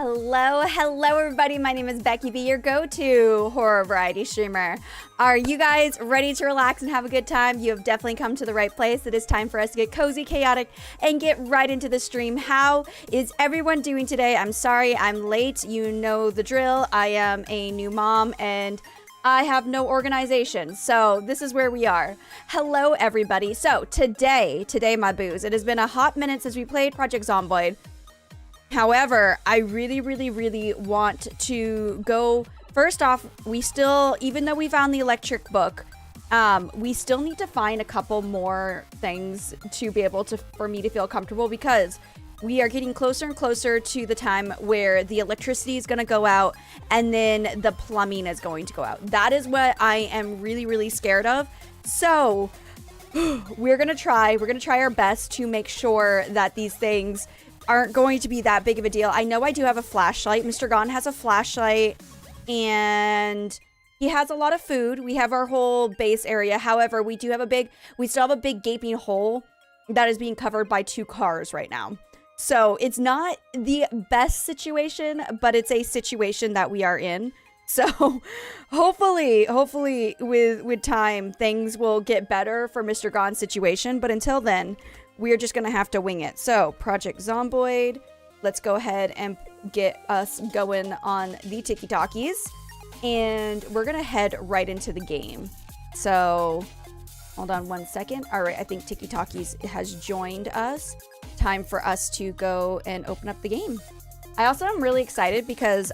Hello everybody. My name is Becky B, your go-to horror variety streamer. Are you guys ready to relax and have a good time? You have definitely come to the right place. It is time for us to get cozy, chaotic, and get right into the stream. How is everyone doing today? I'm sorry I'm late. You know the drill. I am a new mom and I have no organization, so this is where we are. Hello everybody. So today my boos, it has been a hot minute since we played Project Zomboid. However, I really want to go. First off, we still, even though we found the electric book, we still need to find a couple more things to be able to, for me to feel comfortable, because we are getting closer and closer to the time where the electricity is going to go out and then the plumbing is going to go out. That is what I am really scared of. So we're going to try our best to make sure that these things aren't going to be that big of a deal. I know I do have a flashlight. Mr. Gon has a flashlight and he has a lot of food. We have our whole base area. However, we still have a big gaping hole that is being covered by 2 cars right now. So it's not the best situation, but it's a situation that we are in. So hopefully with time, things will get better for Mr. Gon's situation. But until then, we're just going to have to wing it. So Project Zomboid, let's go ahead and get us going on the tiki-talkies. And we're going to head right into the game. So hold on one second. All right, I think tiki-talkies has joined us. Time for us to go and open up the game. I also am really excited because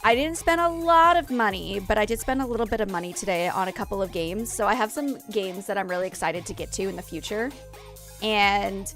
I didn't spend a lot of money, but I did spend a little bit of money today on a couple of games. So I have some games that I'm really excited to get to in the future. And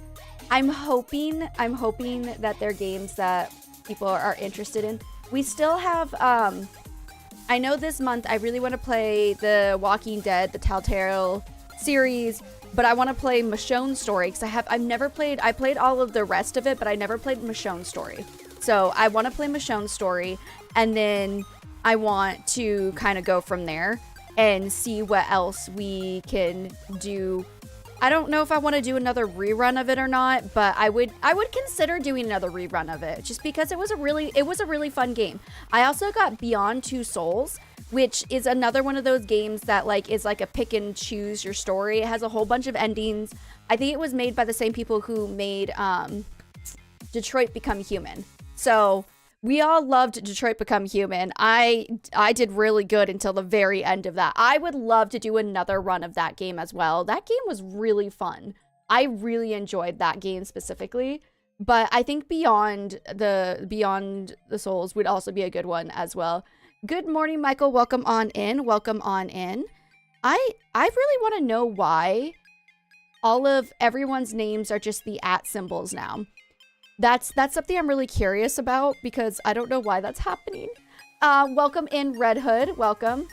I'm hoping that they're games that people are interested in. We still have, I know this month I really want to play the Walking Dead, the Telltale series, but I want to play Michonne's Story because I played all of the rest of it, but I never played Michonne's Story. So I want to play Michonne's Story, and then I want to kind of go from there and see what else we can do. I don't know if I want to do another rerun of it or not, but I would consider doing another rerun of it just because it was a really fun game. I also got Beyond Two Souls, which is another one of those games that is like a pick and choose your story. It has a whole bunch of endings. I think it was made by the same people who made Detroit Become Human. So we all loved Detroit Become Human. I did really good until the very end of that. I would love to do another run of that game as well. That game was really fun. I really enjoyed that game specifically. But I think Beyond the Souls would also be a good one as well. Good morning, Michael. Welcome on in. Welcome on in. I really want to know why all of everyone's names are just the @ symbols now. That's something I'm really curious about because I don't know why that's happening. Welcome in, Red Hood. Welcome.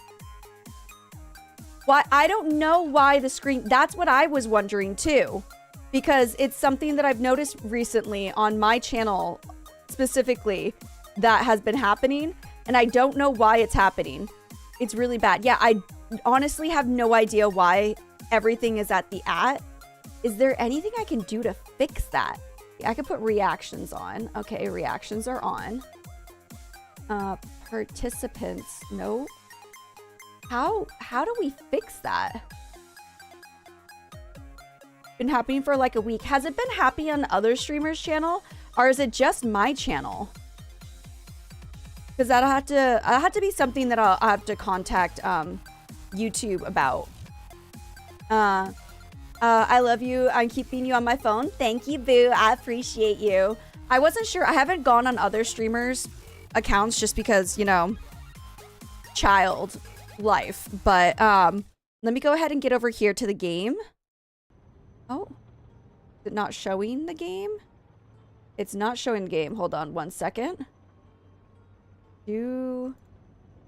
Why? I don't know why the screen... That's what I was wondering too. Because it's something that I've noticed recently on my channel specifically that has been happening. And I don't know why it's happening. It's really bad. Yeah, I honestly have no idea why everything is at the @. Is there anything I can do to fix that? I could put reactions on. Okay, reactions are on. Participants, no. How do we fix that? Been happening for like a week. Has it been happening on other streamers' channel? Or is it just my channel? Because that'll have to be something that I'll have to contact YouTube about. I love you. I'm keeping you on my phone. Thank you, boo. I appreciate you. I wasn't sure. I haven't gone on other streamers' accounts just because, you know, child life. But let me go ahead and get over here to the game. Oh, is it not showing the game? It's not showing the game. Hold on one second. It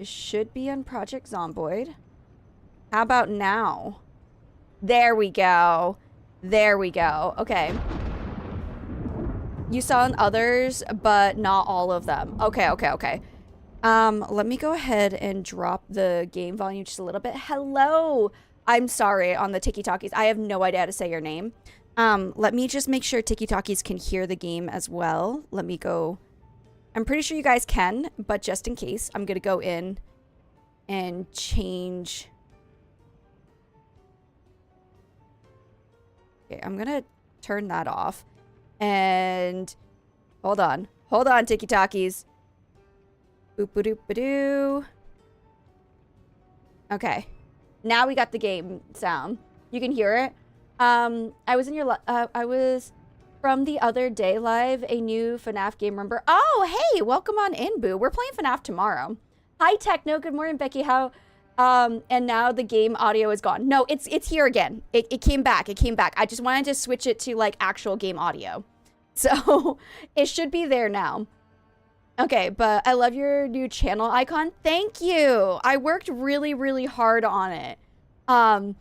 should be on Project Zomboid. How about now? There we go. There we go. Okay. You saw in others, but not all of them. Okay. Let me go ahead and drop the game volume just a little bit. Hello. I'm sorry on the tiki-talkies. I have no idea how to say your name. Let me just make sure tiki-talkies can hear the game as well. Let me go I'm pretty sure you guys can, but just in case, I'm gonna go in and change. Okay, I'm gonna turn that off. And hold on, Tiki Talkies. Boop ba doop ba doo. Okay, now we got the game sound. You can hear it. I was in your I was from the other day live, a new FNAF game member. Oh, hey, welcome on in, Boo. We're playing FNAF tomorrow. Hi, Techno. Good morning, Becky. How? And now the game audio is gone. No, it's here again. It came back. It came back. I just wanted to switch it to like actual game audio. So it should be there now. Okay, but I love your new channel icon. Thank you. I worked really, really hard on it. And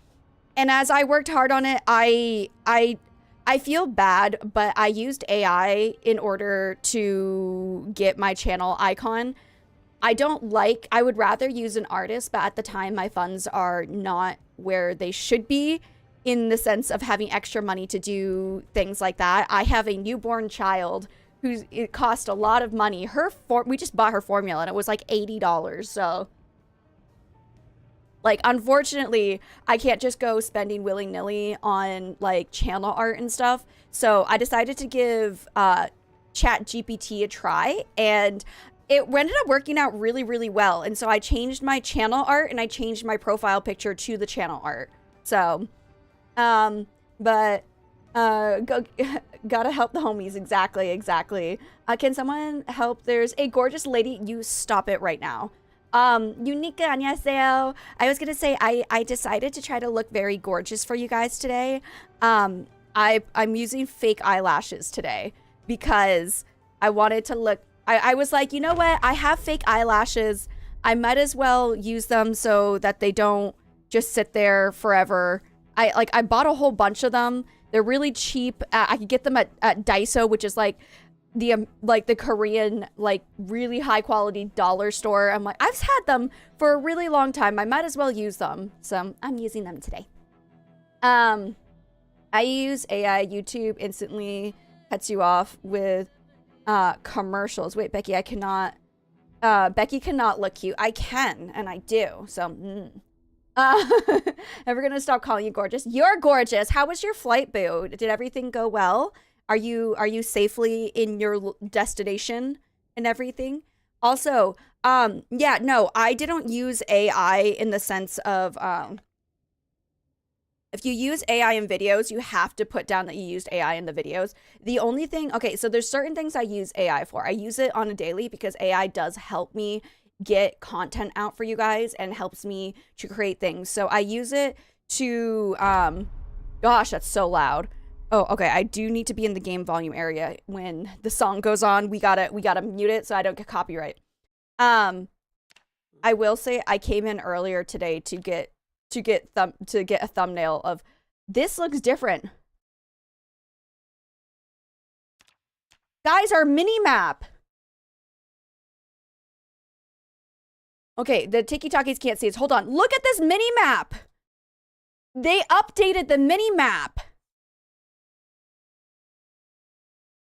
as I worked hard on it, I feel bad, but I used AI in order to get my channel icon. I would rather use an artist, but at the time my funds are not where they should be in the sense of having extra money to do things like that. I have a newborn child it cost a lot of money. We just bought her formula and it was like $80. So like, unfortunately, I can't just go spending willy-nilly on like channel art and stuff. So I decided to give ChatGPT a try, and it ended up working out really, really well. And so I changed my channel art and I changed my profile picture to the channel art. So, gotta help the homies. Exactly. Can someone help? There's a gorgeous lady. You stop it right now. Yunika, 안녕하세요. I was gonna say, I decided to try to look very gorgeous for you guys today. I'm using fake eyelashes today because I wanted to look, I was like, you know what? I have fake eyelashes. I might as well use them so that they don't just sit there forever. I bought a whole bunch of them. They're really cheap. I could get them at Daiso, which is like the Korean, like really high quality dollar store. I'm like, I've had them for a really long time. I might as well use them. So I'm using them today. I use AI. YouTube instantly cuts you off with commercials. Wait, Becky, I cannot. Becky cannot look cute. I can, and I do. So, never gonna stop calling you gorgeous. You're gorgeous. How was your flight, Boo? Did everything go well? Are you safely in your destination and everything? Also, yeah, no, I didn't use AI in the sense of, if you use AI in videos, you have to put down that you used AI in the videos. The only thing, okay, so there's certain things I use AI for. I use it on a daily because AI does help me get content out for you guys and helps me to create things. So I use it to, gosh, that's so loud. Oh, okay, I do need to be in the game volume area when the song goes on. We gotta mute it so I don't get copyright. I will say I came in earlier today to get a thumbnail of this looks different. Guys, our mini map. Okay, the Tiki Talkies can't see us. Hold on. Look at this mini map. They updated the mini map.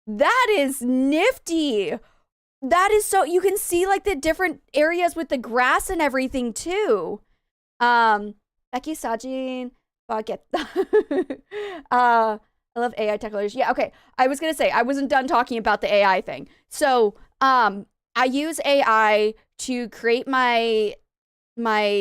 That is nifty. That is so, you can see like the different areas with the grass and everything too. Becky Sajin, I love AI technology. Yeah, okay. I was gonna say I wasn't done talking about the AI thing. So, I use AI to create my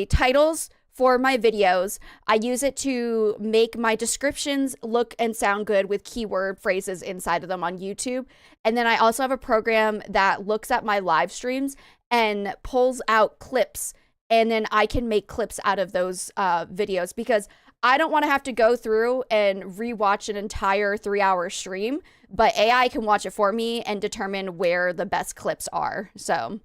titles for my videos. I use it to make my descriptions look and sound good with keyword phrases inside of them on YouTube. And then I also have a program that looks at my live streams and pulls out clips, and then I can make clips out of those videos because I don't want to have to go through and rewatch an entire 3-hour stream, but AI can watch it for me and determine where the best clips are. So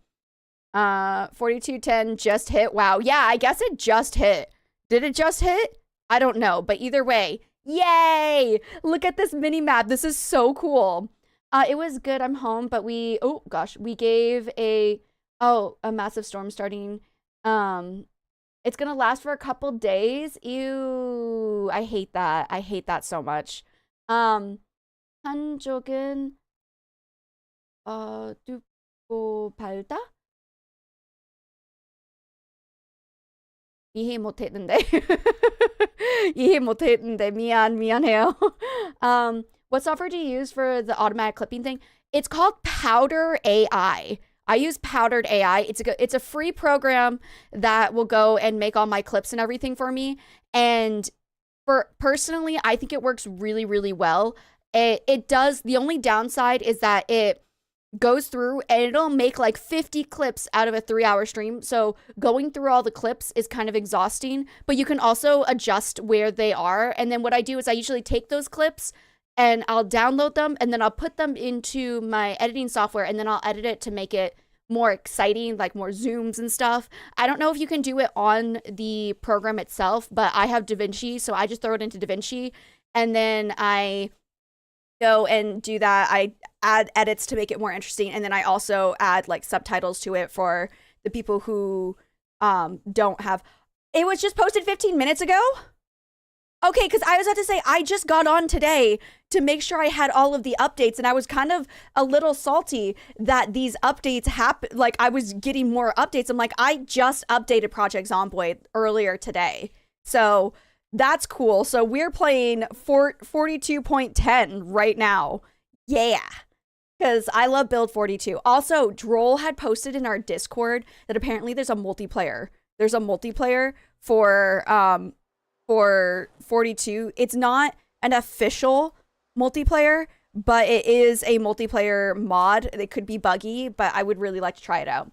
4210 just hit. Wow. Yeah, I guess it just hit. Did it just hit? I don't know, but either way, yay! Look at this mini map. This is so cool. It was good. I'm home, but we gave a massive storm starting. It's gonna last for a couple days. Ew, I hate that. I hate that so much. 한쪽은 발다? 이해 못했는데. 이해 못했는데. 미안해요. What software do you use for the automatic clipping thing? It's called Powder AI. I use Powdered AI. It's a free program that will go and make all my clips and everything for me. And for personally, I think it works really, really well. It does. The only downside is that it goes through and it'll make like 50 clips out of a 3-hour stream. So going through all the clips is kind of exhausting, but you can also adjust where they are. And then what I do is I usually take those clips and I'll download them and then I'll put them into my editing software and then I'll edit it to make it more exciting, like more zooms and stuff. I don't know if you can do it on the program itself, but I have DaVinci, so I just throw it into DaVinci and then I go and do that. I add edits to make it more interesting, and then I also add like subtitles to it for the people who don't have. It was just posted 15 minutes ago. Okay, because I was about to say I just got on today to make sure I had all of the updates, and I was kind of a little salty that these updates happen. Like I was getting more updates. I'm like, I just updated Project Zomboid earlier today, so that's cool. So we're playing 42.10 right now. Yeah. Because I love build 42. Also, Droll had posted in our Discord that apparently there's a multiplayer. There's a multiplayer for 42. It's not an official multiplayer, but it is a multiplayer mod. It could be buggy, but I would really like to try it out.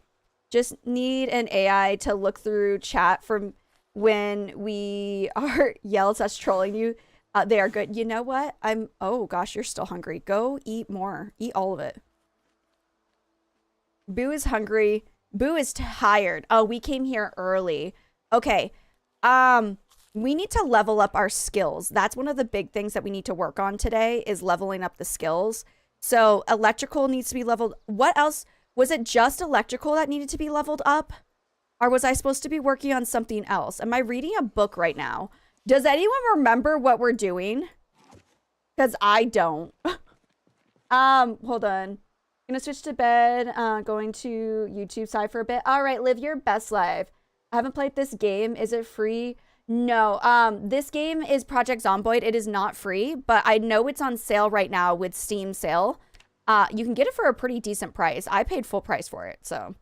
Just need an AI to look through chat from when we are yelled such trolling you. They are good. You know what? Oh gosh, you're still hungry. Go eat more. Eat all of it. Boo is hungry. Boo is tired. Oh, we came here early. Okay. We need to level up our skills. That's one of the big things that we need to work on today is leveling up the skills. So electrical needs to be leveled. What else? Was it just electrical that needed to be leveled up? Or was I supposed to be working on something else? Am I reading a book right now? Does anyone remember what we're doing? Because I don't. Hold on. Gonna switch to bed. Going to YouTube side for a bit. All right, live your best life. I haven't played this game. Is it free? No. This game is Project Zomboid. It is not free, but I know it's on sale right now with Steam sale. You can get it for a pretty decent price. I paid full price for it, so.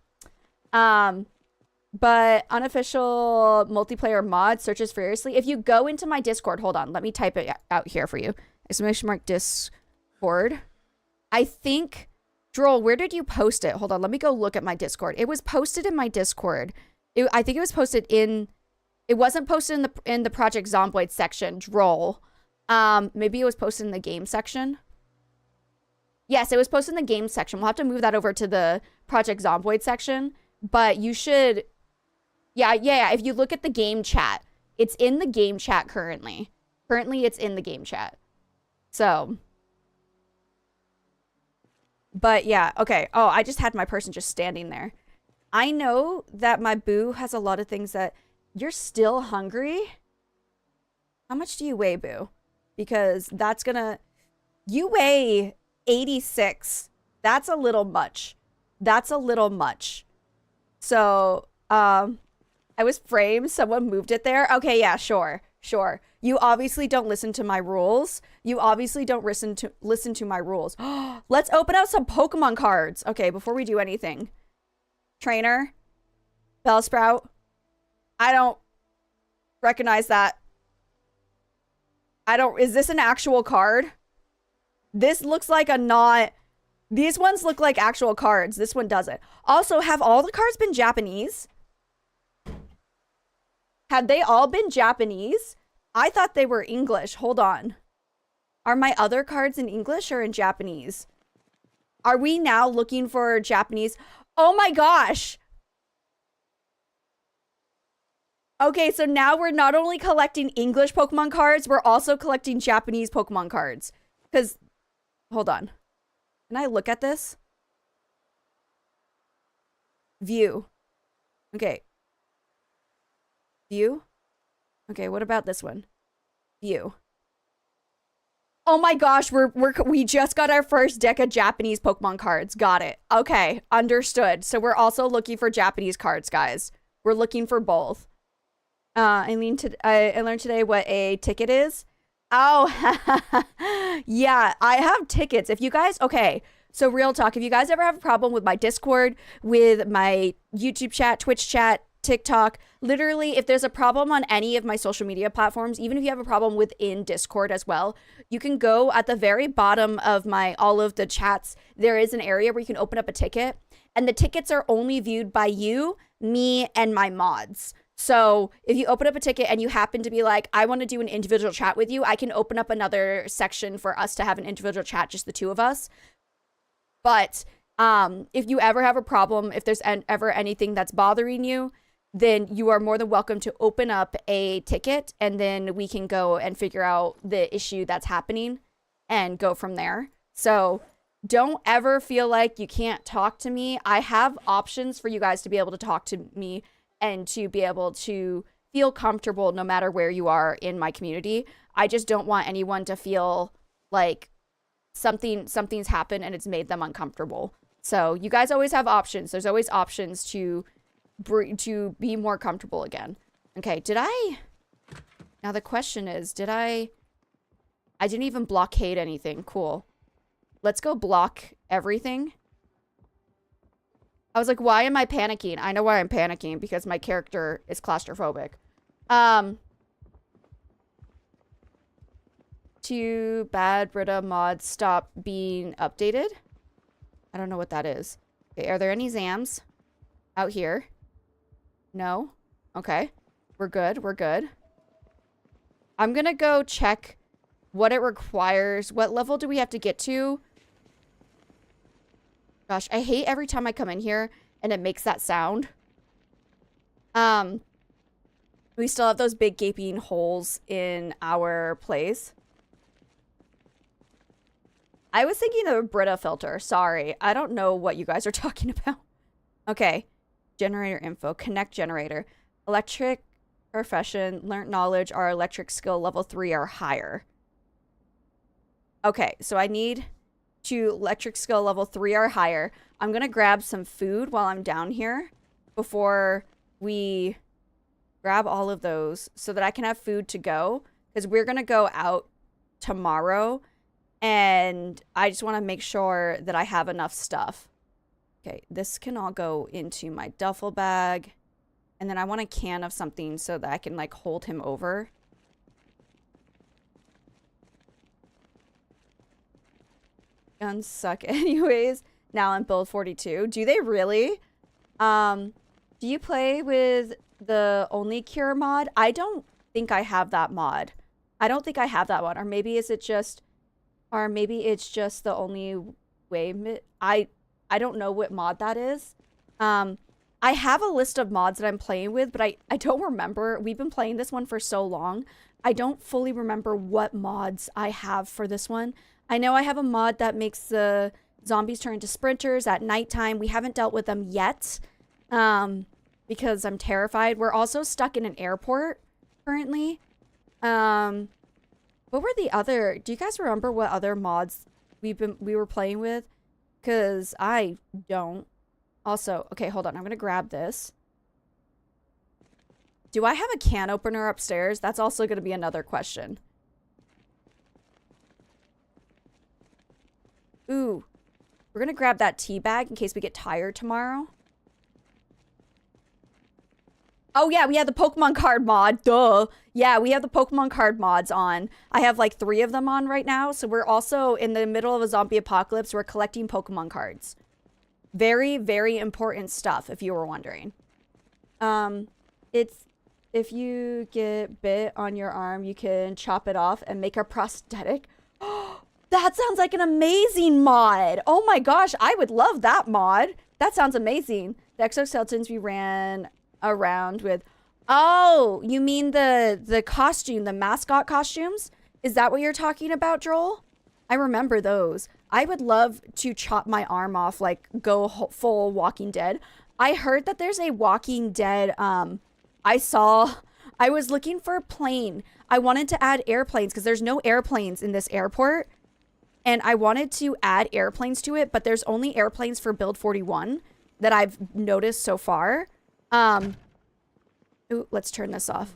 But unofficial multiplayer mod searches furiously. If you go into my Discord, hold on, let me type it out here for you. Exclamation mark Discord. I think, Droll, where did you post it? Hold on, let me go look at my Discord. It was posted in my Discord. I think it was posted in, it wasn't posted in the Project Zomboid section, Droll. Maybe it was posted in the game section. Yes, it was posted in the game section. We'll have to move that over to the Project Zomboid section. But you should, yeah. If you look at the game chat, it's in the game chat currently. Currently, it's in the game chat. So, but yeah, okay. Oh, I just had my person just standing there. I know that my Boo has a lot of things that you're still hungry. How much do you weigh, Boo? Because that's gonna, you weigh 86. That's a little much. That's a little much. So, I was framed. Someone moved it there. Okay, yeah, sure. You obviously don't listen to my rules. You obviously don't listen to my rules. Let's open out some Pokemon cards. Okay, before we do anything. Trainer. Bellsprout. I don't recognize that. Is this an actual card? This looks like a not... These ones look like actual cards. This one doesn't. Also, have all the cards been Japanese? Have they all been Japanese? I thought they were English. Hold on. Are my other cards in English or in Japanese? Are we now looking for Japanese? Oh my gosh. Okay, so now we're not only collecting English Pokemon cards, we're also collecting Japanese Pokemon cards. Because, hold on. Can I look at this? View. Okay. View. Okay, what about this one? View. Oh my gosh, we just got our first deck of Japanese Pokemon cards. Got it. Okay, understood. So we're also looking for Japanese cards, guys. We're looking for both. I learned today what a ticket is. Oh, yeah, I have tickets. If you guys, okay, so real talk, if you guys ever have a problem with my Discord, with my YouTube chat, Twitch chat, TikTok, literally, if there's a problem on any of my social media platforms, even if you have a problem within Discord as well, you can go at the very bottom of all of the chats. There is an area where you can open up a ticket, and the tickets are only viewed by you, me, and my mods. So if you open up a ticket and you happen to be like, I want to do an individual chat with you, I can open up another section for us to have an individual chat, just the two of us. But if you ever have a problem, if there's ever anything that's bothering you, then you are more than welcome to open up a ticket, and then we can go and figure out the issue that's happening and go from there. So don't ever feel like you can't talk to me. I have options for you guys to be able to talk to me and to be able to feel comfortable no matter where you are in my community. I just don't want anyone to feel like something's happened and it's made them uncomfortable. So you guys always have options. There's always options to be more comfortable again. Okay, now the question is, I didn't even blockade anything. Cool. Let's go block everything. I was like, why am I panicking? I know why I'm panicking, because my character is claustrophobic. Too bad Brita mods stop being updated. I don't know what that is. Okay, are there any Zams out here? No? Okay. We're good. We're good. I'm gonna go check what it requires. What level do we have to get to? Gosh, I hate every time I come in here and it makes that sound. We still have those big gaping holes in our place. I was thinking of a Brita filter. Sorry. I don't know what you guys are talking about. Okay. Generator info. Connect generator. Electric profession. Learned knowledge. Our electric skill level 3 or higher. Okay. So I need to electric skill level 3 or higher. I'm going to grab some food while I'm down here before we grab all of those so that I can have food to go, because we're going to go out tomorrow and I just want to make sure that I have enough stuff. Okay, this can all go into my duffel bag, and then I want a can of something so that I can like hold him over. Guns suck anyways. Now I'm build 42. Do they really? Do you play with the Only Cure mod? I don't think I have that mod. I don't think I have that one. Or maybe it's just the Only Way. I don't know what mod that is. I have a list of mods that I'm playing with, but I don't remember. We've been playing this one for so long. I don't fully remember what mods I have for this one. I know I have a mod that makes the zombies turn into sprinters at nighttime. We haven't dealt with them yet because I'm terrified. We're also stuck in an airport currently. What were the other... Do you guys remember what other mods we were playing with? Because I don't. Also, okay, hold on. I'm going to grab this. Do I have a can opener upstairs? That's also going to be another question. Ooh, we're gonna grab that tea bag in case we get tired tomorrow. Oh yeah, we have the Pokemon card mod, duh. Yeah, we have the Pokemon card mods on. I have like 3 of them on right now. So we're also in the middle of a zombie apocalypse. We're collecting Pokemon cards. Very, very important stuff, if you were wondering. It's, if you get bit on your arm, you can chop it off and make a prosthetic. That sounds like an amazing mod. Oh my gosh, I would love that mod. That sounds amazing. The exoskeletons we ran around with. Oh, you mean the costume, the mascot costumes? Is that what you're talking about, Joel? I remember those. I would love to chop my arm off, like go full Walking Dead. I heard that there's a Walking Dead, I was looking for a plane. I wanted to add airplanes because there's no airplanes in this airport. And I wanted to add airplanes to it, but there's only airplanes for build 41 that I've noticed so far. Ooh, let's turn this off.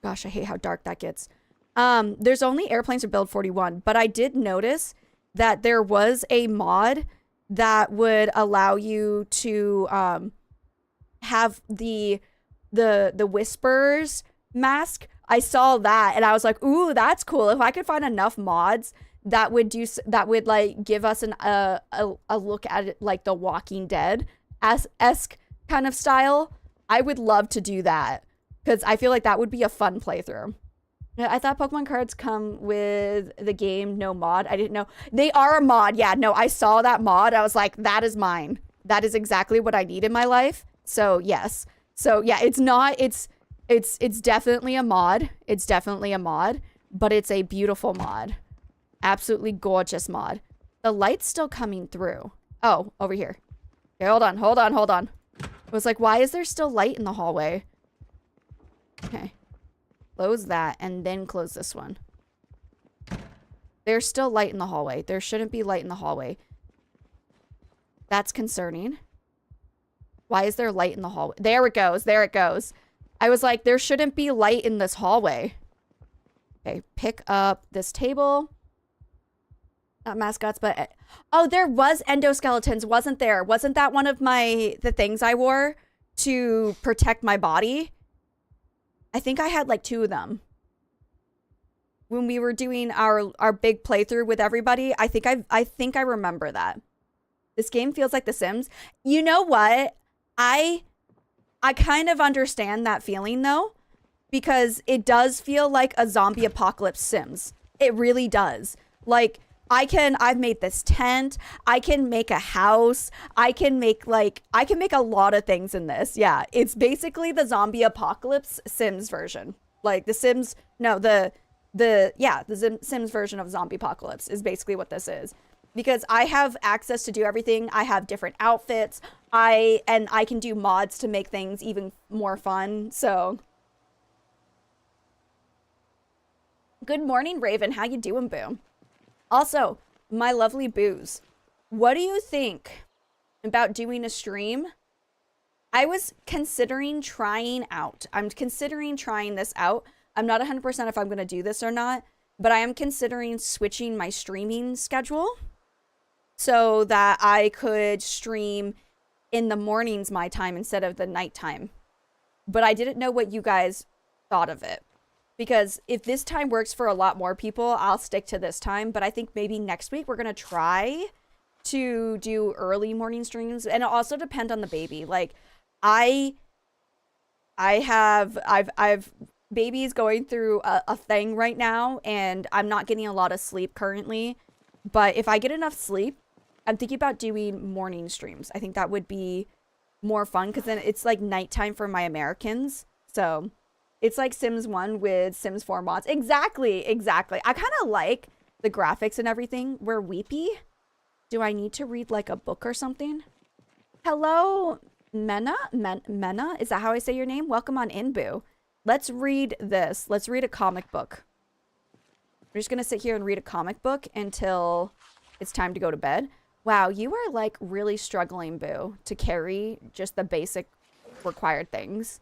Gosh, I hate how dark that gets. There's only airplanes for build 41, but I did notice that there was a mod that would allow you to have the Whispers mask. I saw that and I was like, ooh, that's cool. If I could find enough mods that would like give us a look at it like the Walking Dead esque kind of style, I would love to do that because I feel like that would be a fun playthrough. I thought Pokemon cards come with the game, no mod. I didn't know. They are a mod. Yeah, no, I saw that mod. I was like, that is mine. That is exactly what I need in my life. So, yes. So, yeah, it's definitely a mod. It's definitely a mod, but it's a beautiful mod. Absolutely gorgeous mod. The light's still coming through. Oh, over here. Okay, hold on. I was like, why is there still light in the hallway? Okay. Close that and then close this one. There's still light in the hallway. There shouldn't be light in the hallway. That's concerning. Why is there light in the hallway? There it goes. There it goes. I was like, there shouldn't be light in this hallway. Okay, pick up this table. Not mascots, but... Oh, there was endoskeletons, wasn't there? Wasn't that one of the things I wore to protect my body? I think I had like 2 of them. When we were doing our big playthrough with everybody, I think I remember that. This game feels like The Sims. You know what? I kind of understand that feeling though, because it does feel like a zombie apocalypse Sims. It really does. Like, I've made this tent. I can make a house. I can make a lot of things in this. Yeah, it's basically the zombie apocalypse Sims version. Like the Sims, no, the Sims version of zombie apocalypse is basically what this is. Because I have access to do everything. I have different outfits. I can do mods to make things even more fun. So, good morning, Raven. How you doing, boo? Also, my lovely boos, what do you think about doing a stream? I was considering trying out. I'm considering trying this out. I'm not 100% if I'm going to do this or not, but I am considering switching my streaming schedule so that I could stream in the mornings my time instead of the nighttime. But I didn't know what you guys thought of it. Because if this time works for a lot more people, I'll stick to this time. But I think maybe next week we're going to try to do early morning streams. And it also depends on the baby. Like, I've baby's going through a thing right now. And I'm not getting a lot of sleep currently. But if I get enough sleep, I'm thinking about doing morning streams. I think that would be more fun. Because then it's like nighttime for my Americans. So... it's like Sims 1 with Sims 4 mods. Exactly. I kind of like the graphics and everything. We're weepy. Do I need to read like a book or something? Hello, Mena? Mena? Is that how I say your name? Welcome on in, boo. Let's read this. Let's read a comic book. We're just going to sit here and read a comic book until it's time to go to bed. Wow, you are like really struggling, boo, to carry just the basic required things.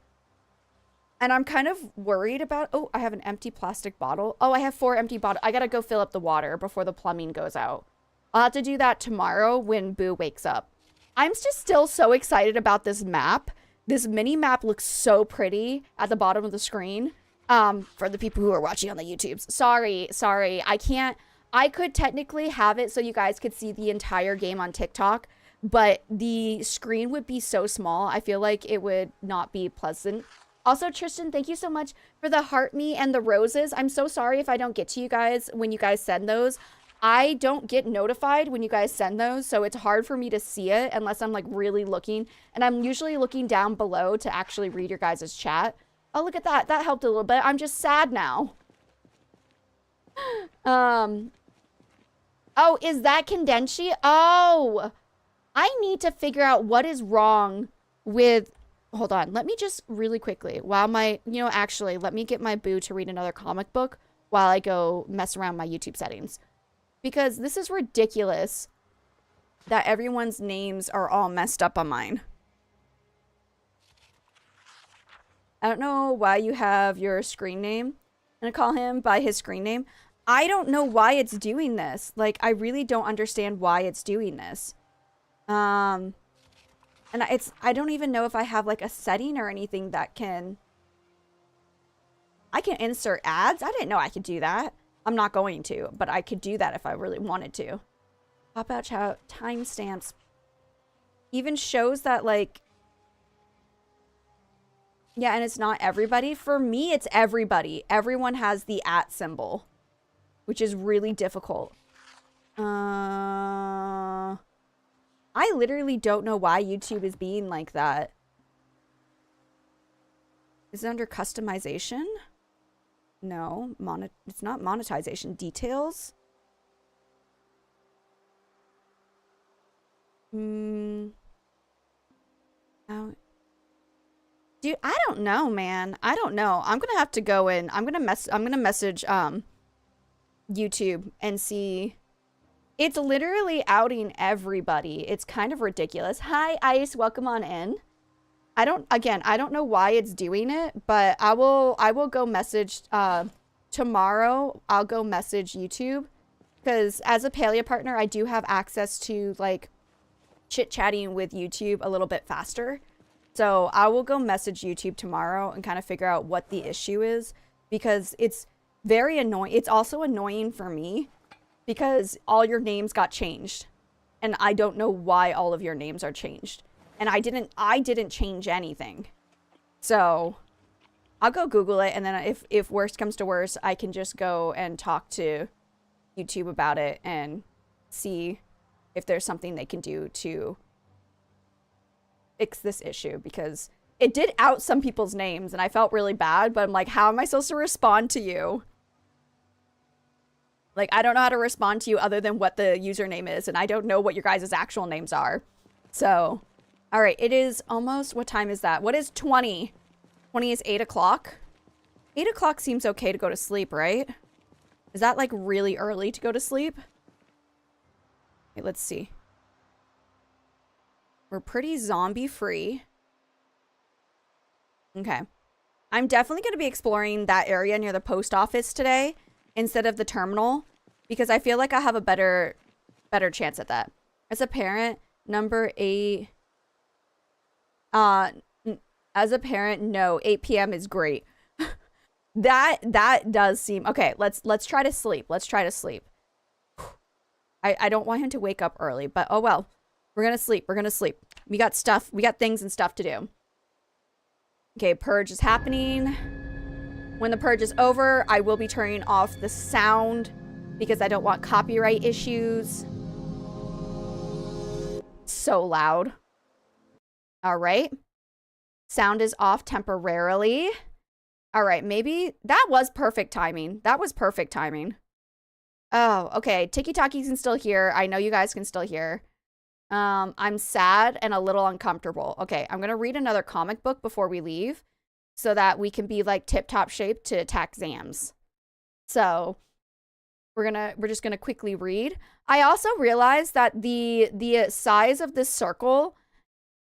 And I'm kind of worried about... oh, I have an empty plastic bottle. Oh, I have 4 empty bottles. I gotta go fill up the water before the plumbing goes out. I'll have to do that tomorrow when Boo wakes up. I'm just still so excited about this map. This mini map looks so pretty at the bottom of the screen. For the people who are watching on the YouTubes. Sorry. I can't... I could technically have it so you guys could see the entire game on TikTok. But the screen would be so small. I feel like it would not be pleasant. Also, Tristan, thank you so much for the heart me and the roses. I'm so sorry if I don't get to you guys when you guys send those. I don't get notified when you guys send those, so it's hard for me to see it unless I'm like really looking. And I'm usually looking down below to actually read your guys' chat. Oh, look at that. That helped a little bit. I'm just sad now. Oh, is that Condensi? Oh, I need to figure out what is wrong with... hold on. Let me just really quickly, while my, actually, let me get my boo to read another comic book while I go mess around my YouTube settings. Because this is ridiculous that everyone's names are all messed up on mine. I don't know why you have your screen name. I'm gonna call him by his screen name. I don't know why it's doing this. Like, I really don't understand why it's doing this. And I don't even know if I have like a setting or anything that can... I can insert ads? I didn't know I could do that. I'm not going to, but I could do that if I really wanted to. Pop out timestamps. Even shows that like... Yeah, and it's not everybody. For me, it's everybody. Everyone has the @ symbol, which is really difficult. I literally don't know why YouTube is being like that. Is it under customization? No, it's not monetization. Details? Oh. Dude, I don't know, man. I don't know. I'm gonna have to go in. I'm gonna message YouTube and see. It's literally outing everybody. It's kind of ridiculous. Hi, Ice. Welcome on in. I don't know why it's doing it, but I will go message tomorrow. I'll go message YouTube because as a Paleo partner, I do have access to like chit-chatting with YouTube a little bit faster. So I will go message YouTube tomorrow and kind of figure out what the issue is because it's very annoying. It's also annoying for me because all your names got changed and I don't know why all of your names are changed. And I didn't change anything. So I'll go Google it. And then if worst comes to worst, I can just go and talk to YouTube about it and see if there's something they can do to fix this issue, because it did out some people's names and I felt really bad, but I'm like, how am I supposed to respond to you? Like, I don't know how to respond to you other than what the username is, and I don't know what your guys' actual names are. So, all right, it is almost, what time is that? What is 20? 20 is 8 o'clock. 8 o'clock seems okay to go to sleep, right? Is that like really early to go to sleep? Okay, let's see. We're pretty zombie free. Okay. I'm definitely going to be exploring that area near the post office today instead of the terminal because I feel like I have a better chance at that. As a parent, number 8 as a parent, no, 8 p.m. is great. that does seem okay. Let's try to sleep. Let's try to sleep. I don't want him to wake up early, but oh well. We're gonna sleep. We're gonna sleep. We got things and stuff to do. Okay, purge is happening. When the purge is over, I will be turning off the sound because I don't want copyright issues. So loud. All right. Sound is off temporarily. All right, maybe that was perfect timing. That was perfect timing. Oh, okay. Tiki-Taki can still hear. I know you guys can still hear. I'm sad and a little uncomfortable. Okay, I'm gonna read another comic book before we leave so that we can be like tip-top shape to attack Zams. So we're just gonna quickly read. I also realized that the size of this circle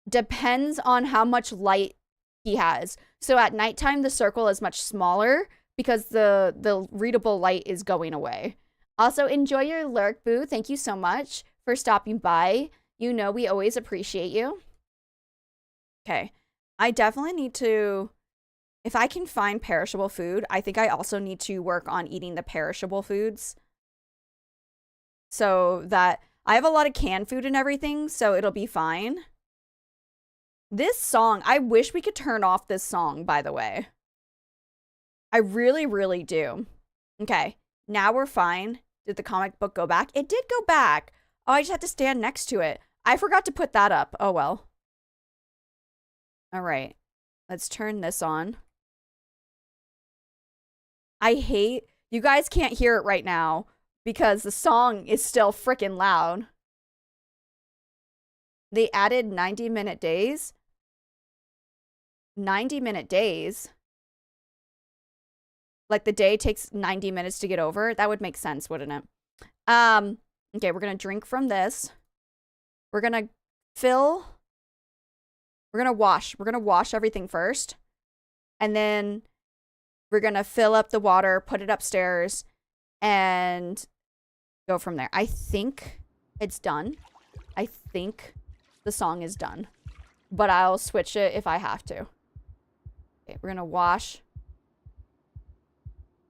depends on how much light he has. So at nighttime the circle is much smaller because the readable light is going away. Also, enjoy your lurk, boo. Thank you so much for stopping by. You know we always appreciate you. Okay. I definitely need to... If I can find perishable food, I think I also need to work on eating the perishable foods. So that... I have a lot of canned food and everything, so it'll be fine. This song... I wish we could turn off this song, by the way. I really, really do. Okay. Now we're fine. Did the comic book go back? It did go back. Oh, I just had to stand next to it. I forgot to put that up. Oh, well. All right. Let's turn this on. I hate... You guys can't hear it right now because the song is still freaking loud. They added 90-minute days. 90-minute days. Like the day takes 90 minutes to get over. That would make sense, wouldn't it? Okay, we're gonna drink from this. We're gonna fill. We're gonna wash. We're gonna wash everything first. And then we're gonna fill up the water, put it upstairs, and go from there. I think it's done. I think the song is done. But I'll switch it if I have to. Okay, we're gonna wash.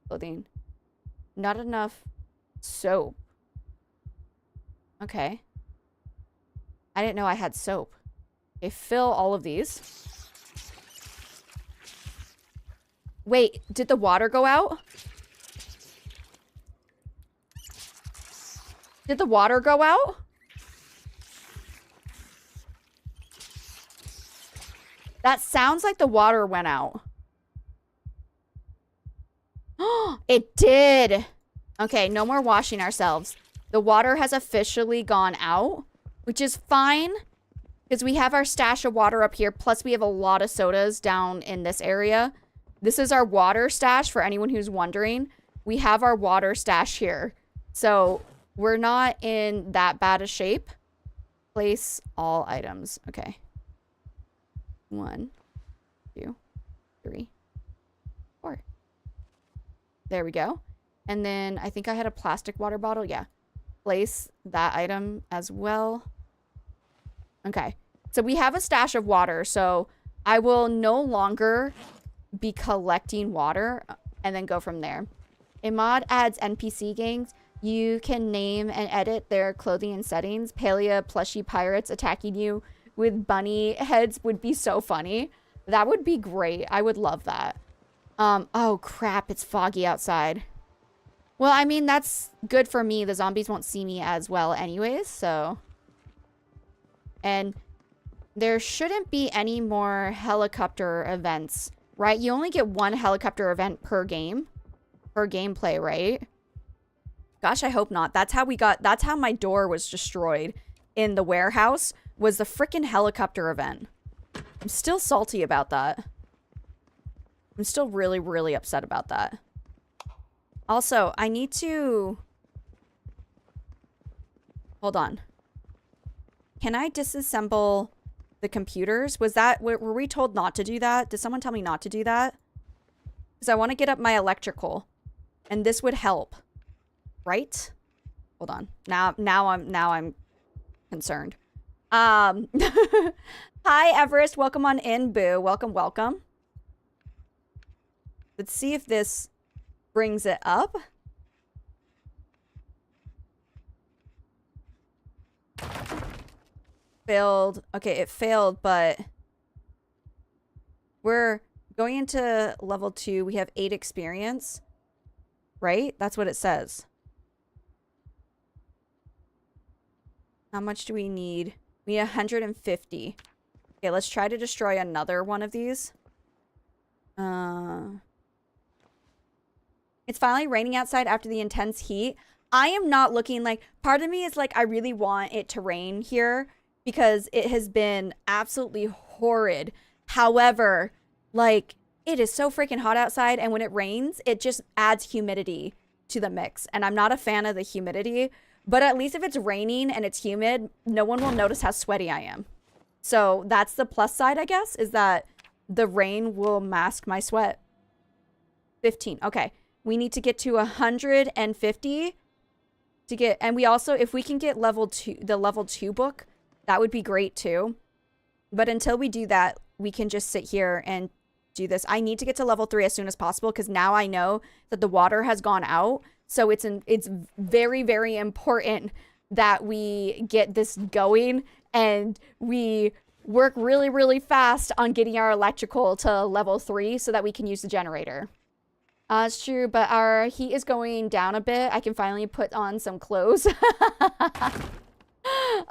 Clothing. Not enough soap. Okay. I didn't know I had soap. Okay, fill all of these. Wait, did the water go out? Did the water go out? That sounds like the water went out. It did. Okay, no more washing ourselves. The water has officially gone out, which is fine because we have our stash of water up here. Plus, we have a lot of sodas down in this area. This is our water stash for anyone who's wondering. We have our water stash here. So we're not in that bad a shape. Place all items. Okay. 1, 2, 3, 4. There we go. And then I think I had a plastic water bottle. Yeah. Place that item as well. Okay. So we have a stash of water. So I will no longer be collecting water and then go from there. A mod adds NPC gangs. You can name and edit their clothing and settings. Palea plushy pirates attacking you with bunny heads would be so funny. That would be great. I would love that. Oh crap, it's foggy outside. Well, I mean, that's good for me. The zombies won't see me as well anyways, so. And there shouldn't be any more helicopter events, right? You only get 1 helicopter event per game, per gameplay, right? Gosh, I hope not. That's how my door was destroyed in the warehouse, was the freaking helicopter event. I'm still salty about that. I'm still really, really upset about that. Also, I need to... Hold on. Can I disassemble the computers? Were we told not to do that? Did someone tell me not to do that? Because I want to get up my electrical. And this would help. Right? Hold on. Now I'm concerned. Hi, Everest. Welcome on in, Boo. Welcome, welcome. Let's see if this brings it up. Failed. Okay, it failed, but we're going into level 2. We have 8 experience, right? That's what it says. How much do we need? We need 150. Okay, let's try to destroy another one of these. It's finally raining outside after the intense heat. I am not looking like... Part of me is like, I really want it to rain here because it has been absolutely horrid. However, like, it is so freaking hot outside, and when it rains, it just adds humidity to the mix. And I'm not a fan of the humidity, but at least if it's raining and it's humid, no one will notice how sweaty I am. So that's the plus side, I guess, is that the rain will mask my sweat. 15. Okay. We need to get to 150 to get, and we also, if we can get level 2, the level 2 book, that would be great too. But until we do that, we can just sit here and do this. I need to get to level 3 as soon as possible because now I know that the water has gone out. So it's very, very important that we get this going and we work really, really fast on getting our electrical to level 3 so that we can use the generator. It's true, but our heat is going down a bit. I can finally put on some clothes.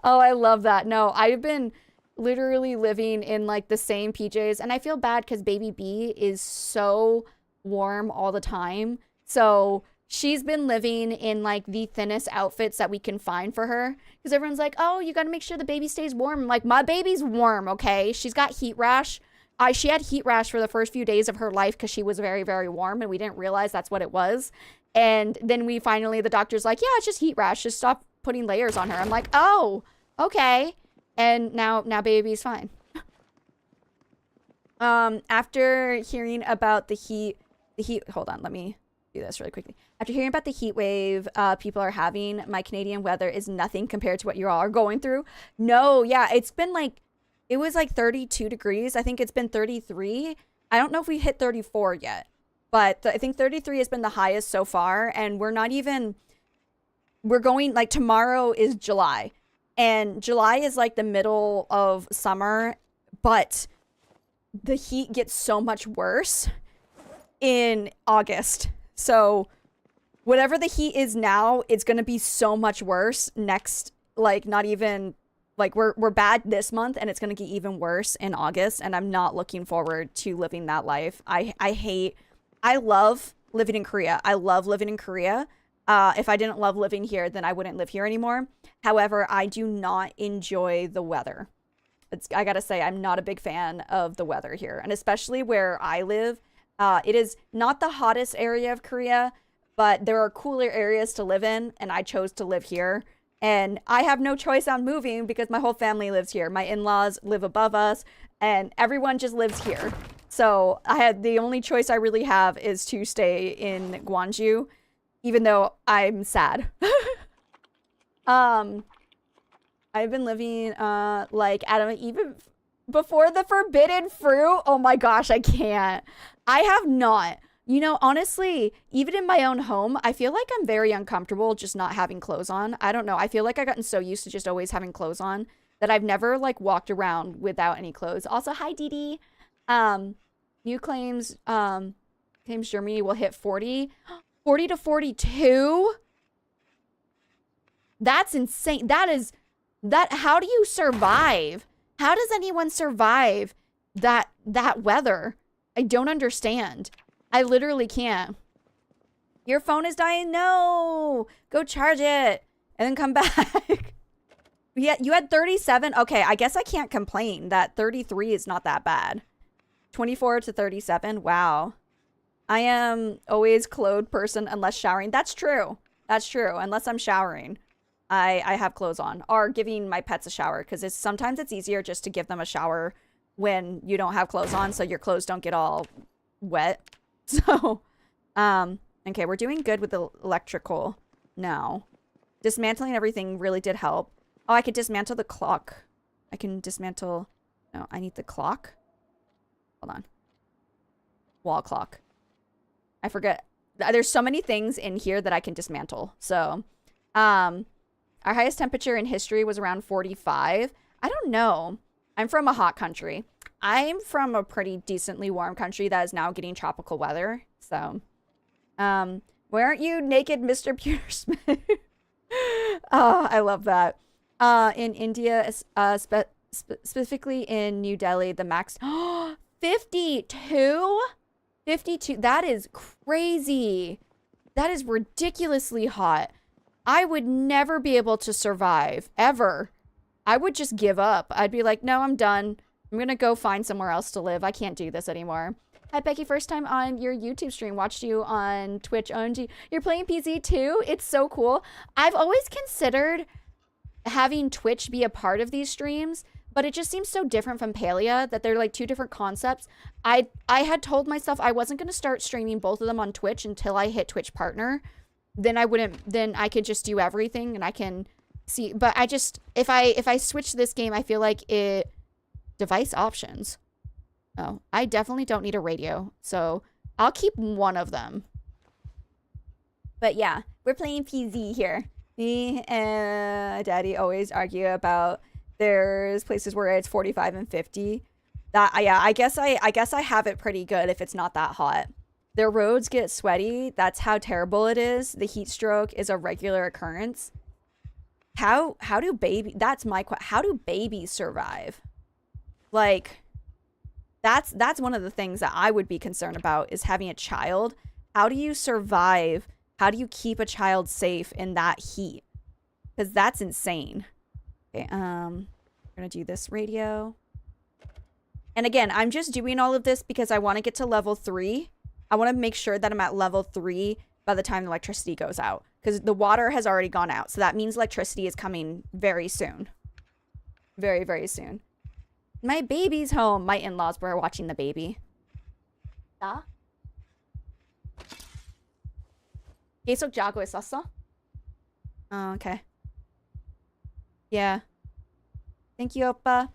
Oh, I love that. No, I've been literally living in like the same PJs, and I feel bad because baby B is so warm all the time. So she's been living in like the thinnest outfits that we can find for her because everyone's like, oh, you got to make sure the baby stays warm. I'm like, my baby's warm, okay? She's got heat rash. She had heat rash for the first few days of her life because she was very, very warm, and we didn't realize that's what it was. And then the doctor's like, yeah, it's just heat rash. Just stop putting layers on her. I'm like, oh, okay. And now baby's fine. After hearing about the heat, hold on, let me do this really quickly. After hearing about the heat wave people are having, my Canadian weather is nothing compared to what you all are going through. No, yeah, it's been like, it was like 32 degrees. I think it's been 33. I don't know if we hit 34 yet, but I think 33 has been the highest so far. And we're going, like, tomorrow is July. And July is like the middle of summer, but the heat gets so much worse in August. So whatever the heat is now, it's going to be so much worse next, like, not even... Like, we're bad this month, and it's going to get even worse in August, and I'm not looking forward to living that life. I love living in Korea. I love living in Korea. If I didn't love living here, then I wouldn't live here anymore. However, I do not enjoy the weather. I gotta say, I'm not a big fan of the weather here, and especially where I live. It is not the hottest area of Korea, but there are cooler areas to live in, and I chose to live here. And I have no choice on moving because my whole family lives here. My in-laws live above us, and everyone just lives here. So the only choice I really have is to stay in Gwangju, even though I'm sad. I've been living like Adam, even before the forbidden fruit. Oh my gosh, I can't. I have not. You know, honestly, even in my own home, I feel like I'm very uncomfortable just not having clothes on. I don't know. I feel like I've gotten so used to just always having clothes on that I've never, like, walked around without any clothes. Also, hi, Dee Dee. New claims Germany will hit 40. 40 to 42? That's insane. How do you survive? How does anyone survive that weather? I don't understand. I literally can't. Your phone is dying. No. Go charge it. And then come back. Yeah, you had 37. Okay, I guess I can't complain. That 33 is not that bad. 24 to 37. Wow. I am always clothed person unless showering. That's true. That's true. Unless I'm showering, I have clothes on. Or giving my pets a shower. Because sometimes it's easier just to give them a shower when you don't have clothes on. So your clothes don't get all wet. So, okay, we're doing good with the electrical now. Dismantling everything really did help. Oh, I could dismantle the clock. I can dismantle... No, I need the clock. Hold on. Wall clock. I forget. There's so many things in here that I can dismantle. So, our highest temperature in history was around 45. I don't know. I'm from a hot country. I'm from a pretty decently warm country that is now getting tropical weather. So, why aren't you naked, Mr. Petersmith? Oh, I love that. In India, specifically in New Delhi, the max 52? 52. That is crazy. That is ridiculously hot. I would never be able to survive, ever. I would just give up. I'd be like, no, I'm done. I'm gonna go find somewhere else to live. I can't do this anymore. Hi, Becky. First time on your YouTube stream. Watched you on Twitch. OMG. You're playing PC too? It's so cool. I've always considered having Twitch be a part of these streams, but it just seems so different from Palia that they're like two different concepts. I had told myself I wasn't going to start streaming both of them on Twitch until I hit Twitch partner. Then I could just do everything and I can see. But I just, if I switch this game, I feel like it... Device options. Oh, I definitely don't need a radio. So I'll keep one of them. But yeah, we're playing PZ here. Me and Daddy always argue about there's places where it's 45 and 50. Yeah, I guess I have it pretty good if it's not that hot. Their roads get sweaty. That's how terrible it is. The heat stroke is a regular occurrence. How do how do babies survive? Like, that's one of the things that I would be concerned about is having a child. How do you survive? How do you keep a child safe in that heat? Because that's insane. Okay, we're gonna do this radio. And again, I'm just doing all of this because I want to get to level 3. I want to make sure that I'm at level 3 by the time the electricity goes out. Because the water has already gone out. So that means electricity is coming very soon. Very, very soon. My baby's home. My in-laws were watching the baby. 나? 계속 자고 있었어? Oh, okay. Yeah. Thank you, Oppa.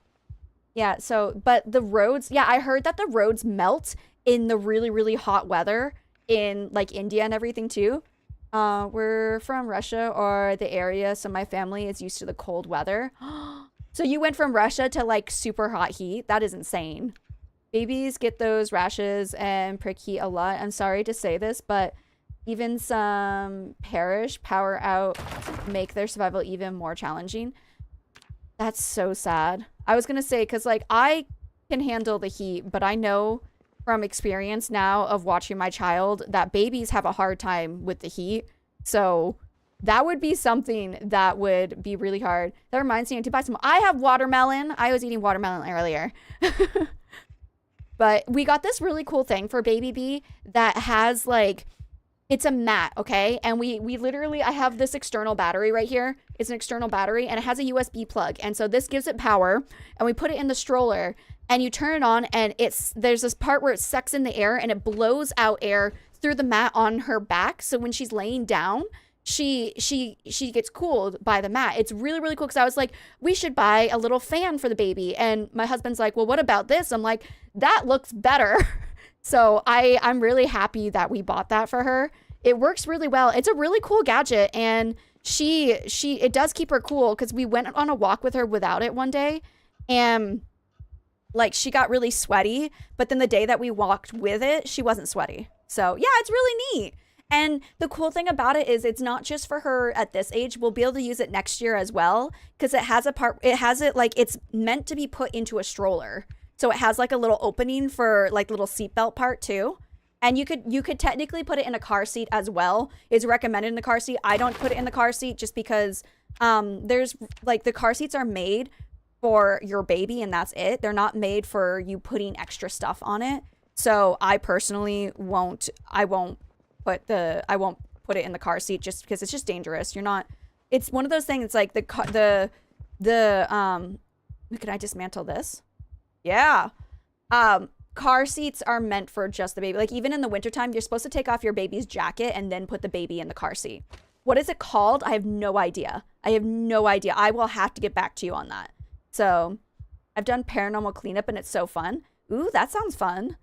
Yeah, so, but the roads, yeah, I heard that the roads melt in the really, really hot weather in, like, India and everything, too. We're from Russia or the area, so my family is used to the cold weather. So you went from Russia to, like, super hot heat? That is insane. Babies get those rashes and prick heat a lot. I'm sorry to say this, but even some parish power out make their survival even more challenging. That's so sad. I was gonna say, because, like, I can handle the heat, but I know from experience now of watching my child that babies have a hard time with the heat. So that would be something that would be really hard. That reminds me, I need to buy some. I have watermelon. I was eating watermelon earlier. But we got this really cool thing for Baby B that has, like, it's a mat, okay? And we literally, I have this external battery right here. It's an external battery, and it has a USB plug. And so this gives it power, and we put it in the stroller, and you turn it on, and there's this part where it sucks in the air, and it blows out air through the mat on her back. So when she's laying down, she gets cooled by the mat. It's really, really cool, because I was like, we should buy a little fan for the baby. And my husband's like, well, what about this? I'm like, that looks better. So I'm really happy that we bought that for her. It works really well. It's a really cool gadget, and it does keep her cool, because we went on a walk with her without it one day, and, like, she got really sweaty, but then the day that we walked with it, she wasn't sweaty. So yeah, it's really neat. And the cool thing about it is it's not just for her at this age. We'll be able to use it next year as well, because it's meant to be put into a stroller. So it has, like, a little opening for, like, little seatbelt part too. And you could technically put it in a car seat as well. It's recommended in the car seat. I don't put it in the car seat just because there's, like, the car seats are made for your baby, and that's it. They're not made for you putting extra stuff on it. So I personally won't put it in the car seat, just because it's just dangerous. It's one of those things. It's like can I dismantle this? Yeah. Car seats are meant for just the baby. Like, even in the wintertime, you're supposed to take off your baby's jacket and then put the baby in the car seat. What is it called? I have no idea. I will have to get back to you on that. So I've done paranormal cleanup, and it's so fun. Ooh, that sounds fun.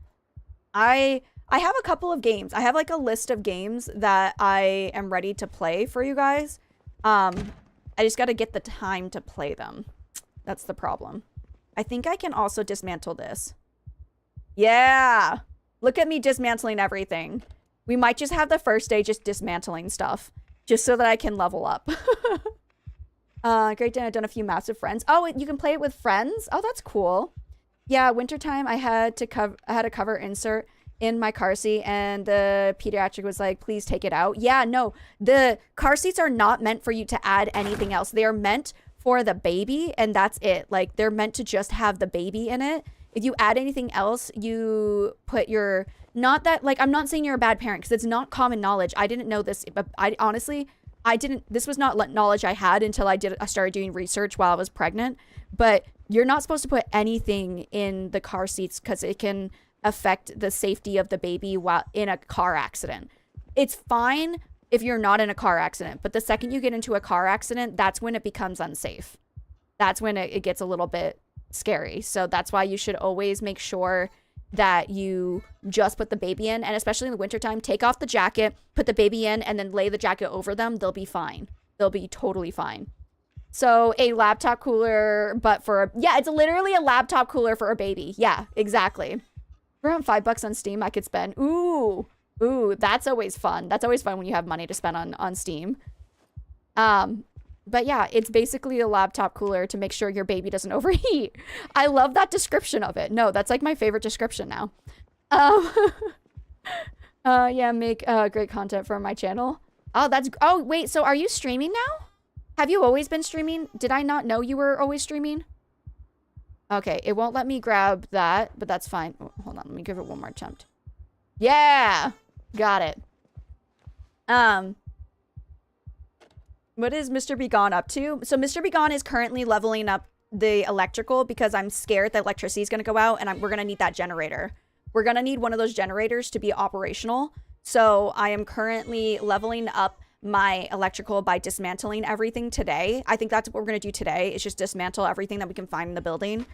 I have a couple of games. I have, like, a list of games that I am ready to play for you guys. I just got to get the time to play them. That's the problem. I think I can also dismantle this. Yeah. Look at me dismantling everything. We might just have the first day just dismantling stuff, just so that I can level up. Great day. I've done a few maps with friends. Oh, you can play it with friends? Oh, that's cool. Yeah, wintertime, I had a cover insert in my car seat, and the pediatric was like, please take it out. Yeah, no, the car seats are not meant for you to add anything else. They are meant for the baby, and that's it. Like, they're meant to just have the baby in it. If you add anything else, you put your, not that, like, I'm not saying you're a bad parent, because it's not common knowledge. I didn't know this, but this was not knowledge I had until I started doing research while I was pregnant. But you're not supposed to put anything in the car seats, because it can affect the safety of the baby while in a car accident. It's fine if you're not in a car accident, but the second you get into a car accident, that's when it becomes unsafe. That's when it gets a little bit scary. So that's why you should always make sure that you just put the baby in, and especially in the wintertime, take off the jacket, put the baby in, and then lay the jacket over them. They'll be fine. They'll be totally fine. So a laptop cooler, but it's literally a laptop cooler for a baby. Yeah, exactly. Around $5 on Steam I could spend. Ooh, that's always fun. That's always fun when you have money to spend on Steam. But yeah, it's basically a laptop cooler to make sure your baby doesn't overheat. I love that description of it. No, that's, like, my favorite description now. Yeah, make great content for my channel. Oh, wait, so are you streaming now? Have you always been streaming? Did I not know you were always streaming? Okay, it won't let me grab that, but that's fine. Oh, hold on, let me give it one more attempt. Yeah! Got it. What is Mr. Be Gone up to? So Mr. Be Gone is currently leveling up the electrical because I'm scared that electricity is going to go out and we're going to need that generator. We're going to need one of those generators to be operational. So I am currently leveling up my electrical by dismantling everything today. I think that's what we're going to do today, is just dismantle everything that we can find in the building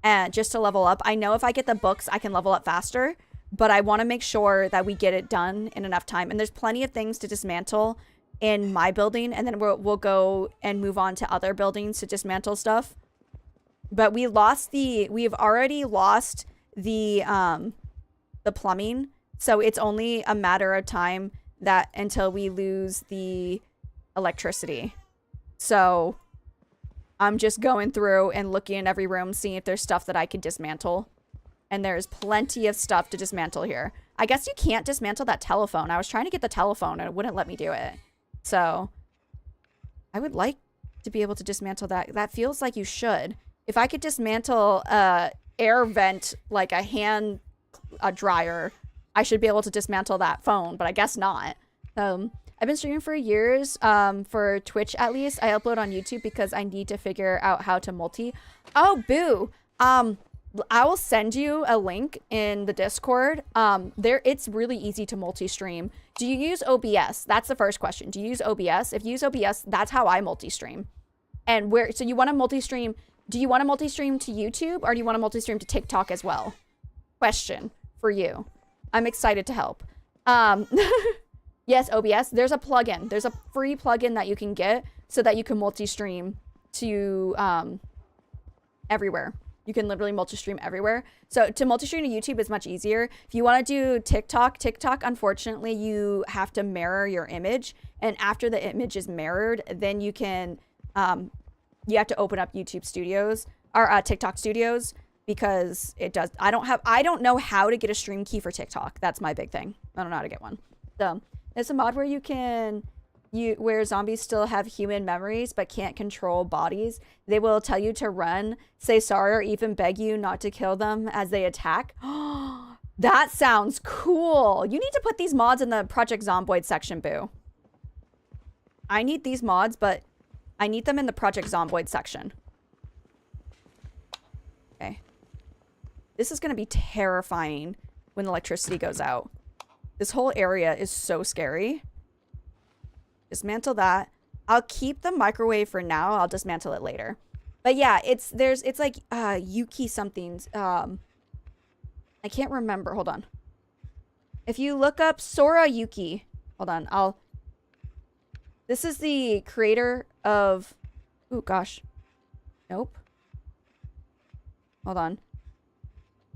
and just to level up. I know if I get the books, I can level up faster, but I want to make sure that we get it done in enough time. And there's plenty of things to dismantle in my building, and then we'll go and move on to other buildings to dismantle stuff. But we've already lost the plumbing, so it's only a matter of time that until we lose the electricity. So I'm just going through and looking in every room, seeing if there's stuff that I can dismantle. And there's plenty of stuff to dismantle here. I guess you can't dismantle that telephone. I was trying to get the telephone and it wouldn't let me do it. So I would like to be able to dismantle that. That feels like you should. If I could dismantle air vent like a dryer, I should be able to dismantle that phone, but I guess not. I've been streaming for years, for Twitch at least. I upload on YouTube because I need to figure out how to multi. Oh, boo. I will send you a link in the Discord. It's really easy to multi-stream. Do you use OBS? That's the first question. Do you use OBS? If you use OBS, that's how I multi-stream. And so you want to multi-stream, do you want to multi-stream to YouTube or do you want to multi-stream to TikTok as well? Question for you. I'm excited to help. Yes, OBS. There's a plugin. There's a free plugin that you can get so that you can multi-stream to everywhere. You can literally multi-stream everywhere. So to multi-stream to YouTube is much easier. If you want to do TikTok, unfortunately, you have to mirror your image. And after the image is mirrored, then you can, you have to open up YouTube Studios or TikTok Studios because it does. I don't know how to get a stream key for TikTok. That's my big thing. I don't know how to get one. So there's a mod where where zombies still have human memories but can't control bodies. They will tell you to run, say sorry, or even beg you not to kill them as they attack. That sounds cool. You need to put these mods in the Project Zomboid section, boo. I need these mods, but I need them in the Project Zomboid section. Okay. This is going to be terrifying when electricity goes out. This whole area is so scary. Dismantle that. I'll keep the microwave for now. I'll dismantle it later. But yeah, it's like Yuki something's. I can't remember. Hold on. If you look up Sora Yuki, hold on. This is the creator of. Oh gosh. Nope. Hold on.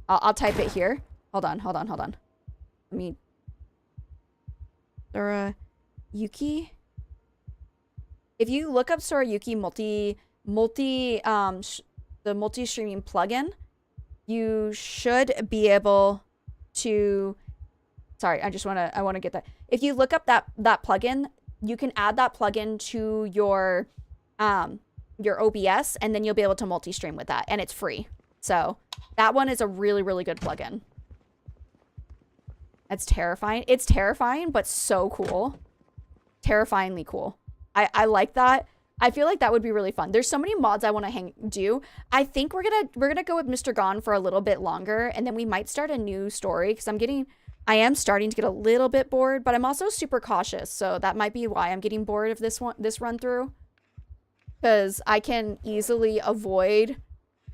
I'll type it here. Hold on. Let me. Sora Yuki. If you look up Sora Yuki the multi-streaming plugin, you should be able to. Sorry, I want to get that. If you look up that plugin, you can add that plugin to your OBS, and then you'll be able to multi-stream with that, and it's free. So that one is a really, really good plugin. It's terrifying. It's terrifying, but so cool. Terrifyingly cool. I like that. I feel like that would be really fun. There's so many mods I want to do. I think we're gonna go with Mr. Gone for a little bit longer, and then we might start a new story because I am starting to get a little bit bored, but I'm also super cautious, so that might be why I'm getting bored of this run through. Because I can easily avoid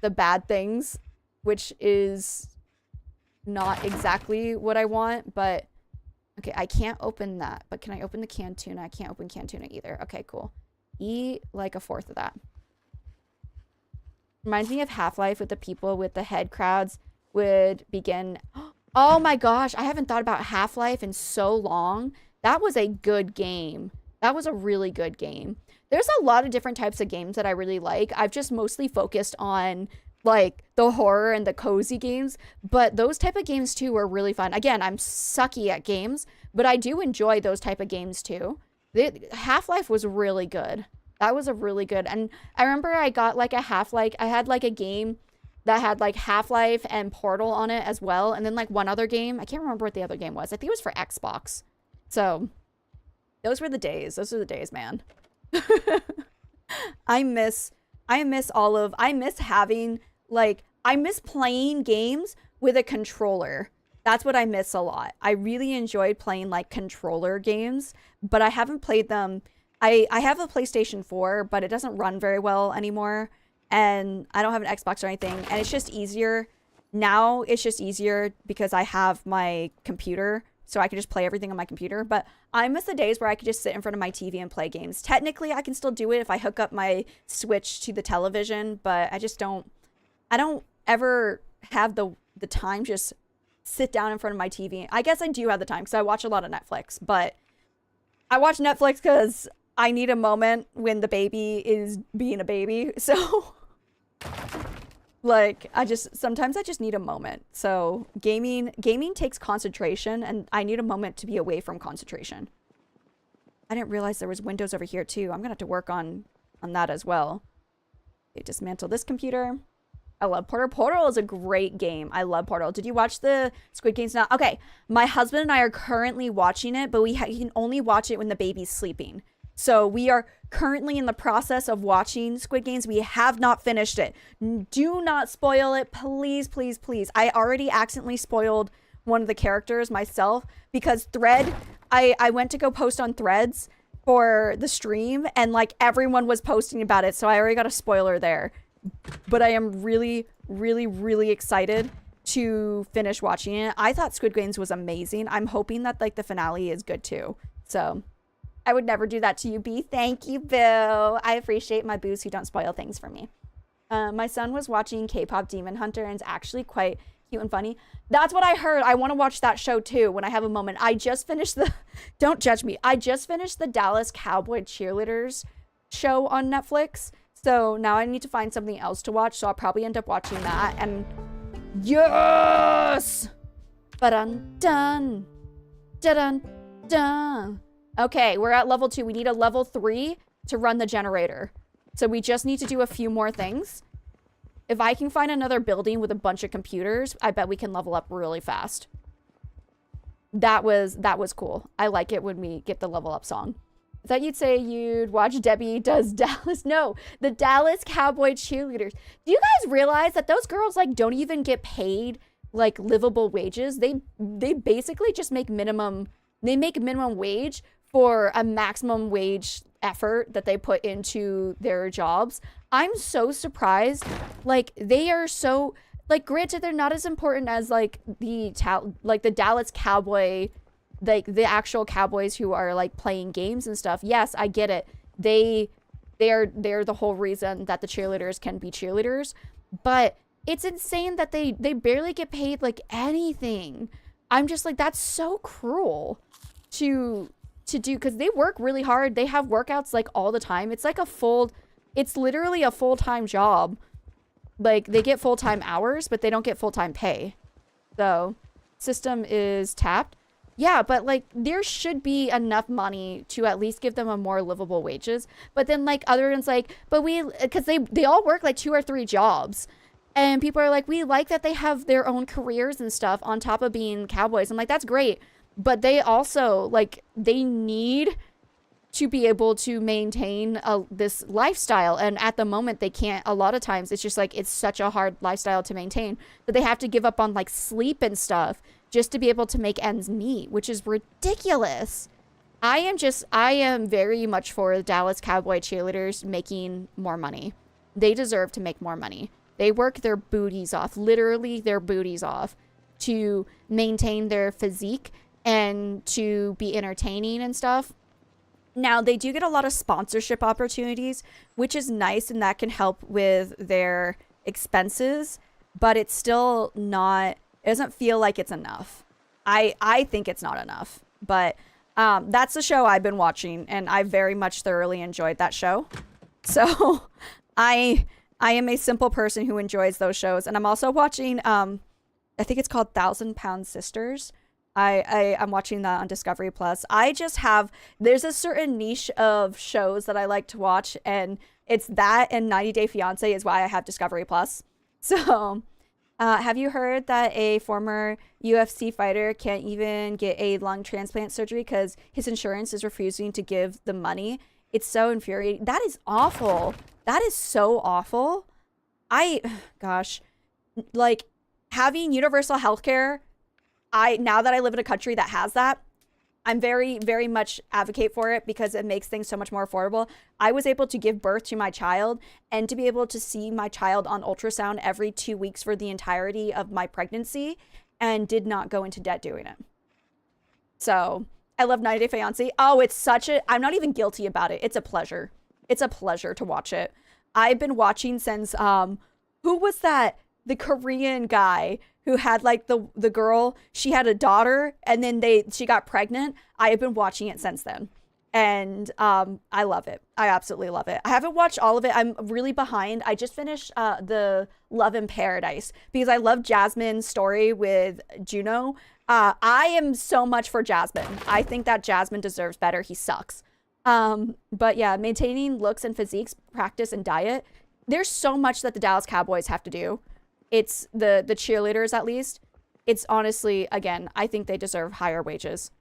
the bad things, which is not exactly what I want, but okay, I can't open that, but can I open the canned tuna? I can't open canned tuna either. Okay, cool. Eat like a fourth of that. Reminds me of Half-Life with the people with the head crowds would begin. Oh my gosh, I haven't thought about Half-Life in so long. That was a good game. That was a really good game. There's a lot of different types of games that I really like. I've just mostly focused on like the horror and the cozy games, but those type of games too were really fun. Again, I'm sucky at games, but I do enjoy those type of games too. Half-Life was really good. That was a really good, and I remember I got like I had like a game that had like Half-Life and Portal on it as well. And then like one other game. I can't remember what the other game was. I think it was for Xbox. So those were the days. Those are the days, man. I miss having like, I miss playing games with a controller. That's what I miss a lot. I really enjoyed playing like controller games, but I haven't played them. I have a PlayStation 4, but it doesn't run very well anymore. And I don't have an Xbox or anything. And it's just easier. Now it's just easier because I have my computer. So I can just play everything on my computer. But I miss the days where I could just sit in front of my TV and play games. Technically, I can still do it if I hook up my Switch to the television. But I just don't. I don't ever have the time to just sit down in front of my TV. I guess I do have the time because I watch a lot of Netflix. But I watch Netflix because I need a moment when the baby is being a baby. So like sometimes I just need a moment. So gaming takes concentration, and I need a moment to be away from concentration. I didn't realize there was windows over here too. I'm gonna have to work on that as well. Okay, dismantle this computer. I love Portal. Portal is a great game. I love Portal. Did you watch the Squid Games now? Okay, my husband and I are currently watching it, but we can only watch it when the baby's sleeping. So we are currently in the process of watching Squid Games. We have not finished it. Do not spoil it. Please, please, please. I already accidentally spoiled one of the characters myself because I went to go post on Threads for the stream, and like everyone was posting about it. So I already got a spoiler there. But I am really, really, really excited to finish watching it. I thought Squid Games was amazing. I'm hoping that like the finale is good too. So I would never do that to you, B. Thank you, Bill. I appreciate my boos who don't spoil things for me. My son was watching K-pop Demon Hunter, and it's actually quite cute and funny. That's what I heard. I want to watch that show too when I have a moment. I just finished the don't judge me. I just finished the Dallas Cowboy Cheerleaders show on Netflix. So now I need to find something else to watch. So I'll probably end up watching that. And yes! Ba-dun dun. Da-dun dun. Okay, we're at level 2. We need a level 3 to run the generator. So we just need to do a few more things. If I can find another building with a bunch of computers, I bet we can level up really fast. That was cool. I like it when we get the level up song. I thought you'd say you'd watch Debbie Does Dallas. No, the Dallas Cowboy Cheerleaders. Do you guys realize that those girls like don't even get paid like livable wages? They basically just make minimum. They make minimum wage for a maximum wage effort that they put into their jobs. I'm so surprised. Like they are so like granted they're not as important as like the Dallas Cowboy, like the actual Cowboys who are like playing games and stuff. Yes, I get it. They're the whole reason that the cheerleaders can be cheerleaders, but it's insane that they barely get paid like anything. I'm just like, that's so cruel to do, because they work really hard. They have workouts like all the time. It's like it's literally a full-time job. Like they get full-time hours, but they don't get full-time pay. So system is tapped. Yeah, but like there should be enough money to at least give them a more livable wages. But then like other ones like, but because they all work like 2 or 3 jobs. And people are like, we like that they have their own careers and stuff on top of being cowboys. I'm like, that's great. But they also like, they need to be able to maintain this lifestyle. And at the moment they can't. A lot of times it's just like, it's such a hard lifestyle to maintain that they have to give up on like sleep and stuff just to be able to make ends meet, which is ridiculous. I am very much for the Dallas Cowboy Cheerleaders making more money. They deserve to make more money. They work their booties off, literally their booties off, to maintain their physique and to be entertaining and stuff. Now, they do get a lot of sponsorship opportunities, which is nice, and that can help with their expenses, but it's still not, it doesn't feel like it's enough. I think it's not enough, but that's the show I've been watching, and I very much thoroughly enjoyed that show. So I am a simple person who enjoys those shows, and I'm also watching, I think it's called 1,000-Pound Sisters. I'm watching that on Discovery Plus. There's a certain niche of shows that I like to watch, and it's that and 90 Day Fiancé is why I have Discovery Plus. So, have you heard that a former UFC fighter can't even get a lung transplant surgery because his insurance is refusing to give the money? It's so infuriating. That is awful. That is so awful. Gosh, like having universal healthcare, now that I live in a country that has that, I'm very, very much advocate for it because it makes things so much more affordable. I was able to give birth to my child and to be able to see my child on ultrasound every 2 weeks for the entirety of my pregnancy and did not go into debt doing it. So I love 90 Day Fiancé. Oh, I'm not even guilty about it. It's a pleasure. It's a pleasure to watch it. I've been watching since, who was that? The Korean guy who had like the girl, she had a daughter and then she got pregnant. I have been watching it since then. And I love it. I absolutely love it. I haven't watched all of it. I'm really behind. I just finished the Love in Paradise because I love Jasmine's story with Juno. I am so much for Jasmine. I think that Jasmine deserves better. He sucks. But yeah, maintaining looks and physiques, practice and diet. There's so much that the Dallas Cowboys have to do. It's the cheerleaders, at least. It's honestly, again, I think they deserve higher wages.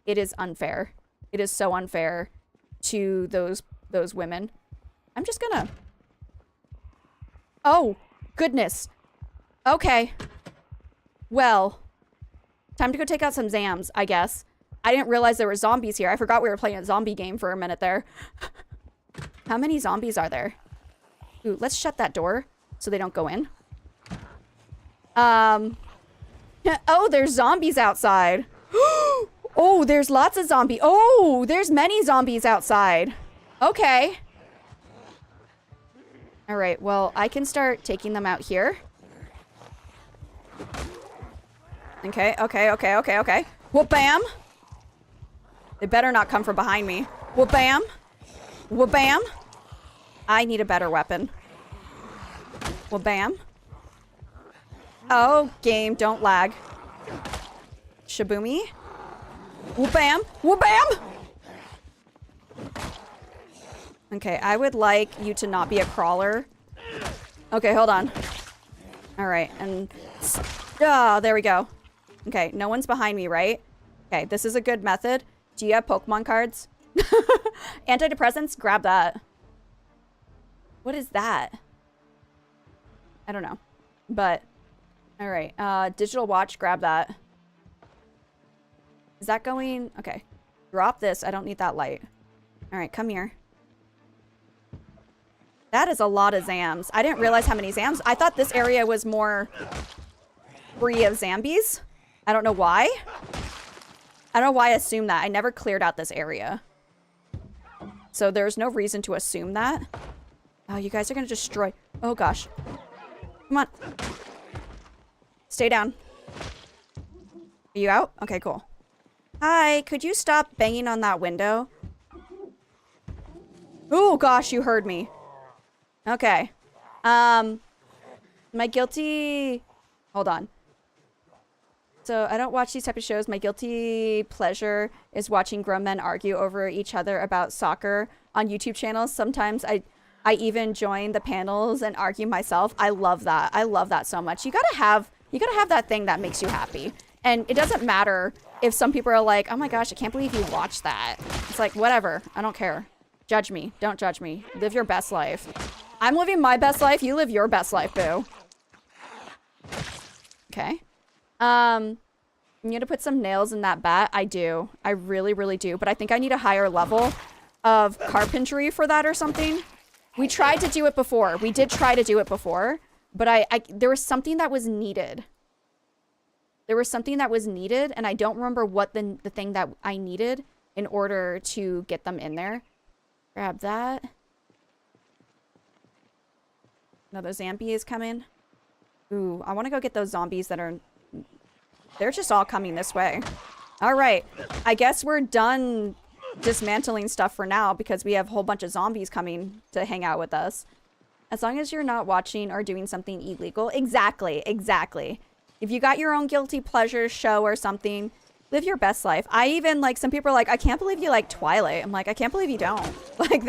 It is unfair. It is so unfair to those women. I'm just gonna... Oh, goodness. Okay. Well, time to go take out some Zams, I guess. I didn't realize there were zombies here. I forgot we were playing a zombie game for a minute there. How many zombies are there? Ooh, let's shut that door so they don't go in. Oh, there's zombies outside. Oh, there's lots of zombies. Oh, there's many zombies outside. Okay. All right, well, I can start taking them out here. Okay. Whoop, bam. They better not come from behind me. Whoop, bam. Whoop, bam. I need a better weapon. Whoop, bam. Oh, game, don't lag. Shaboomy. Whoop, bam. Whoop, bam. Okay, I would like you to not be a crawler. Okay, hold on. All right, and... Oh, there we go. Okay, no one's behind me, right? Okay, this is a good method. Do you have Pokemon cards? Antidepressants? Grab that. What is that? I don't know. But... All right, digital watch, grab that. Is that going? Okay. Drop this. I don't need that light. All right, come here. That is a lot of Zams. I didn't realize how many Zams. I thought this area was more free of zombies. I don't know why. I don't know why I assumed that. I never cleared out this area. So there's no reason to assume that. Oh, you guys are going to destroy. Oh, gosh. Come on. Stay down. Are you out? Okay, cool. Hi, could you stop banging on that window? Oh, gosh, you heard me. Okay. My guilty... Hold on. So, I don't watch these type of shows. My guilty pleasure is watching grown men argue over each other about soccer on YouTube channels. Sometimes I even join the panels and argue myself. I love that. I love that so much. You gotta have that thing that makes you happy. And it doesn't matter if some people are like, oh my gosh, I can't believe you watched that. It's like, whatever. I don't care. Judge me. Don't judge me. Live your best life. I'm living my best life. You live your best life, boo. Okay. I'm gonna put some nails in that bat. I do. I really, really do. But I think I need a higher level of carpentry for that or something. We tried to do it before. We did try to do it before. But there was something that was needed. There was something that was needed, and I don't remember what the thing that I needed in order to get them in there. Grab that. Another zombie is coming. Ooh, I want to go get those zombies that are... They're just all coming this way. All right. I guess we're done dismantling stuff for now because we have a whole bunch of zombies coming to hang out with us. As long as you're not watching or doing something illegal. Exactly, exactly. If you got your own guilty pleasure show or something, Live your best life. I even, like, some people are like, I can't believe you like Twilight. I'm like, I can't believe you don't. Like,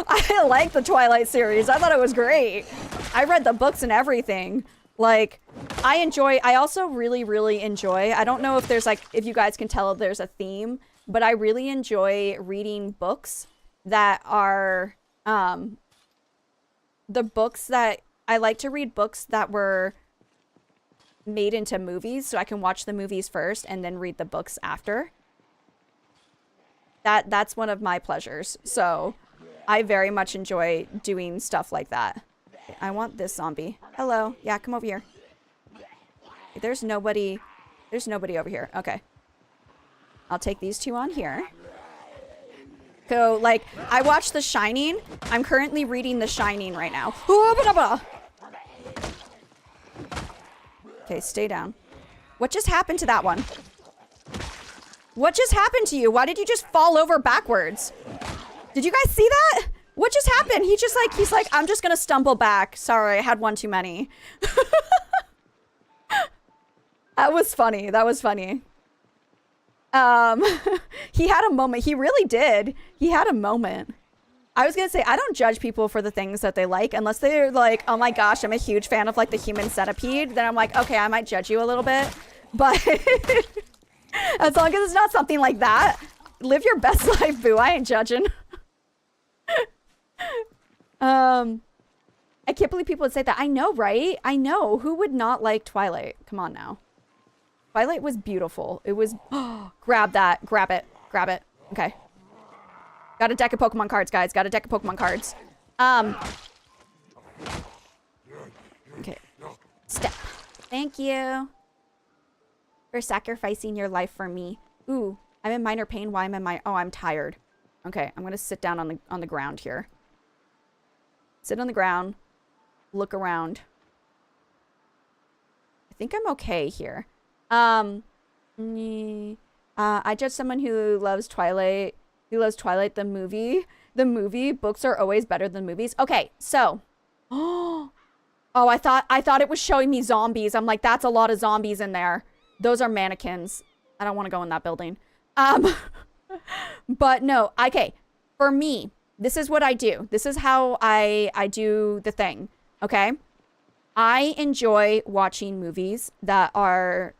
I like the Twilight series. I thought it was great. I read the books and everything. Like, I also really, really enjoy, I don't know if there's, like, if you guys can tell if there's a theme, but I really enjoy reading books that are, the books that, I like to read books that were made into movies, so I can watch the movies first and then read the books after. That's one of my pleasures. So I very much enjoy doing stuff like that. I want this zombie. Hello. Yeah, come over here. There's nobody over here. Okay. I'll take these two on here. So, like, I watched The Shining. I'm currently reading The Shining right now. Okay, stay down. What just happened to that one? What just happened to you? Why did you just fall over backwards? Did you guys see that? What just happened? He's like, I'm just gonna stumble back. Sorry, I had one too many. That was funny. That was funny. He had a moment. He really did. He had a moment. I was gonna say, I don't judge people for the things that they like unless they're like, oh my gosh, I'm a huge fan of like the Human Centipede. Then I'm like, okay, I might judge you a little bit. But as long as it's not something like that, live your best life, boo. I ain't judging. I can't believe people would say that. I know, right? I know. Who would not like Twilight? Come on now. Twilight was beautiful. It was, grab that, grab it, grab it. Okay. Got a deck of Pokemon cards, guys. Got a deck of Pokemon cards. Okay. Step. Thank you for sacrificing your life for me. Ooh, I'm in minor pain. Why am I in my... Oh, I'm tired. Okay, I'm gonna sit down on the ground here. Sit on the ground. Look around. I think I'm okay here. I judge someone who loves Twilight. Who loves Twilight, the movie. The movie. Books are always better than movies. Okay, so. Oh, I thought it was showing me zombies. I'm like, that's a lot of zombies in there. Those are mannequins. I don't want to go in that building. But no, okay. For me, this is what I do. This is how I do the thing. Okay? I enjoy watching movies that are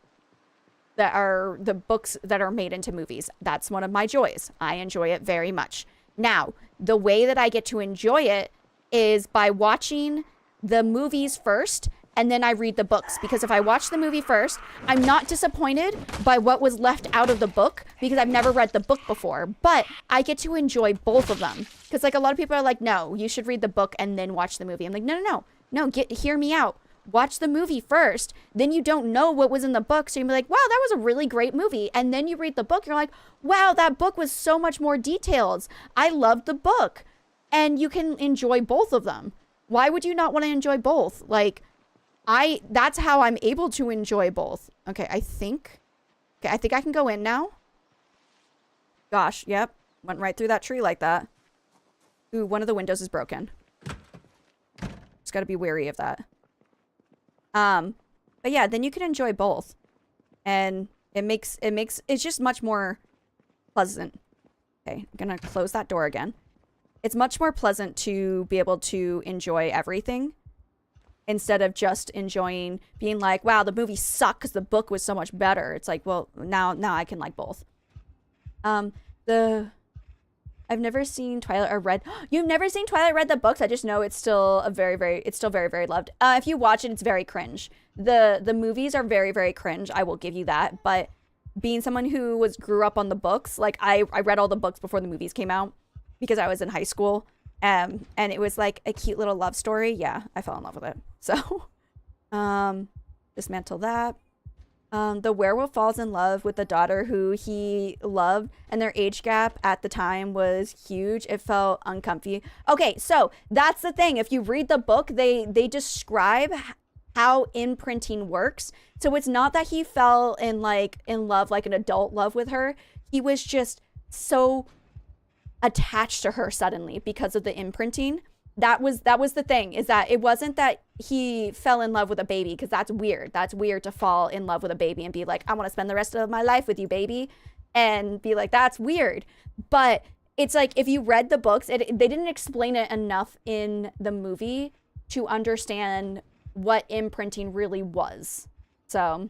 the books that are made into movies. That's one of my joys. I enjoy it very much. Now, the way that I get to enjoy it is by watching the movies first, and then I read the books. Because if I watch the movie first, I'm not disappointed by what was left out of the book because I've never read the book before. But I get to enjoy both of them. Because like a lot of people are like, no, you should read the book and then watch the movie. I'm like, no, hear me out. Watch the movie first, then you don't know what was in the book, so you'll be like, wow, that was a really great movie. And then you read the book, you're like, wow, that book was so much more details. I loved the book. And you can enjoy both of them. Why would you not want to enjoy both? Like, that's how I'm able to enjoy both. Okay, I think I can go in now. Gosh, yep. Went right through that tree like that. Ooh, one of the windows is broken. Just gotta be wary of that. But yeah, then you can enjoy both. And it's just much more pleasant. Okay, I'm gonna close that door again. It's much more pleasant to be able to enjoy everything instead of just enjoying being like, wow, the movie sucked because the book was so much better. It's like, well, now I can like both. I've never seen Twilight or read. You've never seen Twilight, read the books? I just know it's still very, very loved. If you watch it, it's very cringe. The movies are very, very cringe. I will give you that. But being someone who grew up on the books, like I read all the books before the movies came out because I was in high school. And it was like a cute little love story. Yeah, I fell in love with it. So, dismantle that. The werewolf falls in love with the daughter who he loved, and their age gap at the time was huge. It felt uncomfy. Okay, so that's the thing. If you read the book, they describe how imprinting works. So it's not that he fell in love, like an adult love with her. He was just so attached to her suddenly because of the imprinting. That was the thing, is that it wasn't that he fell in love with a baby, because that's weird. That's weird to fall in love with a baby and be like, I want to spend the rest of my life with you, baby, and be like, that's weird. But it's like, if you read the books, they didn't explain it enough in the movie to understand what imprinting really was. So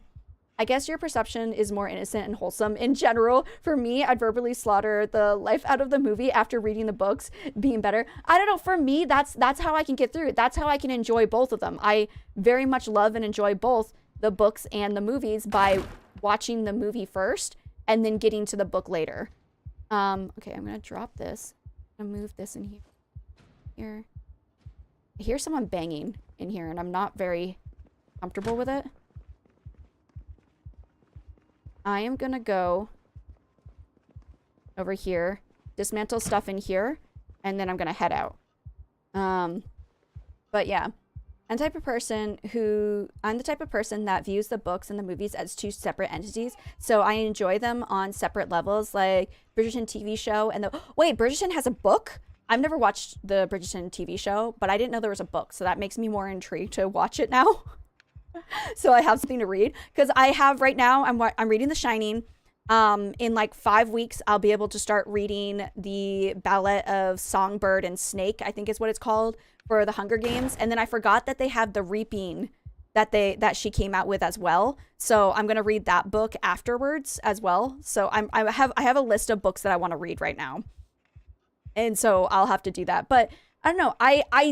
I guess your perception is more innocent and wholesome in general. For me, I'd verbally slaughter the life out of the movie after reading the books being better. I don't know. For me, that's how I can get through it. That's how I can enjoy both of them. I very much love and enjoy both the books and the movies by watching the movie first and then getting to the book later. Okay, I'm going to drop this. I'm going to move this in here. I hear someone banging in here, and I'm not very comfortable with it. I am gonna go over here, dismantle stuff in here, and then I'm gonna head out. But yeah, I'm the type of person that views the books and the movies as two separate entities. So I enjoy them on separate levels, like Bridgerton TV show and wait, Bridgerton has a book? I've never watched the Bridgerton TV show, but I didn't know there was a book, so that makes me more intrigued to watch it now. So I have something to read, because I have right now, I'm reading The Shining. In like 5 weeks, I'll be able to start reading the Ballad of Songbird and Snake, I think is what it's called, for the Hunger Games. And then I forgot that they have The Reaping that she came out with as well. So I'm going to read that book afterwards as well. So I have a list of books that I want to read right now. And so I'll have to do that. But I don't know.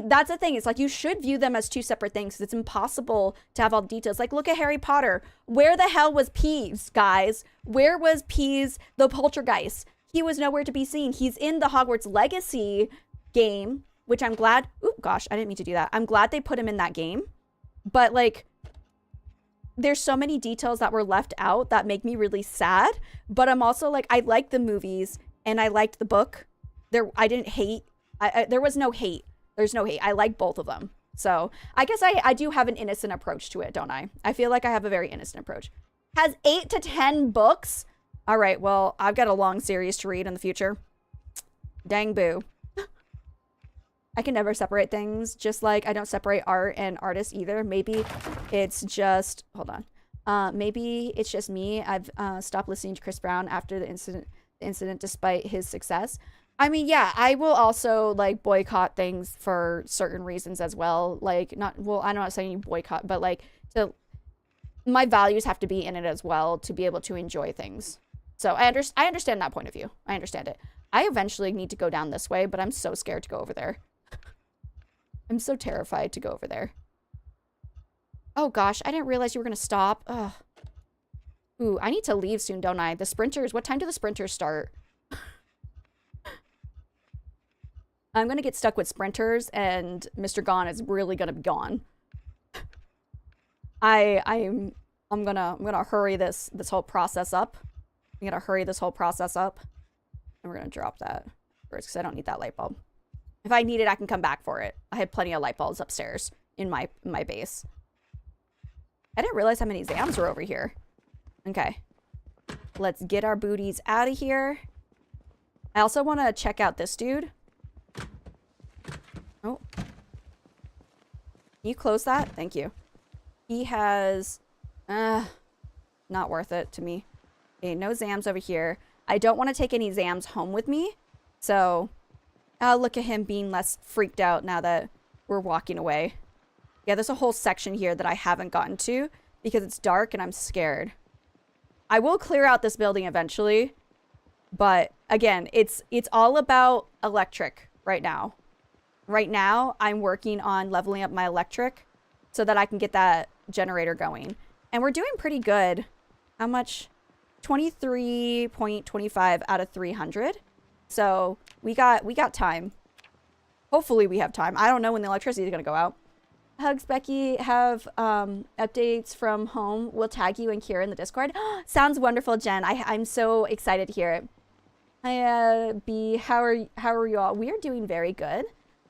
That's the thing. It's like, you should view them as two separate things, because it's impossible to have all the details. Like, look at Harry Potter. Where the hell was Peeves, guys? Where was Peeves, the poltergeist? He was nowhere to be seen. He's in the Hogwarts Legacy game, which I'm glad. Oh, gosh, I didn't mean to do that. I'm glad they put him in that game. But, like, there's so many details that were left out that make me really sad. But I'm also, like, I liked the movies and I liked the book. I didn't hate. There was no hate. There's no hate. I like both of them. So I guess I do have an innocent approach to it, don't I? I feel like I have a very innocent approach. Has 8 to 10 books. All right, well, I've got a long series to read in the future. Dang boo. I can never separate things, just like I don't separate art and artists either. Maybe it's just, hold on. Maybe it's just me. I've stopped listening to Chris Brown after the incident despite his success. I mean, yeah, I will also, like, boycott things for certain reasons as well. Like, I'm not saying you boycott, but, like, my values have to be in it as well to be able to enjoy things. So I understand that point of view. I understand it. I eventually need to go down this way, but I'm so scared to go over there. I'm so terrified to go over there. Oh, gosh, I didn't realize you were going to stop. Ugh. Ooh, I need to leave soon, don't I? The sprinters, what time do the sprinters start? I'm going to get stuck with sprinters, and Mr. Gone is really going to be gone. I'm gonna hurry this whole process up. I'm gonna hurry this whole process up. And we're going to drop that first, because I don't need that light bulb. If I need it, I can come back for it. I have plenty of light bulbs upstairs in my base. I didn't realize how many Zams were over here. Okay. Let's get our booties out of here. I also want to check out this dude. Oh. Can you close that? Thank you. He has... not worth it to me. Okay, no Zams over here. I don't want to take any Zams home with me. So, I'll look at him being less freaked out now that we're walking away. Yeah, there's a whole section here that I haven't gotten to because it's dark and I'm scared. I will clear out this building eventually. But, again, it's all about electric right now. Right now, I'm working on leveling up my electric so that I can get that generator going. And we're doing pretty good. How much? 23.25 out of 300. So we got time. Hopefully we have time. I don't know when the electricity is going to go out. Hugs, Becky. Have updates from home. We'll tag you and Kira in the Discord. Sounds wonderful, Jen. I'm so excited to hear it. Hi, B. How are you all? We are doing very good.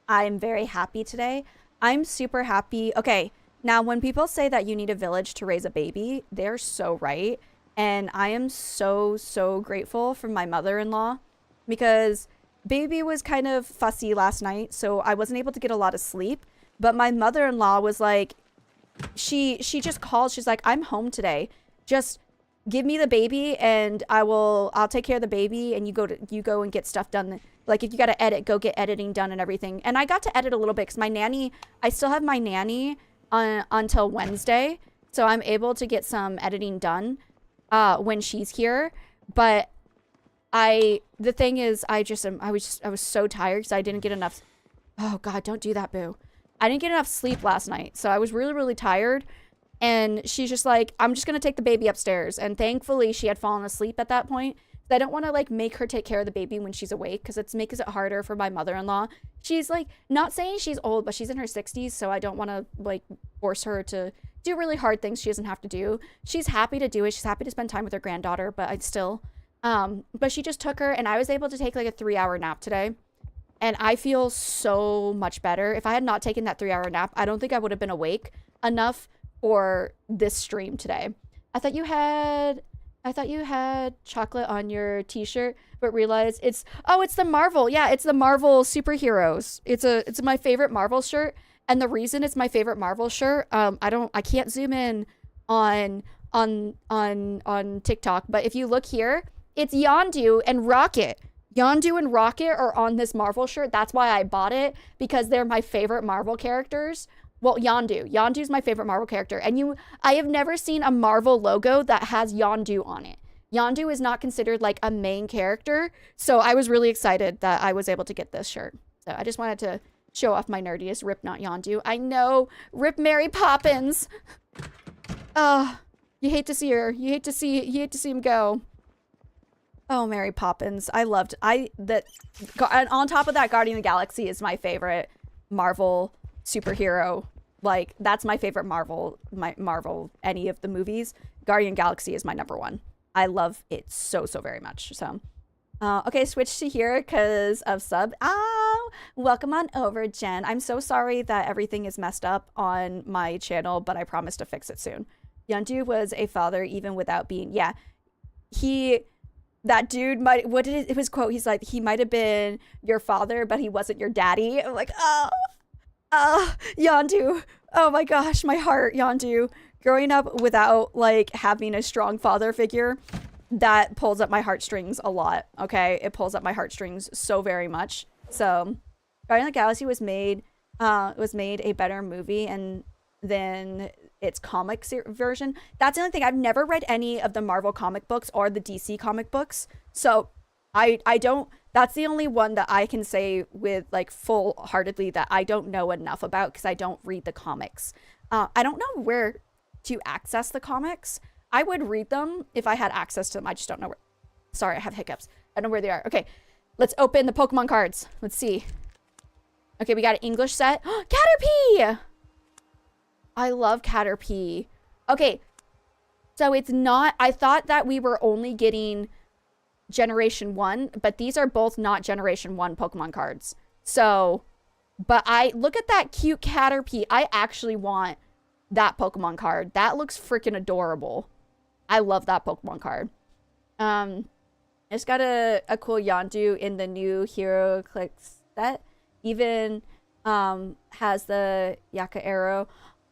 I'm very happy today. I'm super happy. Okay, now when people say that you need a village to raise a baby, they're so right. And I am so, so grateful for my mother-in-law because baby was kind of fussy last night, so I wasn't able to get a lot of sleep. But my mother-in-law was like, she just called. She's like, I'm home today. Just give me the baby and I'll take care of the baby, and you go and get stuff done. Like if you got to edit, go get editing done and everything. And I got to edit a little bit because my nanny, I still have my nanny until Wednesday. So I'm able to get some editing done when she's here. But the thing is, I was so tired because I didn't get enough. Oh God, don't do that, boo. I didn't get enough sleep last night. So I was really, really tired. And she's just like, I'm just going to take the baby upstairs. And thankfully she had fallen asleep at that point. I don't want to like make her take care of the baby when she's awake, because it makes it harder for my mother-in-law. She's like, not saying she's old, but she's in her 60s. So I don't want to like force her to do really hard things she doesn't have to do. She's happy to do it. She's happy to spend time with her granddaughter, but I'd still, but she just took her, and I was able to take like a 3-hour nap today. And I feel so much better. If I had not taken that 3-hour nap, I don't think I would have been awake enough for this stream today. I thought you had chocolate on your t-shirt, but realized it's the Marvel. Yeah, it's the Marvel superheroes. It's my favorite Marvel shirt. And the reason it's my favorite Marvel shirt, I can't zoom in on TikTok, but if you look here, it's Yondu and Rocket. Yondu and Rocket are on this Marvel shirt. That's why I bought it, because they're my favorite Marvel characters. Well, Yondu's my favorite Marvel character. And I have never seen a Marvel logo that has Yondu on it. Yondu is not considered like a main character. So I was really excited that I was able to get this shirt. So I just wanted to show off my nerdiness. Rip not Yondu. I know. Rip Mary Poppins. You hate to see her. You hate to see him go. Oh, Mary Poppins. And on top of that, Guardian of the Galaxy is my favorite Marvel superhero. Like, that's my favorite Marvel, any of the movies. Guardian Galaxy is my #1. I love it so very much. So, okay, switch to here because of sub. Oh, welcome on over, Jen. I'm so sorry that everything is messed up on my channel, but I promise to fix it soon. Yondu was a father even without being, yeah. That dude might, what did his quote? He's like, he might have been your father, but he wasn't your daddy. I'm like, Yondu. Oh my gosh, my heart, Yondu. Growing up without like having a strong father figure, that pulls up my heartstrings a lot, okay? It pulls up my heartstrings so very much. So, Guardian of the Galaxy was made a better movie, and then its comic version. That's the only thing. I've never read any of the Marvel comic books or the DC comic books. So I don't, that's the only one that I can say with like full-heartedly that I don't know enough about, because I don't read the comics. I don't know where to access the comics. I would read them if I had access to them. I just don't know where. Sorry, I have hiccups. I don't know where they are. Okay, let's open the Pokemon cards. Let's see. Okay, we got an English set. Caterpie! I love Caterpie. Okay, so it's not, I thought that we were only getting Generation 1, but these are both not Generation 1 Pokemon cards. So, but look at that cute Caterpie. I actually want that Pokemon card. That looks freaking adorable. I love that Pokemon card. It's got a cool Yondu in the new Hero Click set. Even has the Yaka arrow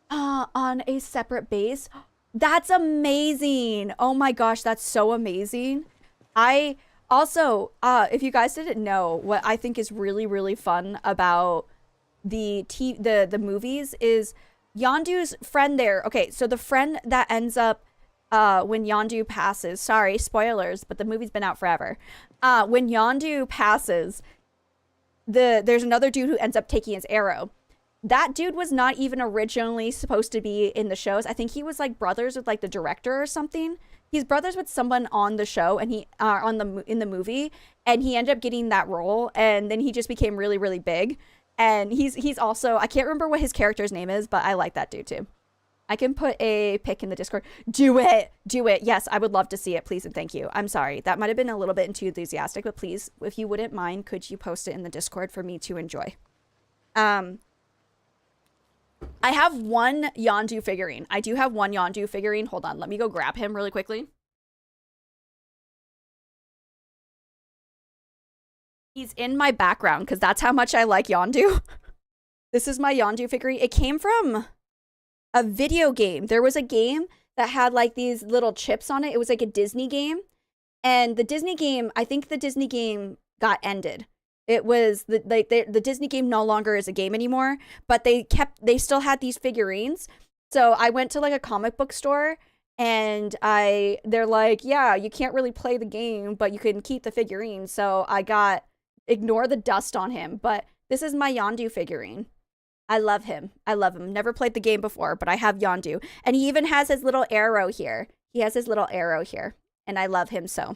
on a separate base. That's amazing. Oh my gosh, that's so amazing. I also, if you guys didn't know, what I think is really, really fun about the movies is Yondu's friend there. Okay, so the friend that ends up when Yondu passes, sorry, spoilers, but the movie's been out forever. When Yondu passes, there's another dude who ends up taking his arrow. That dude was not even originally supposed to be in the shows. I think he was like brothers with like the director or something. He's brothers with someone on the show, and he in the movie, and he ended up getting that role, and then he just became really, really big. And he's also, I can't remember what his character's name is, but I like that dude too. I can put a pic in the Discord. Do it. Yes, I would love to see it, please and thank you. I'm sorry. That might have been a little bit too enthusiastic, but please, if you wouldn't mind, could you post it in the Discord for me to enjoy? I have one Yondu figurine. I do have one Yondu figurine. Hold on, let me go grab him really quickly. He's in my background because that's how much I like Yondu. This is my Yondu figurine. It came from a video game. There was a game that had like these little chips on it. It was like a Disney game. And the Disney game, I think the Disney game got ended. It was the Disney game no longer is a game anymore, but they still had these figurines. So I went to like a comic book store and they're like, yeah, you can't really play the game, but you can keep the figurine. So I got, ignore the dust on him, but this is my Yondu figurine. I love him. I love him. Never played the game before, but I have Yondu. And he even has his little arrow here. He has his little arrow here. And I love him so.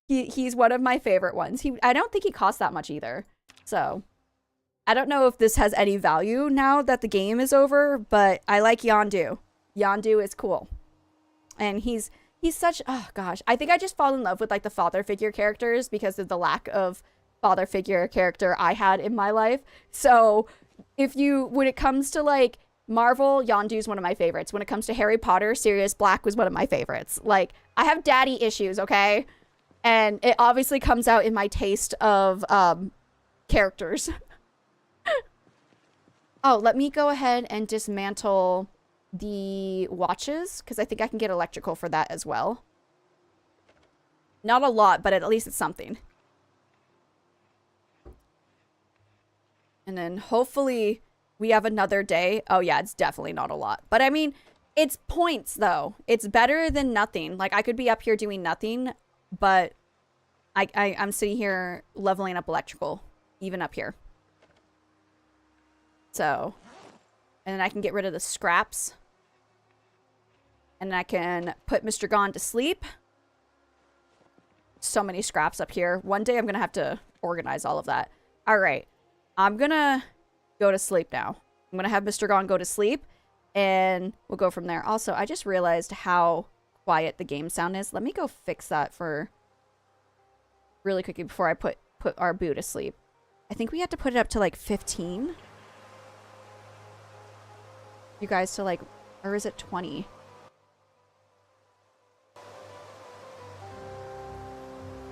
He's one of my favorite ones. I don't think he costs that much either. So I don't know if this has any value now that the game is over, but I like Yondu. Yondu is cool. And he's such, oh gosh. I think I just fall in love with like the father figure characters because of the lack of father figure character I had in my life. So when it comes to like Marvel, Yondu's one of my favorites. When it comes to Harry Potter, Sirius Black was one of my favorites. Like, I have daddy issues, okay? And it obviously comes out in my taste of characters. Oh, let me go ahead and dismantle the watches, because I think I can get electrical for that as well. Not a lot, but at least it's something. And then hopefully we have another day. Oh yeah, it's definitely not a lot. But I mean, it's points though. It's better than nothing. Like I could be up here doing nothing, but I'm sitting here leveling up electrical, even up here. So, and then I can get rid of the scraps. And I can put Mr. Gon to sleep. So many scraps up here. One day I'm going to have to organize all of that. All right. I'm going to go to sleep now. I'm going to have Mr. Gon go to sleep. And we'll go from there. Also, I just realized how quiet the game sound is. Let me go fix that for really quickly before I put our boo to sleep. I think we had to put it up to like 15. You guys to like, or is it 20?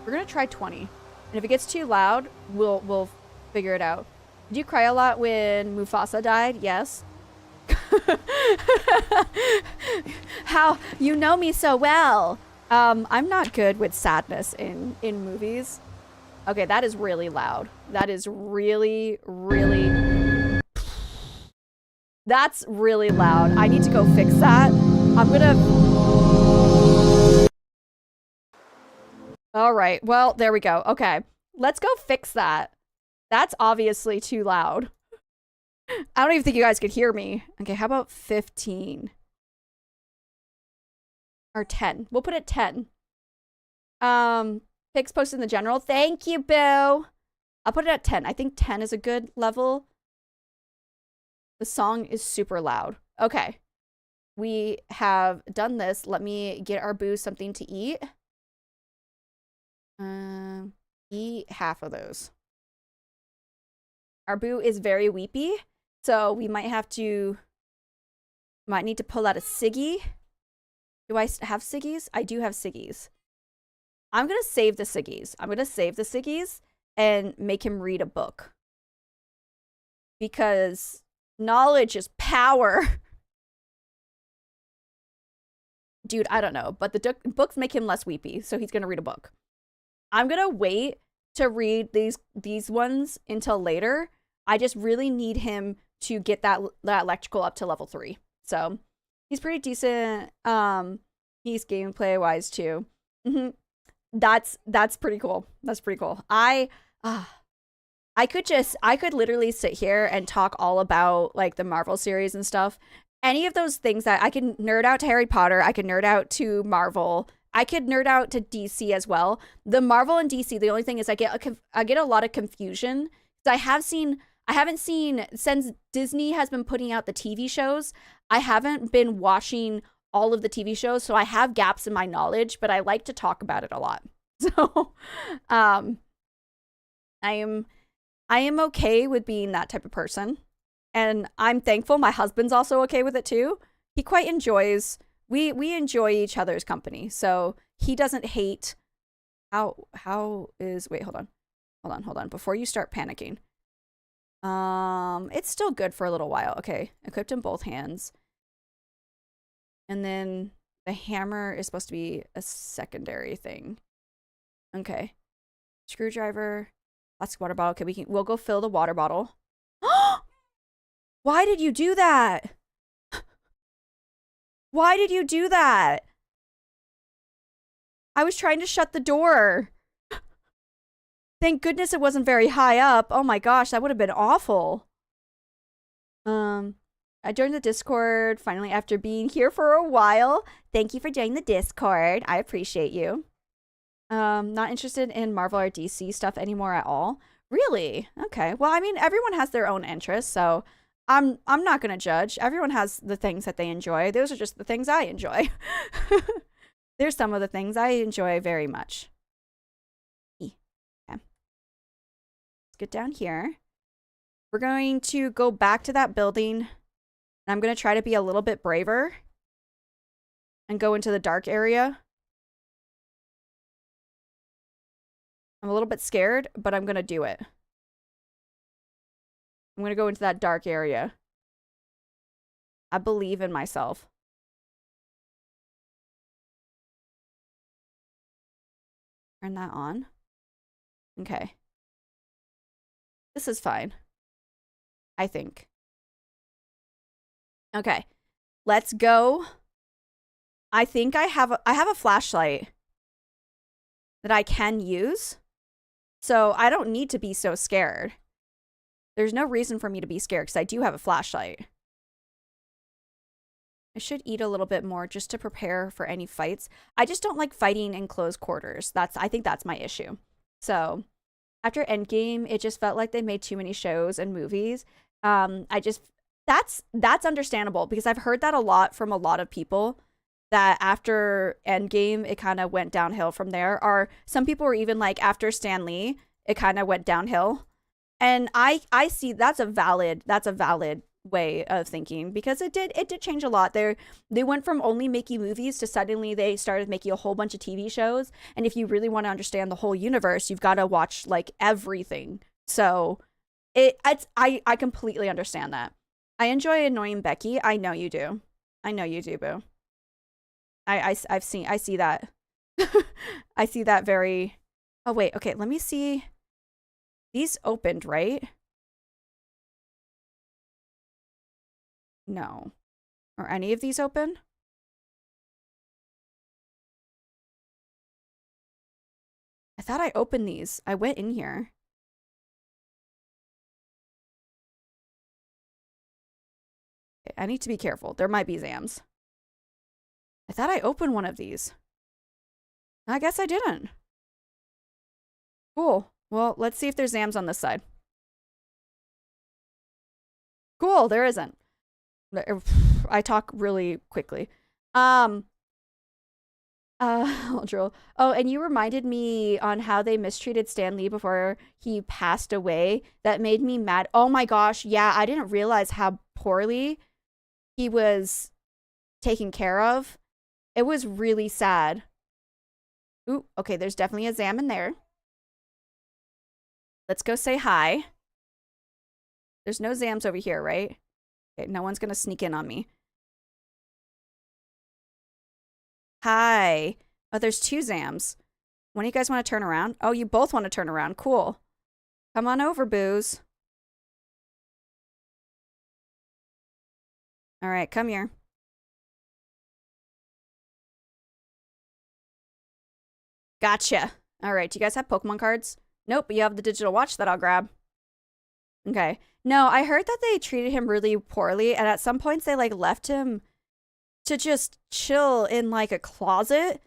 We're gonna try 20. And if it gets too loud, we'll figure it out. Did you cry a lot when Mufasa died? Yes. How you know me so well. I'm not good with sadness in movies. Okay, that is really loud. That is really, really... That's really loud. I need to go fix that. I'm gonna... All right. Well, there we go. Okay. Let's go fix that. That's obviously too loud. I don't even think you guys could hear me. Okay, how about 15? Or 10. We'll put it 10. Pics posted in the general. Thank you, Boo. I'll put it at 10. I think 10 is a good level. The song is super loud. Okay. We have done this. Let me get our Boo something to eat. Eat half of those. Our Boo is very weepy, so we might need to pull out a ciggy. Do I have ciggies? I do have ciggies. I'm gonna save the ciggies. I'm gonna save the ciggies and make him read a book. Because knowledge is power. Dude, I don't know, but the books make him less weepy, so he's gonna read a book. I'm gonna wait to read these ones until later. I just really need him to get that electrical up to level 3. So he's pretty decent. He's gameplay wise too. That's pretty cool. That's pretty cool. I could literally sit here and talk all about like the Marvel series and stuff. Any of those things that I can nerd out to Harry Potter, I can nerd out to Marvel. I could nerd out to DC as well. The Marvel and DC, the only thing is I get a lot of confusion. I haven't seen, since Disney has been putting out the TV shows, I haven't been watching all of the TV shows, so I have gaps in my knowledge, but I like to talk about it a lot. So, I am okay with being that type of person. And I'm thankful my husband's also okay with it too. He quite enjoys, we enjoy each other's company. So he doesn't hate How is, wait, hold on. Hold on. Before you start panicking. It's still good for a little while. Okay, equipped in both hands. And then the hammer is supposed to be a secondary thing. Okay. Screwdriver. Plastic water bottle. Okay, we'll go fill the water bottle. Why did you do that? Why did you do that? I was trying to shut the door. Thank goodness it wasn't very high up. Oh my gosh, that would have been awful. I joined the Discord finally after being here for a while. Thank you for joining the Discord. I appreciate you. Not interested in Marvel or DC stuff anymore at all. Really? Okay. Well, I mean, everyone has their own interests, so I'm not gonna judge. Everyone has the things that they enjoy. Those are just the things I enjoy. There's some of the things I enjoy very much. Okay. Let's get down here. We're going to go back to that building. I'm going to try to be a little bit braver and go into the dark area. I'm a little bit scared, but I'm going to do it. I'm going to go into that dark area. I believe in myself. Turn that on. Okay. This is fine. I think. Okay. Let's go. I think I have a flashlight that I can use. So I don't need to be so scared. There's no reason for me to be scared because I do have a flashlight. I should eat a little bit more just to prepare for any fights. I just don't like fighting in close quarters. I think that's my issue. So after Endgame, it just felt like they made too many shows and movies. That's understandable because I've heard that a lot from a lot of people, that after Endgame, it kind of went downhill from there. Or some people were even like, after Stan Lee, it kind of went downhill. And I see that's a valid way of thinking because it did change a lot. They went from only making movies to suddenly they started making a whole bunch of TV shows. And if you really want to understand the whole universe, you've got to watch like everything. So I completely understand that. I enjoy annoying Becky. I know you do. I know you do, boo. I see that. I see that very. Oh wait, okay, let me see. These opened, right? No. Are any of these open? I thought I opened these. I went in here. Okay, I need to be careful. There might be Zams. I thought I opened one of these. I guess I didn't. Cool. Well, let's see if there's Zams on this side. Cool, there isn't. I talk really quickly. Oh, and you reminded me on how they mistreated Stan Lee before he passed away. That made me mad. Oh my gosh, yeah, I didn't realize how poorly he was taken care of. It was really sad. Ooh, okay, there's definitely a Zam in there. Let's go say hi. There's no Zams over here, right? Okay, no one's gonna sneak in on me. Hi. Oh, there's two Zams. One of you guys want to turn around? Oh, you both want to turn around. Cool. Come on over, Booze. All right, come here. Gotcha. All right, do you guys have Pokemon cards? Nope, but you have the digital watch that I'll grab. Okay. No, I heard that they treated him really poorly, and at some points they like left him to just chill in like a closet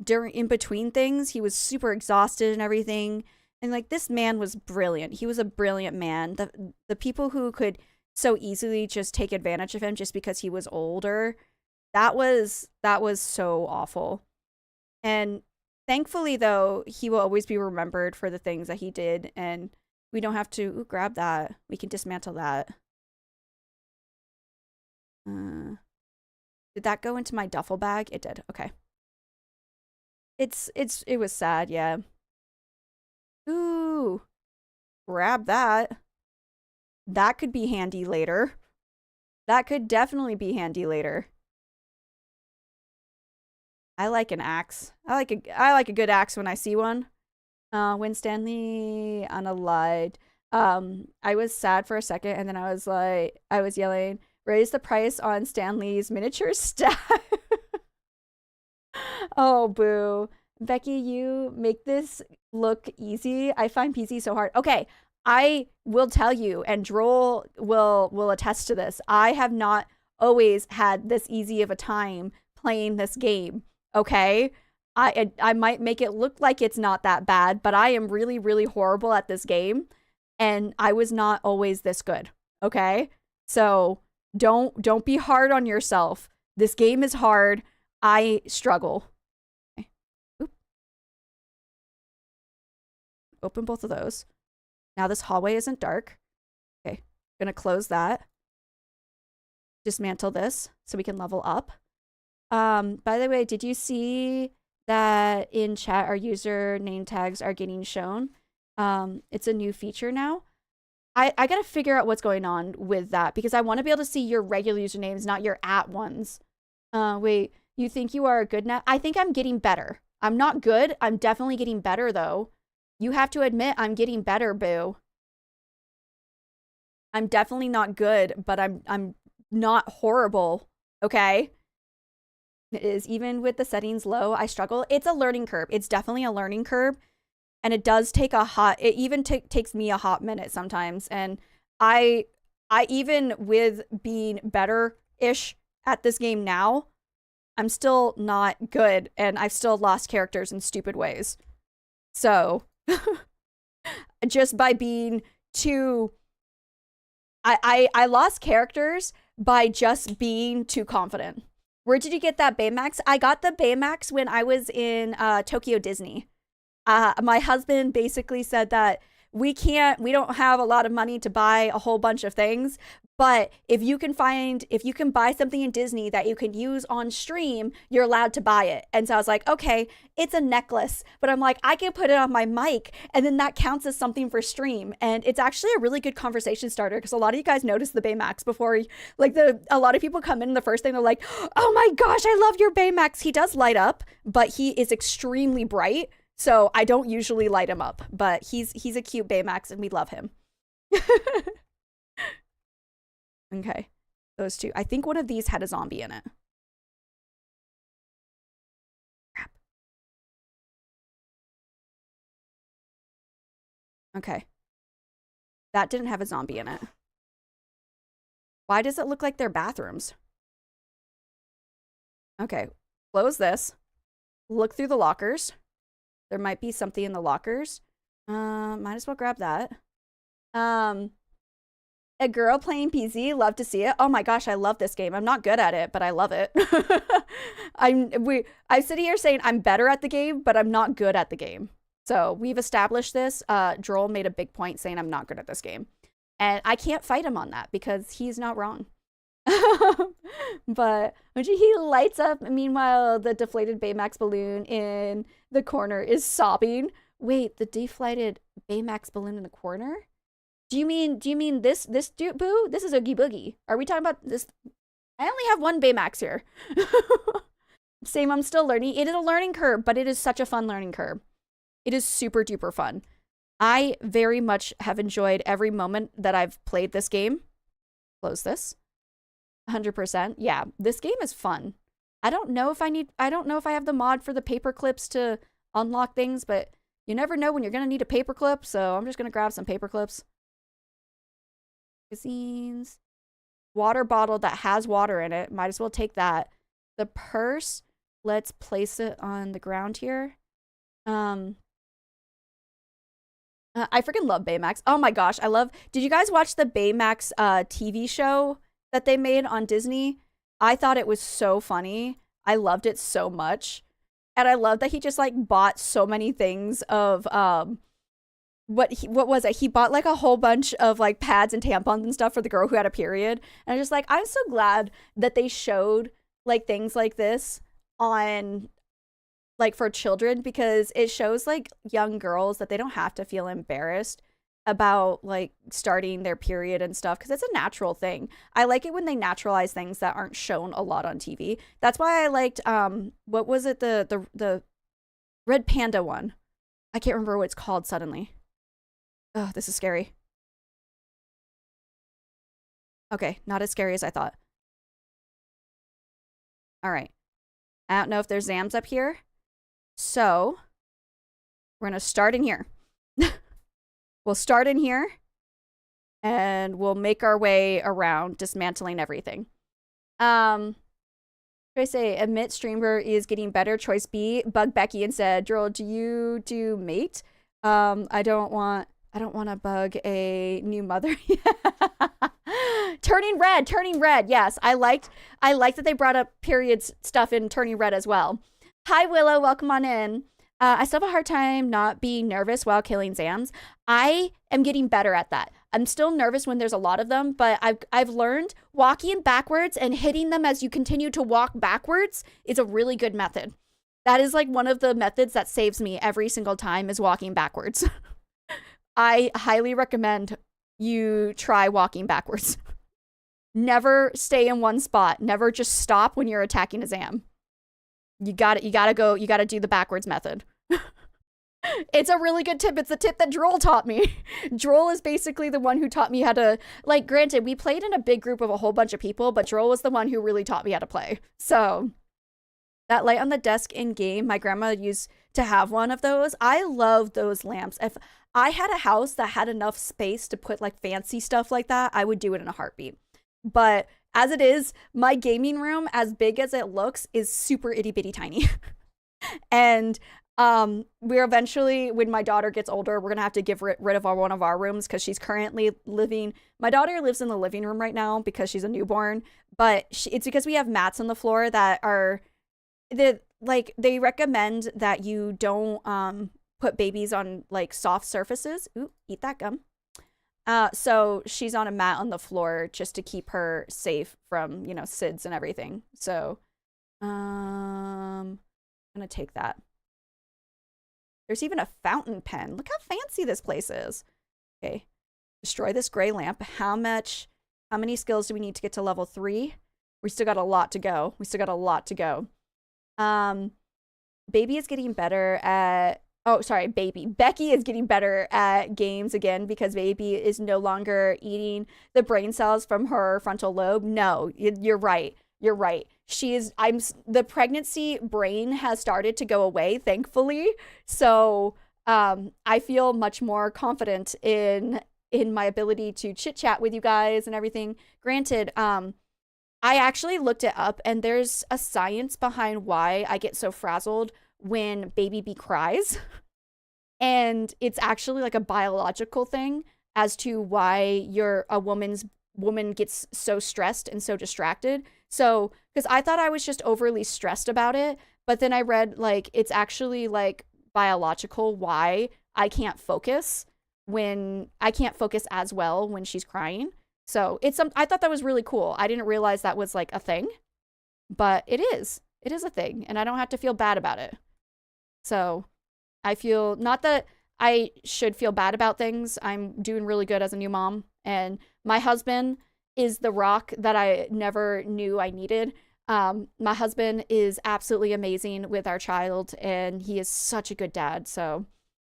in between things. He was super exhausted and everything. And like this man was brilliant. He was a brilliant man. The people who could so easily just take advantage of him just because he was older, that was so awful. And thankfully though, he will always be remembered for the things that he did, and we don't have to grab that. We can dismantle that. Did that go into my duffel bag? It did. Okay. it was sad, yeah. Ooh, grab that. That could be handy later. That could definitely be handy later. I like an axe. I like a good axe when I see one. When Stanley unallied. I was sad for a second and then I was yelling, raise the price on Stanley's miniature staff. Oh, boo. Becky, you make this look easy. I find PC so hard. Okay, I will tell you, and Droll will attest to this. I have not always had this easy of a time playing this game. Okay? I might make it look like it's not that bad, but I am really, really horrible at this game, and I was not always this good. Okay? So don't be hard on yourself. This game is hard. I struggle. Open both of those. Now this hallway isn't dark. Okay, gonna close that. Dismantle this so we can level up. By the way, did you see that in chat our user name tags are getting shown? It's a new feature now. I gotta figure out what's going on with that because I want to be able to see your regular usernames, not your @ ones. Wait, you think you are good now? I think I'm getting better. I'm not good. I'm definitely getting better though. You have to admit I'm getting better, boo. I'm definitely not good, but I'm not horrible, okay? It is even with the settings low, I struggle. It's a learning curve. It's definitely a learning curve. And it does take it even takes me a hot minute sometimes. And I even with being better-ish at this game now, I'm still not good and I've still lost characters in stupid ways. So just by being too I lost characters by just being too confident. Where did you get that Baymax? I got the Baymax when I was in Tokyo Disney. My husband basically said that we don't have a lot of money to buy a whole bunch of things, but if you can buy something in Disney that you can use on stream, you're allowed to buy it. And so I was like, okay, it's a necklace, but I'm like, I can put it on my mic and then that counts as something for stream. And it's actually a really good conversation starter because a lot of you guys notice the Baymax before, like a lot of people come in and the first thing they're like, oh my gosh, I love your Baymax. He does light up, but he is extremely bright. So I don't usually light him up, but he's a cute Baymax and we love him. Okay, those two. I think one of these had a zombie in it. Crap. Okay. That didn't have a zombie in it. Why does it look like they're bathrooms? Okay, close this. Look through the lockers. There might be something in the lockers. Might as well grab that. A girl playing PZ, love to see it. Oh my gosh, I love this game. I'm not good at it, but I love it. I sit here saying I'm better at the game, but I'm not good at the game. So we've established this. Droll made a big point saying I'm not good at this game. And I can't fight him on that because he's not wrong. But when he lights up, meanwhile, the deflated Baymax balloon in the corner is sobbing. Wait, the deflated Baymax balloon in the corner? Do you mean this dude, boo? This is Oogie Boogie. Are we talking about this? I only have one Baymax here. Same, I'm still learning. It is a learning curve, but it is such a fun learning curve. It is super duper fun. I very much have enjoyed every moment that I've played this game. Close this. 100%. Yeah, this game is fun. I don't know if I have the mod for the paper clips to unlock things, but you never know when you're going to need a paper clip, so I'm just going to grab some paper clips. Magazines. Water bottle that has water in it. Might as well take that. The purse, let's place it on the ground here. I freaking love Baymax. Oh my gosh, did you guys watch the Baymax TV show that they made on Disney? I thought it was so funny. I loved it so much. And I love that he just like bought so many things of what was it? He bought like a whole bunch of like pads and tampons and stuff for the girl who had a period. And I'm just like, I'm so glad that they showed like things like this on like for children because it shows like young girls that they don't have to feel embarrassed about like starting their period and stuff because it's a natural thing. I like it when they naturalize things that aren't shown a lot on TV. That's why I liked what was it, the Red Panda one. I can't remember what it's called suddenly. Oh, this is scary. Okay, not as scary as I thought. All right. I don't know if there's Zams up here. So we're going to start in here. We'll start in here and we'll make our way around dismantling everything. I say admit streamer is getting better. Choice B. Bug Becky and said, Droll, do you do mate? I don't want to bug a new mother. Turning red, turning red. Yes, I liked that they brought up periods stuff in Turning Red as well. Hi Willow, welcome on in. I still have a hard time not being nervous while killing Zams. I am getting better at that. I'm still nervous when there's a lot of them, but I've learned walking backwards and hitting them as you continue to walk backwards is a really good method. That is like one of the methods that saves me every single time is walking backwards. I highly recommend you try walking backwards. Never stay in one spot. Never just stop when you're attacking a Zam. You gotta do the backwards method. It's a really good tip. It's a tip that Droll taught me. Droll is basically the one who taught me how to, like, granted, we played in a big group of a whole bunch of people, but Droll was the one who really taught me how to play. So, that light on the desk in game, my grandma used to have one of those. I love those lamps. If I had a house that had enough space to put, like, fancy stuff like that, I would do it in a heartbeat. But as it is, my gaming room, as big as it looks, is super itty-bitty tiny. And we're eventually, when my daughter gets older, we're gonna have to give rid of one of our rooms because she's currently living. My daughter lives in the living room right now because she's a newborn, but it's because we have mats on the floor that are they recommend that you don't put babies on like soft surfaces. Ooh, eat that gum. So she's on a mat on the floor just to keep her safe from, you know, SIDS and everything. So I'm gonna take that. There's even a fountain pen. Look how fancy this place is. Okay. Destroy this gray lamp. How many skills do we need to get to level 3? We still got a lot to go. Baby is getting better at... Oh, sorry, baby. Becky is getting better at games again because baby is no longer eating the brain cells from her frontal lobe. No, you're right. You're right. The pregnancy brain has started to go away, thankfully. So I feel much more confident in my ability to chit chat with you guys and everything. Granted, I actually looked it up and there's a science behind why I get so frazzled when baby B cries. And it's actually like a biological thing as to why a woman gets so stressed and so distracted. So, because I thought I was just overly stressed about it, but then I read like it's actually like biological why I can't focus as well when she's crying. So I thought that was really cool. I didn't realize that was like a thing, but it is a thing and I don't have to feel bad about it. So I feel, not that I should feel bad about things. I'm doing really good as a new mom and my husband is the rock that I never knew I needed. My husband is absolutely amazing with our child and he is such a good dad. So,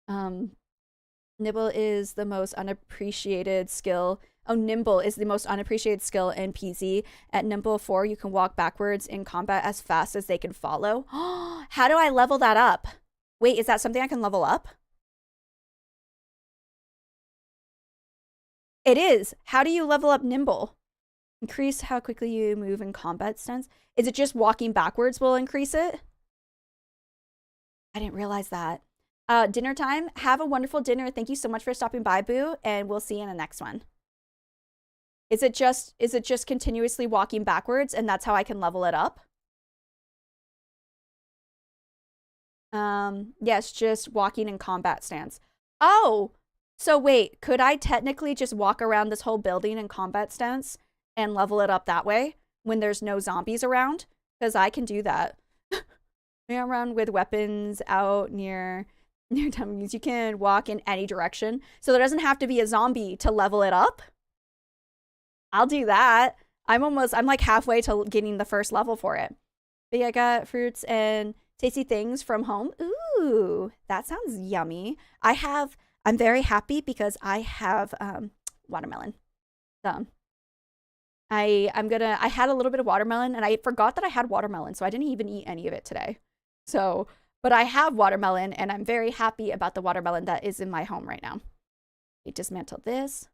Nibble is the most unappreciated skill. Oh, Nimble is the most unappreciated skill in PZ. At Nimble 4, you can walk backwards in combat as fast as they can follow. How do I level that up? Wait, is that something I can level up? It is. How do you level up Nimble? Increase how quickly you move in combat stance. Is it just walking backwards will increase it? I didn't realize that. Dinner time. Have a wonderful dinner. Thank you so much for stopping by, Boo, and we'll see you in the next one. Is it just continuously walking backwards and that's how I can level it up? Yes, just walking in combat stance. Oh, so wait, could I technically just walk around this whole building in combat stance and level it up that way when there's no zombies around? Because I can do that. around with weapons out near dummies. You can walk in any direction. So there doesn't have to be a zombie to level it up. I'll do that. I'm like halfway to getting the first level for it. But yeah, I got fruits and tasty things from home. Ooh, that sounds yummy. I'm very happy because I have watermelon. So I had a little bit of watermelon and I forgot that I had watermelon, so I didn't even eat any of it today. So, but I have watermelon and I'm very happy about the watermelon that is in my home right now. We dismantle this.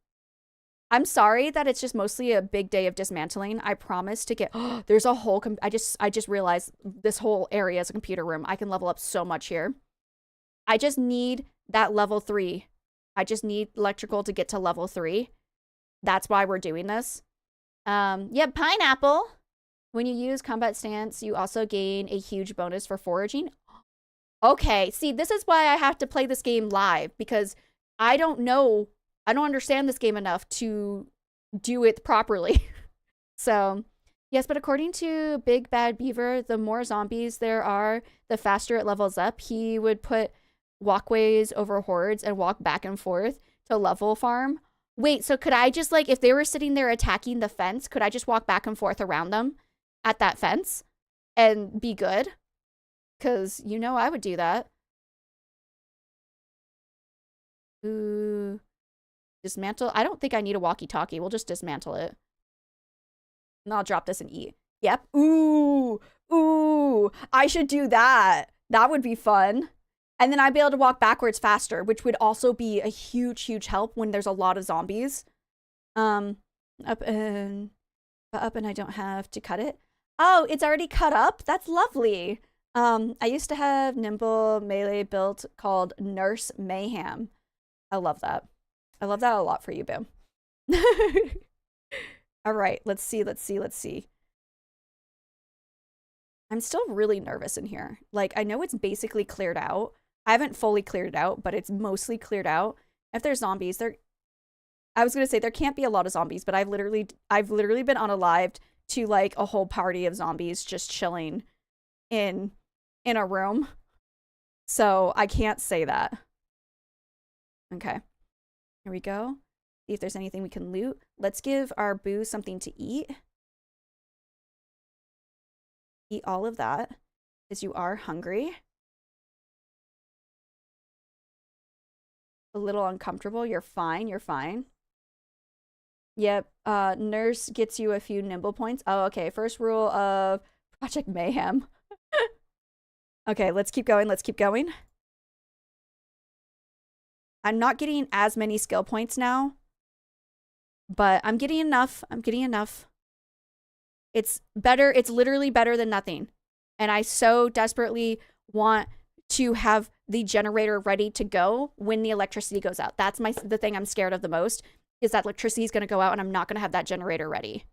I'm sorry that it's just mostly a big day of dismantling. I promise to get, there's a whole, I just realized this whole area is a computer room. I can level up so much here. I just need that level 3. I just need electrical to get to level 3. That's why we're doing this. Yeah, pineapple. When you use combat stance, you also gain a huge bonus for foraging. Okay, see, this is why I have to play this game live, because I don't understand this game enough to do it properly. So, yes, but according to Big Bad Beaver, the more zombies there are, the faster it levels up. He would put walkways over hordes and walk back and forth to level farm. Wait, so could I just, like, if they were sitting there attacking the fence, could I just walk back and forth around them at that fence and be good? Because, you know, I would do that. Ooh. Dismantle. I don't think I need a walkie-talkie. We'll just dismantle it. And I'll drop this and eat. Yep. Ooh. Ooh. I should do that. That would be fun. And then I'd be able to walk backwards faster, which would also be a huge, huge help when there's a lot of zombies. Up and I don't have to cut it. Oh, it's already cut up? That's lovely. I used to have nimble melee built called Nurse Mayhem. I love that. I love that a lot for you, Boom. All right, let's see. I'm still really nervous in here. Like, I know it's basically cleared out. I haven't fully cleared it out, but it's mostly cleared out. If there's zombies, I was gonna say there can't be a lot of zombies, but I've literally been unalived to like a whole party of zombies just chilling in a room. So I can't say that. Okay. Here we go. See if there's anything we can loot. Let's give our boo something to eat. Eat all of that, because you are hungry. A little uncomfortable. You're fine. You're fine. Yep. Nurse gets you a few nimble points. Oh, okay. First rule of Project Mayhem. Okay, let's keep going. Let's keep going. I'm not getting as many skill points now, but I'm getting enough. I'm getting enough. It's better. It's literally better than nothing. And I so desperately want to have the generator ready to go when the electricity goes out. That's the thing I'm scared of the most, is that electricity is going to go out and I'm not going to have that generator ready.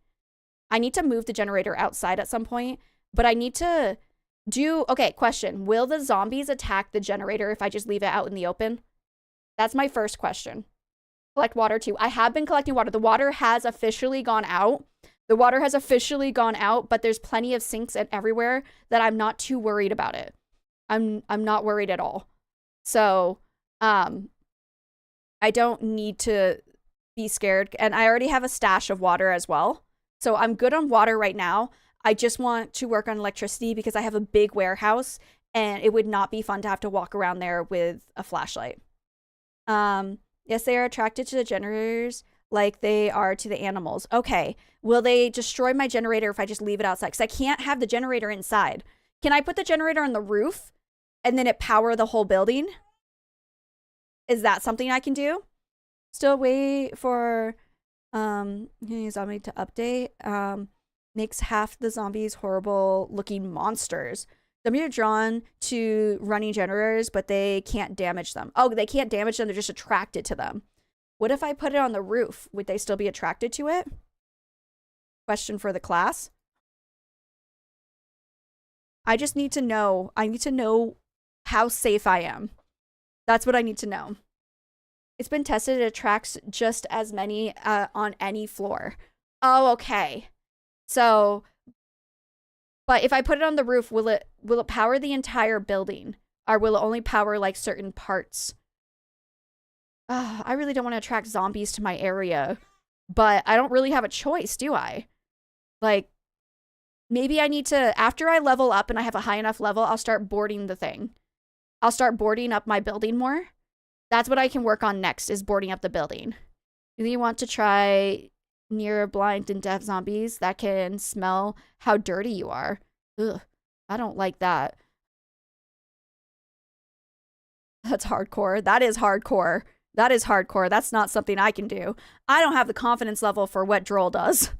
I need to move the generator outside at some point, but I need to do... Okay, question. Will the zombies attack the generator if I just leave it out in the open? That's my first question. Collect water too. I have been collecting water. The water has officially gone out. The water has officially gone out, but there's plenty of sinks and everywhere that I'm not too worried about it. I'm not worried at all. So, I don't need to be scared. And I already have a stash of water as well. So I'm good on water right now. I just want to work on electricity because I have a big warehouse and it would not be fun to have to walk around there with a flashlight. Yes, they are attracted to the generators like they are to the animals. Okay. Will they destroy my generator if I just leave it outside? Because I can't have the generator inside. Can I put the generator on the roof and then it power the whole building? Is that something I can do? Still wait for zombie to update. Makes half the zombies horrible looking monsters. Zombies are drawn to running generators, but they can't damage them. Oh, they can't damage them, they're just attracted to them. What if I put it on the roof? Would they still be attracted to it? Question for the class. I just need to know. I need to know how safe I am. That's what I need to know. It's been tested. It attracts just as many on any floor. Oh, okay. So But if I put it on the roof, will it power the entire building? Or will it only power like certain parts? I really don't want to attract zombies to my area, but I don't really have a choice, do I? Like, maybe I need to, after I level up and I have a high enough level, I'll start boarding the thing. I'll start boarding up my building more. That's what I can work on next, is boarding up the building. Do you want to try near blind and deaf zombies that can smell how dirty you are? Ugh, I don't like that. That's hardcore. That is hardcore. That is hardcore. That's not something I can do. I don't have the confidence level for what Droll does.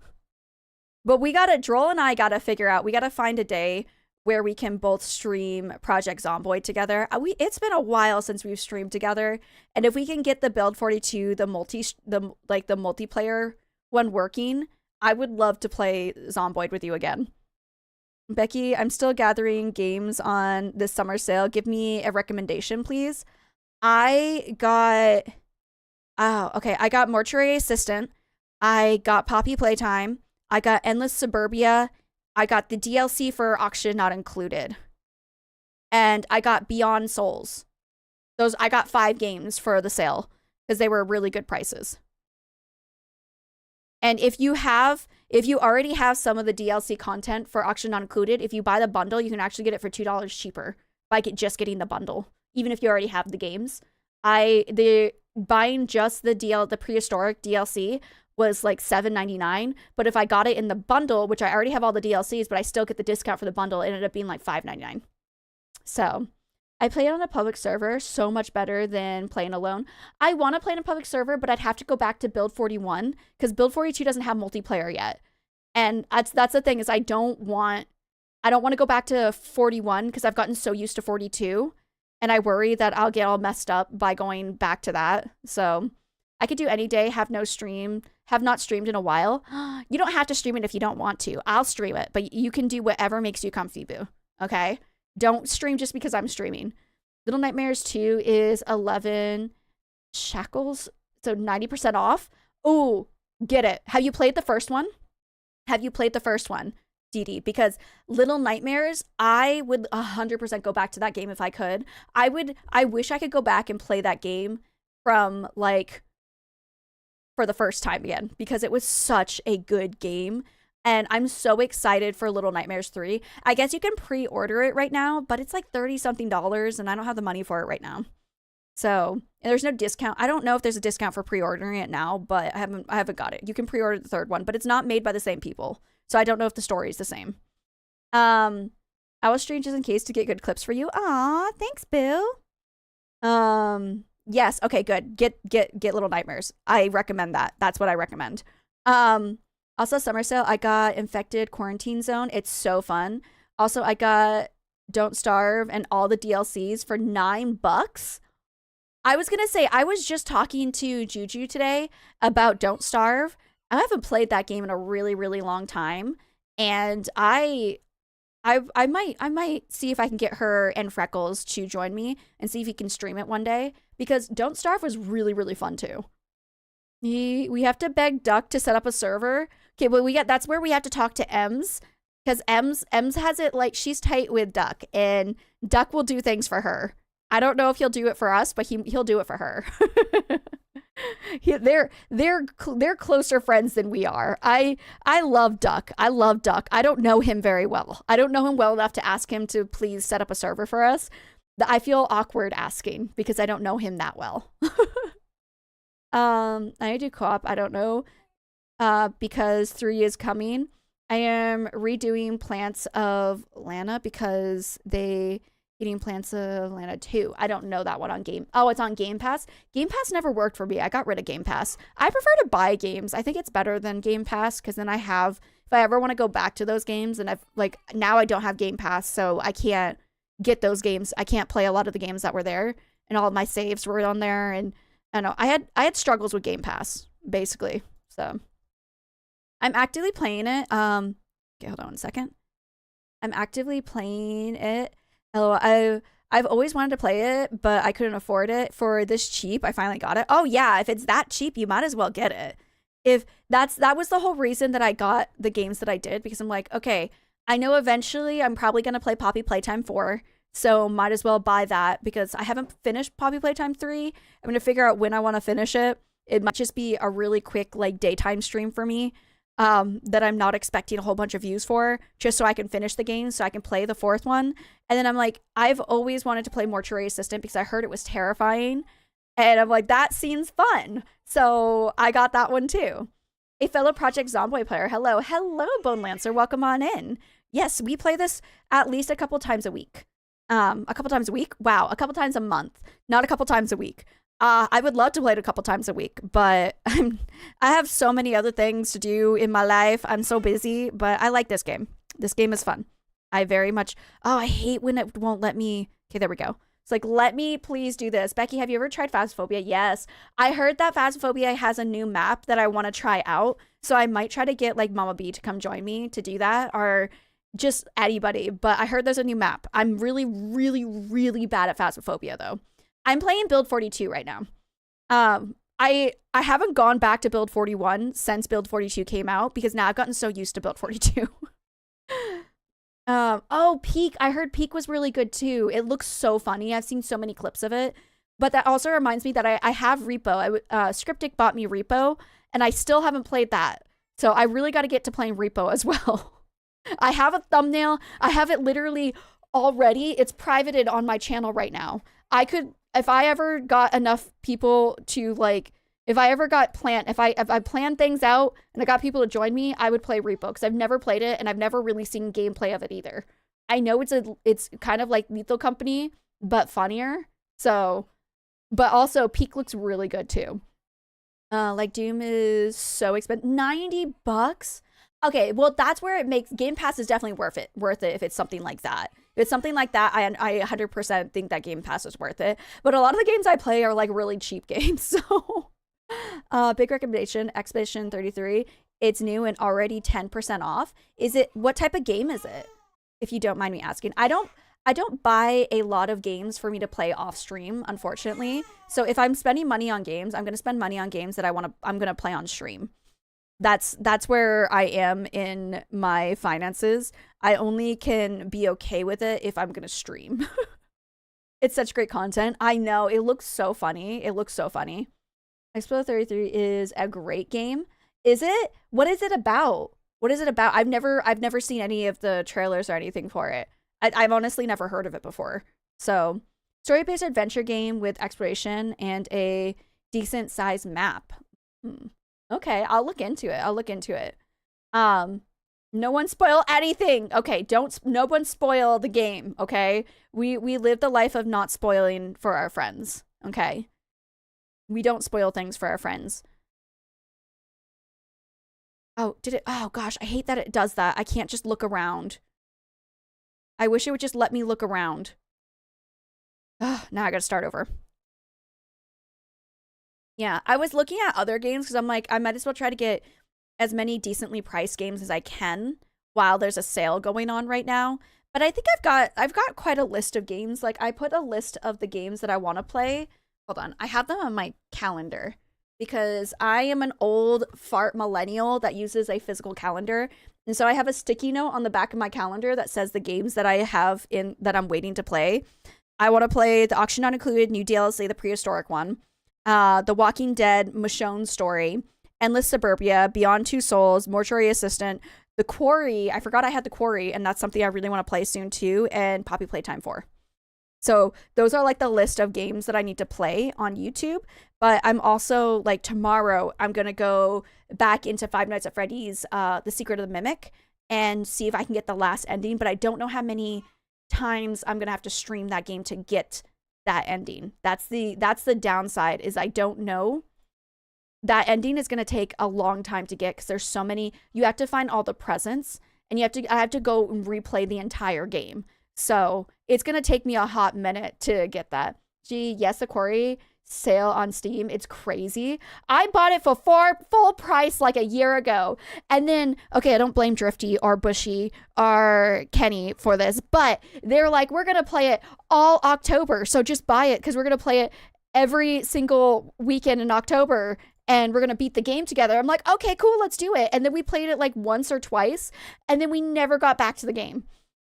But Droll and I gotta figure out, we gotta find a day where we can both stream Project Zomboid together. It's been a while since we've streamed together. And if we can get the Build 42, the multiplayer one working, I would love to play Zomboid with you again. Becky, I'm still gathering games on this summer sale. Give me a recommendation, please. I got Mortuary Assistant. I got Poppy Playtime. I got Endless Suburbia. I got the DLC for Auction Not Included. And I got Beyond Souls. I got 5 games for the sale because they were really good prices. And if you already have some of the DLC content for Auction Not Included, if you buy the bundle, you can actually get it for $2 cheaper by just getting the bundle, even if you already have the games. Buying just the prehistoric DLC was like $7.99, but if I got it in the bundle, which I already have all the DLCs, but I still get the discount for the bundle, it ended up being like $5.99. So I played on a public server, so much better than playing alone. I want to play in a public server, but I'd have to go back to Build 41 because Build 42 doesn't have multiplayer yet. And that's the thing, is I don't want to go back to 41 because I've gotten so used to 42, and I worry that I'll get all messed up by going back to that. So I could do any day, have not streamed in a while. You don't have to stream it if you don't want to. I'll stream it, but you can do whatever makes you comfy, boo. Okay? Don't stream just because I'm streaming. Little Nightmares 2 is 11 shekels, so 90% off. Oh, get it. Have you played the first one? DD? Because Little Nightmares, I would 100% go back to that game if I could. I wish I could go back and play that game from for the first time again, because it was such a good game. And I'm so excited for Little Nightmares 3. I guess you can pre-order it right now, but it's like $30-something, and I don't have the money for it right now. So, and there's no discount. I don't know if there's a discount for pre-ordering it now, but I haven't got it. You can pre-order the third one, but it's not made by the same people. So I don't know if the story is the same. I will stream just in case to get good clips for you. Aw, thanks, Bill. Yes, okay, good. Get Little Nightmares. I recommend that. That's what I recommend. Also, summer sale, I got Infected Quarantine Zone. It's so fun. Also, I got Don't Starve and all the DLCs for $9. I was gonna say, I was just talking to Juju today about Don't Starve. I haven't played that game in a really, really long time, and I might see if I can get her and Freckles to join me and see if he can stream it one day, because Don't Starve was really, really fun too. We have to beg Duck to set up a server. Okay, well, that's where we have to talk to Ems, because Ems has it like she's tight with Duck, and Duck will do things for her. I don't know if he'll do it for us, but he'll do it for her. They're closer friends than we are. I love Duck. I don't know him very well. I don't know him well enough to ask him to please set up a server for us. I feel awkward asking because I don't know him that well. I do co-op. I don't know. Because 3 is coming. I am redoing Plants of Lana because eating Plants of Lana 2. I don't know that one on Game. Oh, it's on Game Pass. Game Pass never worked for me. I got rid of Game Pass. I prefer to buy games. I think it's better than Game Pass because then if I ever want to go back to those games, and now I don't have Game Pass, so I can't get those games. I can't play a lot of the games that were there, and all of my saves were on there, and I don't know. I had struggles with Game Pass basically. So I'm actively playing it. Okay, hold on 1 second. I'm actively playing it. I've always wanted to play it, but I couldn't afford it. For this cheap, I finally got it. Oh yeah, if it's that cheap, you might as well get it. If that was the whole reason that I got the games that I did, because I'm like, okay, I know eventually I'm probably going to play Poppy Playtime 4. So might as well buy that because I haven't finished Poppy Playtime 3. I'm going to figure out when I want to finish it. It might just be a really quick like daytime stream for me that I'm not expecting a whole bunch of views for, just so I can finish the game so I can play the fourth one. And then I'm like, I've always wanted to play Mortuary Assistant because I heard it was terrifying. And I'm like, that seems fun. So I got that one too. A fellow Project Zomboid player. Hello. Hello, Bone Lancer. Welcome on in. Yes, we play this at least a couple times a week. A couple times a week? Wow, a couple times a month. Not a couple times a week. I would love to play it a couple times a week, but I have so many other things to do in my life. I'm so busy, but I like this game. This game is fun. I very much... Oh, I hate when it won't let me... Okay, there we go. It's like, let me please do this. Becky, have you ever tried Phasmophobia? Yes. I heard that Phasmophobia has a new map that I want to try out, so I might try to get, like, Mama B to come join me to do that, or just anybody, but I heard there's a new map. I'm really, really, really bad at Phasmophobia, though. I'm playing Build 42 right now. I haven't gone back to Build 41 since Build 42 came out because now I've gotten so used to Build 42. Oh, Peak. I heard Peak was really good too. It looks so funny. I've seen so many clips of it. But that also reminds me that I have Repo. Scriptic bought me Repo, and I still haven't played that. So I really got to get to playing Repo as well. I have a thumbnail. I have it literally already. It's privated on my channel right now. I could... If I ever got enough people to like, if I planned things out and I got people to join me, I would play Repo because I've never played it and I've never really seen gameplay of it either. I know it's kind of like Lethal Company, but funnier. So, but also Peak looks really good too. Like Doom is so expensive, $90. Okay, well that's where it makes Game Pass is definitely worth it if it's something like that. If it's something like that, I 100% think that Game Pass is worth it. But a lot of the games I play are like really cheap games. So, big recommendation, Expedition 33. It's new and already 10% off. What type of game is it? If you don't mind me asking. I don't buy a lot of games for me to play off stream, unfortunately. So if I'm spending money on games, I'm going to spend money on games that I'm going to play on stream. That's where I am in my finances. I only can be okay with it if I'm gonna stream. It's such great content. I know, it looks so funny. It looks so funny. Expo 33 is a great game. Is it? What is it about? What is it about? I've never seen any of the trailers or anything for it. I've honestly never heard of it before. So, story-based adventure game with exploration and a decent sized map. Okay, I'll look into it. No one spoil anything. Okay, no one spoil the game, okay? We live the life of not spoiling for our friends, okay? We don't spoil things for our friends. Oh, did it? Oh gosh, I hate that it does that. I can't just look around. I wish it would just let me look around. Now I gotta start over. Yeah, I was looking at other games because I'm like, I might as well try to get as many decently priced games as I can while there's a sale going on right now. But I think I've got quite a list of games. Like I put a list of the games that I want to play. Hold on, I have them on my calendar because I am an old fart millennial that uses a physical calendar. And so I have a sticky note on the back of my calendar that says the games that I have that I'm waiting to play. I want to play the Auction Not Included new DLC, the prehistoric one. The Walking Dead Michonne story, Endless Suburbia, Beyond Two Souls, Mortuary Assistant, The Quarry. I forgot I had The Quarry, and that's something I really want to play soon too, and Poppy Playtime 4. So those are like the list of games that I need to play on YouTube. But I'm also like tomorrow, I'm going to go back into Five Nights at Freddy's, The Secret of the Mimic, and see if I can get the last ending. But I don't know how many times I'm going to have to stream that game to get that ending. That's the downside, is I don't know. That ending is going to take a long time to get because there's so many. You have to find all the presents, and I have to go and replay the entire game. So it's going to take me a hot minute to get that. Gee, yes, The Quarry sale on Steam. It's crazy. I bought it for full price like a year ago. And then, okay, I don't blame Drifty or Bushy or Kenny for this, but they're like, we're going to play it all October. So just buy it because we're going to play it every single weekend in October. and we're gonna beat the game together. I'm like, okay, cool, let's do it. And then we played it like once or twice, and then we never got back to the game.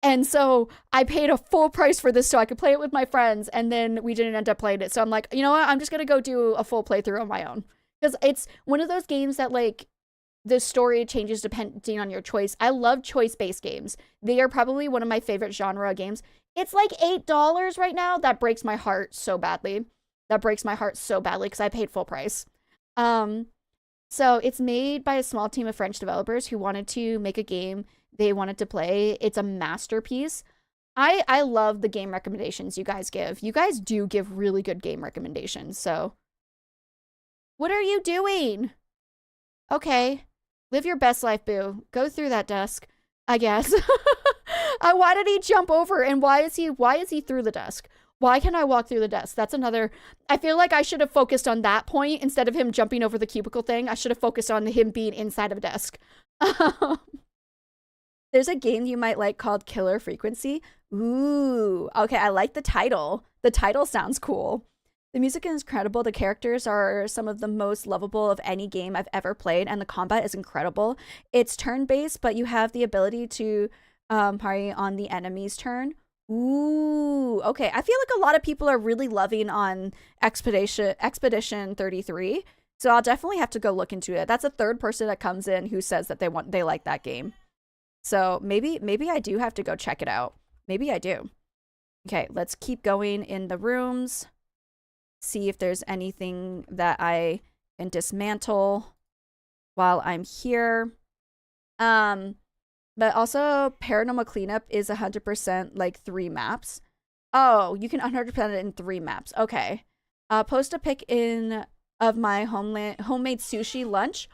And so I paid a full price for this so I could play it with my friends, and then we didn't end up playing it. So I'm like, you know what? I'm just gonna go do a full playthrough on my own. Because it's one of those games that like the story changes depending on your choice. I love choice-based games. They are probably one of my favorite genre of games. It's like $8 right now. That breaks my heart so badly. That breaks my heart so badly because I paid full price. So it's made by a small team of French developers who wanted to make a game they wanted to play. It's a masterpiece. I love the game recommendations you guys give. You guys do give really good game recommendations. So what are you doing? Okay. Live your best life, boo. Go through that desk, I guess. Why did he jump over, and why is he through the desk? Why can I walk through the desk? That's another... I feel like I should have focused on that point instead of him jumping over the cubicle thing. I should have focused on him being inside of a desk. There's a game you might like called Killer Frequency. Ooh, okay, I like the title. The title sounds cool. The music is incredible. The characters are some of the most lovable of any game I've ever played, and the combat is incredible. It's turn-based, but you have the ability to parry on the enemy's turn. Ooh, okay. I feel like a lot of people are really loving on Expedition 33, so I'll definitely have to go look into it. That's a third person that comes in who says that they like that game. So maybe I do have to go check it out. Maybe I do. Okay, let's keep going in the rooms. See if there's anything that I can dismantle while I'm here. But also Paranormal Cleanup is 100% like 3 maps. Oh, you can 100% it in 3 maps. Okay. Post a pic of my homemade sushi lunch.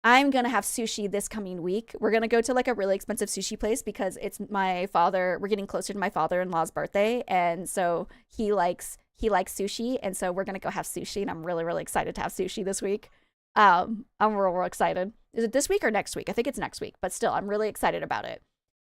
I'm gonna have sushi this coming week. We're gonna go to like a really expensive sushi place because it's we're getting closer to my father-in-law's birthday, and so he likes sushi, and so we're gonna go have sushi, and I'm really, really excited to have sushi this week. I'm real excited. Is it this week or next week? I think it's next week, but still, I'm really excited about it.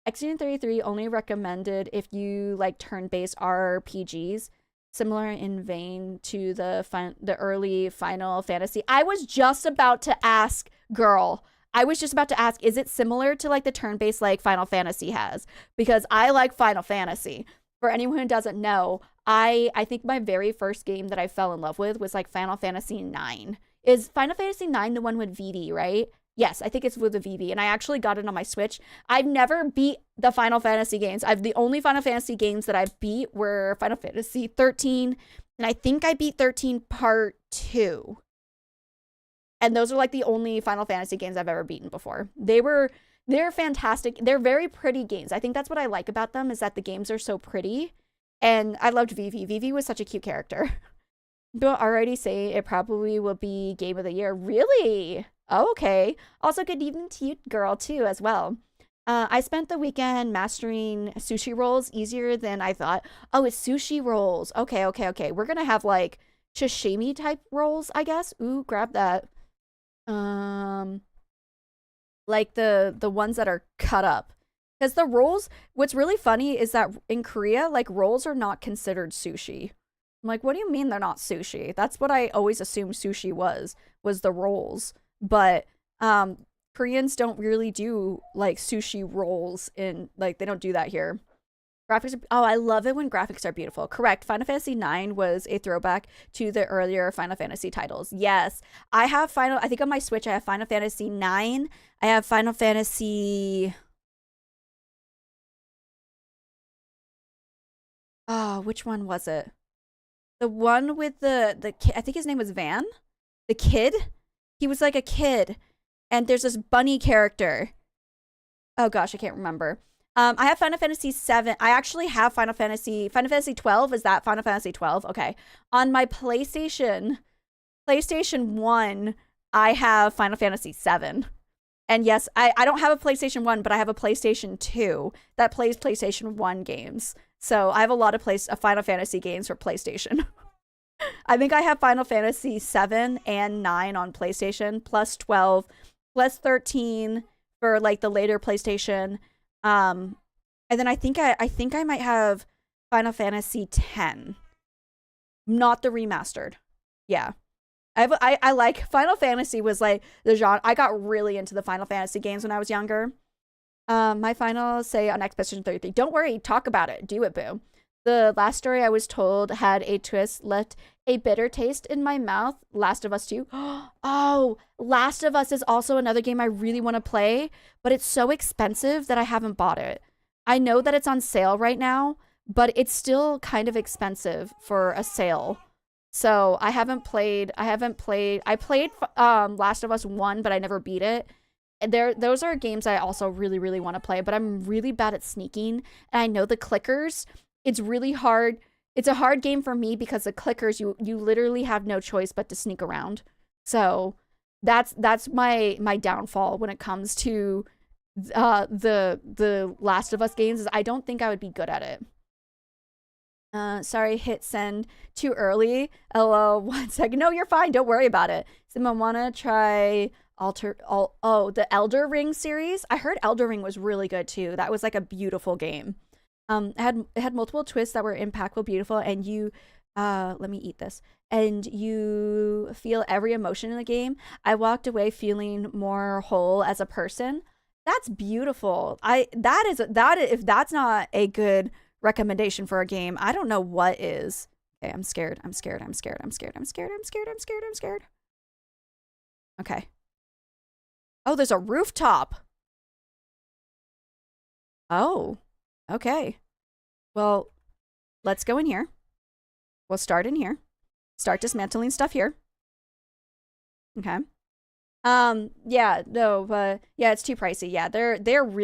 Expedition 33 only recommended if you like turn-based RPGs, similar in vein to the early Final Fantasy. I was just about to ask, girl. I was just about to ask, is it similar to like the turn-based like Final Fantasy has? Because I like Final Fantasy. For anyone who doesn't know, I think my very first game that I fell in love with was like Final Fantasy 9. Is Final Fantasy 9 the one with Vivi, right? Yes, I think it's with the Vivi, and I actually got it on my Switch. I've never beat the Final Fantasy games. The only Final Fantasy games that I beat were Final Fantasy 13, and I think I beat 13 Part 2. And those are like the only Final Fantasy games I've ever beaten before. They're fantastic. They're very pretty games. I think that's what I like about them, is that the games are so pretty. And I loved Vivi. Vivi was such a cute character. But already say it probably will be Game of the Year. Really? Oh, okay. Also, good evening to you, girl, too, as well. I spent the weekend mastering sushi rolls easier than I thought. Oh, it's sushi rolls. Okay. We're gonna have, like, sashimi type rolls, I guess. Ooh, grab that. Like the ones that are cut up. Because the rolls, what's really funny is that in Korea, like, rolls are not considered sushi. I'm like, what do you mean they're not sushi? That's what I always assumed sushi was the rolls. But Koreans don't really do like sushi rolls in, like, they don't do that here. Graphics are, oh, I love it when graphics are beautiful. Correct. Final Fantasy 9 was a throwback to the earlier Final Fantasy titles. Yes. I think on my Switch I have Final Fantasy 9. I have Final Fantasy... Oh, which one was it? The one with the kid, I think his name was Van? The kid? He was like a kid. And there's this bunny character. Oh gosh, I can't remember. I have Final Fantasy 7. I actually have Final Fantasy 12. Is that Final Fantasy 12? Okay. On my PlayStation 1, I have Final Fantasy 7. And yes, I don't have a PlayStation 1, but I have a PlayStation 2 that plays PlayStation 1 games. So I have a lot of Final Fantasy games for PlayStation. I think I have Final Fantasy 7 and 9 on PlayStation, plus 12, plus 13 for like the later PlayStation. And then I think I might have Final Fantasy 10. Not the remastered. Yeah. I like Final Fantasy was like the genre. I got really into the Final Fantasy games when I was younger. My final say on Expedition 33. Don't worry, talk about it. Do it, boo. The last story I was told had a twist, left a bitter taste in my mouth. Last of Us 2. Oh, Last of Us is also another game I really want to play, but it's so expensive that I haven't bought it. I know that it's on sale right now, but it's still kind of expensive for a sale. So I played Last of Us 1, but I never beat it. And those are games I also really, really want to play, but I'm really bad at sneaking. And I know the clickers, it's really hard. It's a hard game for me because the clickers, you literally have no choice but to sneak around. So that's my downfall when it comes to the Last of Us games, is I don't think I would be good at it. Sorry, hit send too early. LO, 1 second. No, you're fine. Don't worry about it. Someone wanna try the Elder Ring series. I heard Elder Ring was really good too. That was like a beautiful game. It had multiple twists that were impactful, beautiful, and you let me eat this. And you feel every emotion in the game. I walked away feeling more whole as a person. That's beautiful. If that's not a good recommendation for a game, I don't know what is. Okay, I'm scared. I'm scared. I'm scared. I'm scared. I'm scared. I'm scared. I'm scared. I'm scared. Okay. Oh, there's a rooftop. Oh, okay. Well, let's go in here. We'll start in here. Start dismantling stuff here. Okay. Yeah, no, but yeah, it's too pricey. Yeah,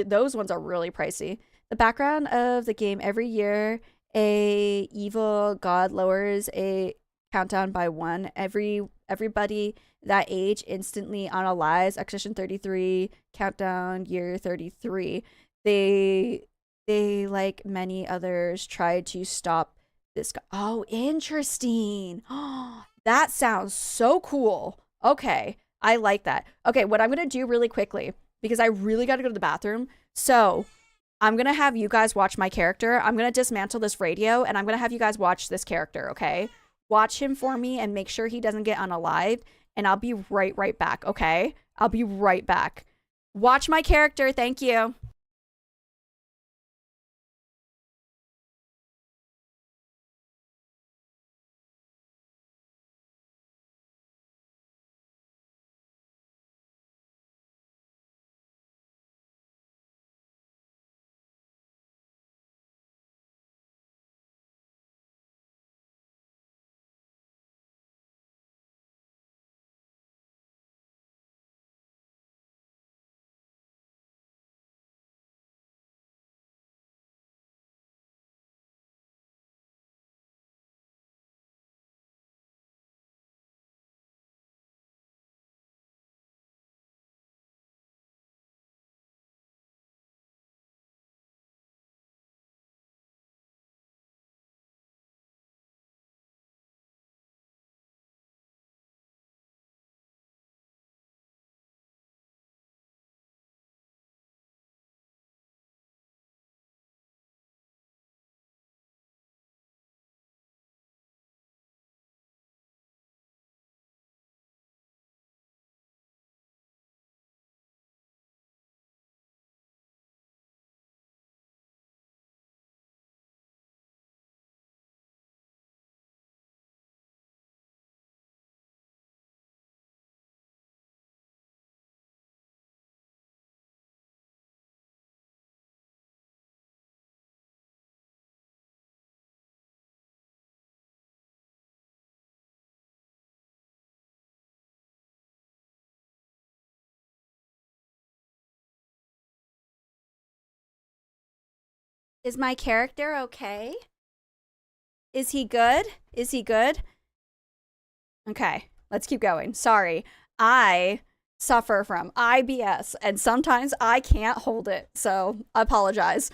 those ones are really pricey. The background of the game, every year a evil god lowers a countdown by 1. Everybody that age instantly unalives. Expedition 33, countdown year 33. They like many others tried to stop this. Oh, interesting. That sounds so cool. Okay, I like that. Okay, what I'm gonna do really quickly, because I really got to go to the bathroom. So I'm gonna have you guys watch my character. I'm gonna dismantle this radio, and I'm gonna have you guys watch this character. Okay, watch him for me and make sure he doesn't get unalived. And I'll be right back. Okay, I'll be right back. Watch my character. Thank you. Is my character okay? Is he good? Is he good? Okay, let's keep going. Sorry. I suffer from IBS and sometimes I can't hold it. So I apologize.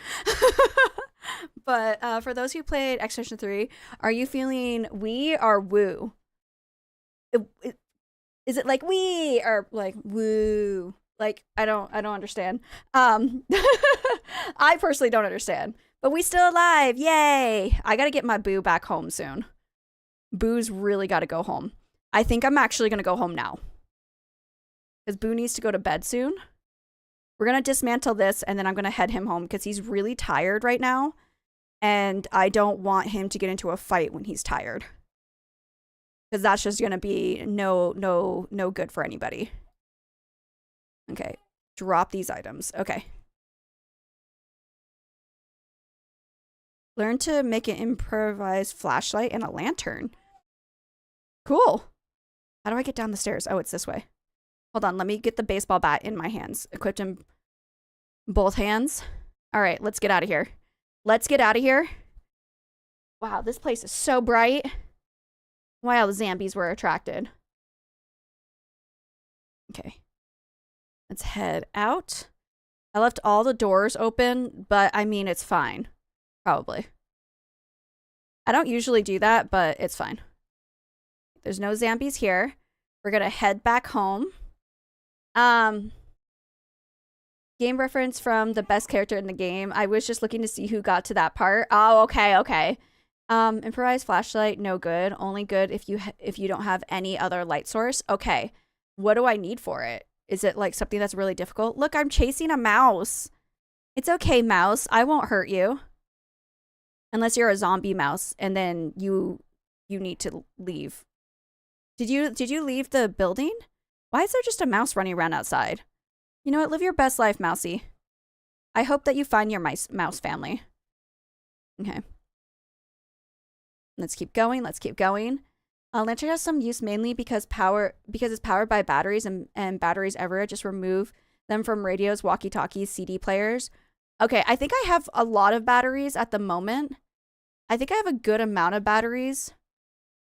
But for those who played Expedition 3, are you feeling we or woo? Is it like we or like woo? Like I don't understand. I personally don't understand. But we still alive. Yay. I got to get my boo back home soon. Boo's really got to go home. I think I'm actually gonna go home now. Because Boo needs to go to bed soon. We're gonna dismantle this and then I'm gonna head him home because he's really tired right now. And I don't want him to get into a fight when he's tired. Because that's just gonna be no good for anybody. Okay. Drop these items. Okay. Learn to make an improvised flashlight and a lantern. Cool. How do I get down the stairs? Oh, it's this way. Hold on. Let me get the baseball bat in my hands. Equipped in both hands. All right. Let's get out of here. Let's get out of here. Wow. This place is so bright. Wow. The zombies were attracted. Okay. Let's head out. I left all the doors open, but I mean, it's fine. Probably. I don't usually do that, but it's fine. There's no zombies here. We're gonna head back home. Game reference from the best character in the game. I was just looking to see who got to that part. Oh, okay. Improvised flashlight, no good. Only good if you don't have any other light source. Okay. What do I need for it? Is it like something that's really difficult? Look, I'm chasing a mouse. It's okay, mouse. I won't hurt you. Unless you're a zombie mouse and then you need to leave. Did you leave the building? Why is there just a mouse running around outside? You know what? Live your best life, mousy. I hope that you find your mouse family. Okay. Let's keep going. Lantern has some use mainly because it's powered by batteries and batteries everywhere. Just remove them from radios, walkie-talkies, CD players. Okay, I think I have a lot of batteries at the moment. I think I have a good amount of batteries.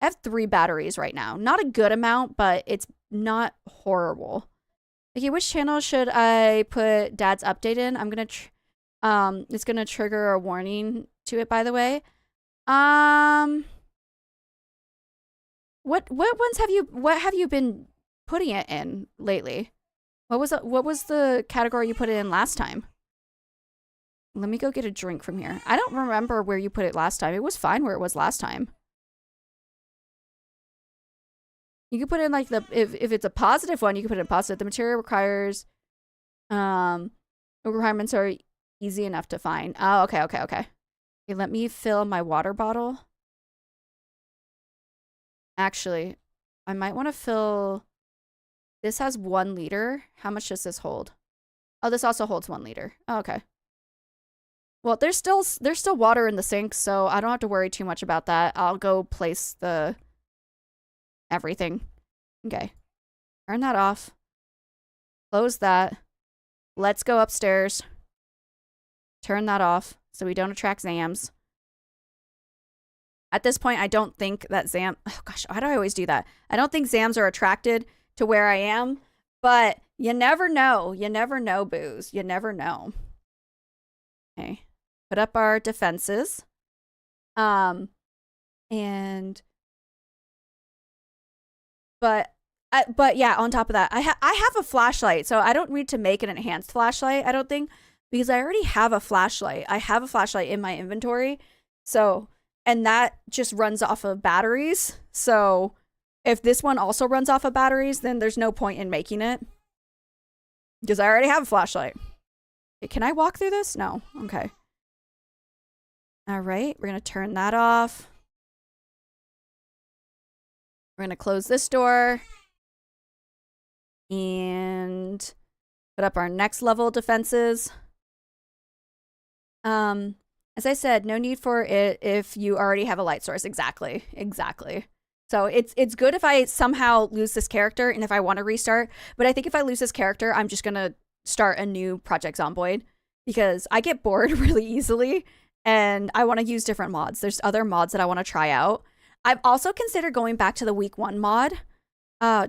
I have 3 batteries right now. Not a good amount, but it's not horrible. Okay, which channel should I put Dad's update in? I'm gonna, it's gonna trigger a warning to it, by the way. What have you been putting it in lately? What was the category you put it in last time? Let me go get a drink from here. I don't remember where you put it last time. It was fine where it was last time. You can put in like if it's a positive one, you can put in positive. The material requires requirements are easy enough to find. Oh, okay. Okay, let me fill my water bottle. Actually, I might want to fill. This has 1 liter. How much does this hold? Oh, this also holds 1 liter. Oh, okay. Well, there's still water in the sink, so I don't have to worry too much about that. I'll go place the everything. Okay. Turn that off. Close that. Let's go upstairs. Turn that off so we don't attract Zams. At this point, I don't think that oh gosh, why do I always do that? I don't think Zams are attracted to where I am, but you never know. You never know, Boos. You never know. Okay. Put up our defenses. But yeah, on top of that, I have a flashlight, so I don't need to make an enhanced flashlight, I don't think, because I already have a flashlight. I have a flashlight in my inventory, so, and that just runs off of batteries, so if this one also runs off of batteries, then there's no point in making it, because I already have a flashlight. Okay, can I walk through this? No. Okay. All right, we're going to turn that off. We're going to close this door. And put up our next level defenses. As I said, no need for it if you already have a light source. Exactly. So it's good if I somehow lose this character and if I want to restart. But I think if I lose this character, I'm just going to start a new Project Zomboid because I get bored really easily and I want to use different mods. There's other mods that I want to try out. I've also considered going back to the week 1 mod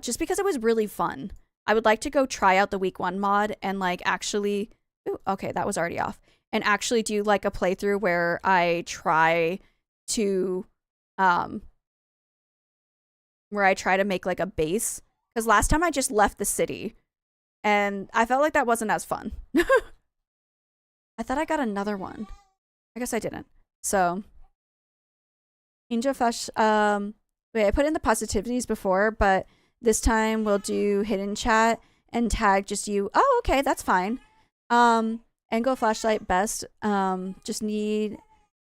just because it was really fun. I would like to go try out the week 1 mod and like actually, ooh, okay, that was already off, and actually do like a playthrough where I try to make like a base, because last time I just left the city and I felt like that wasn't as fun. I thought I got another one. I guess I didn't. So Ninja Flesh Wait, I put in the positivities before, but this time we'll do hidden chat and tag just you. Oh, okay, that's fine. Angle flashlight best. Just need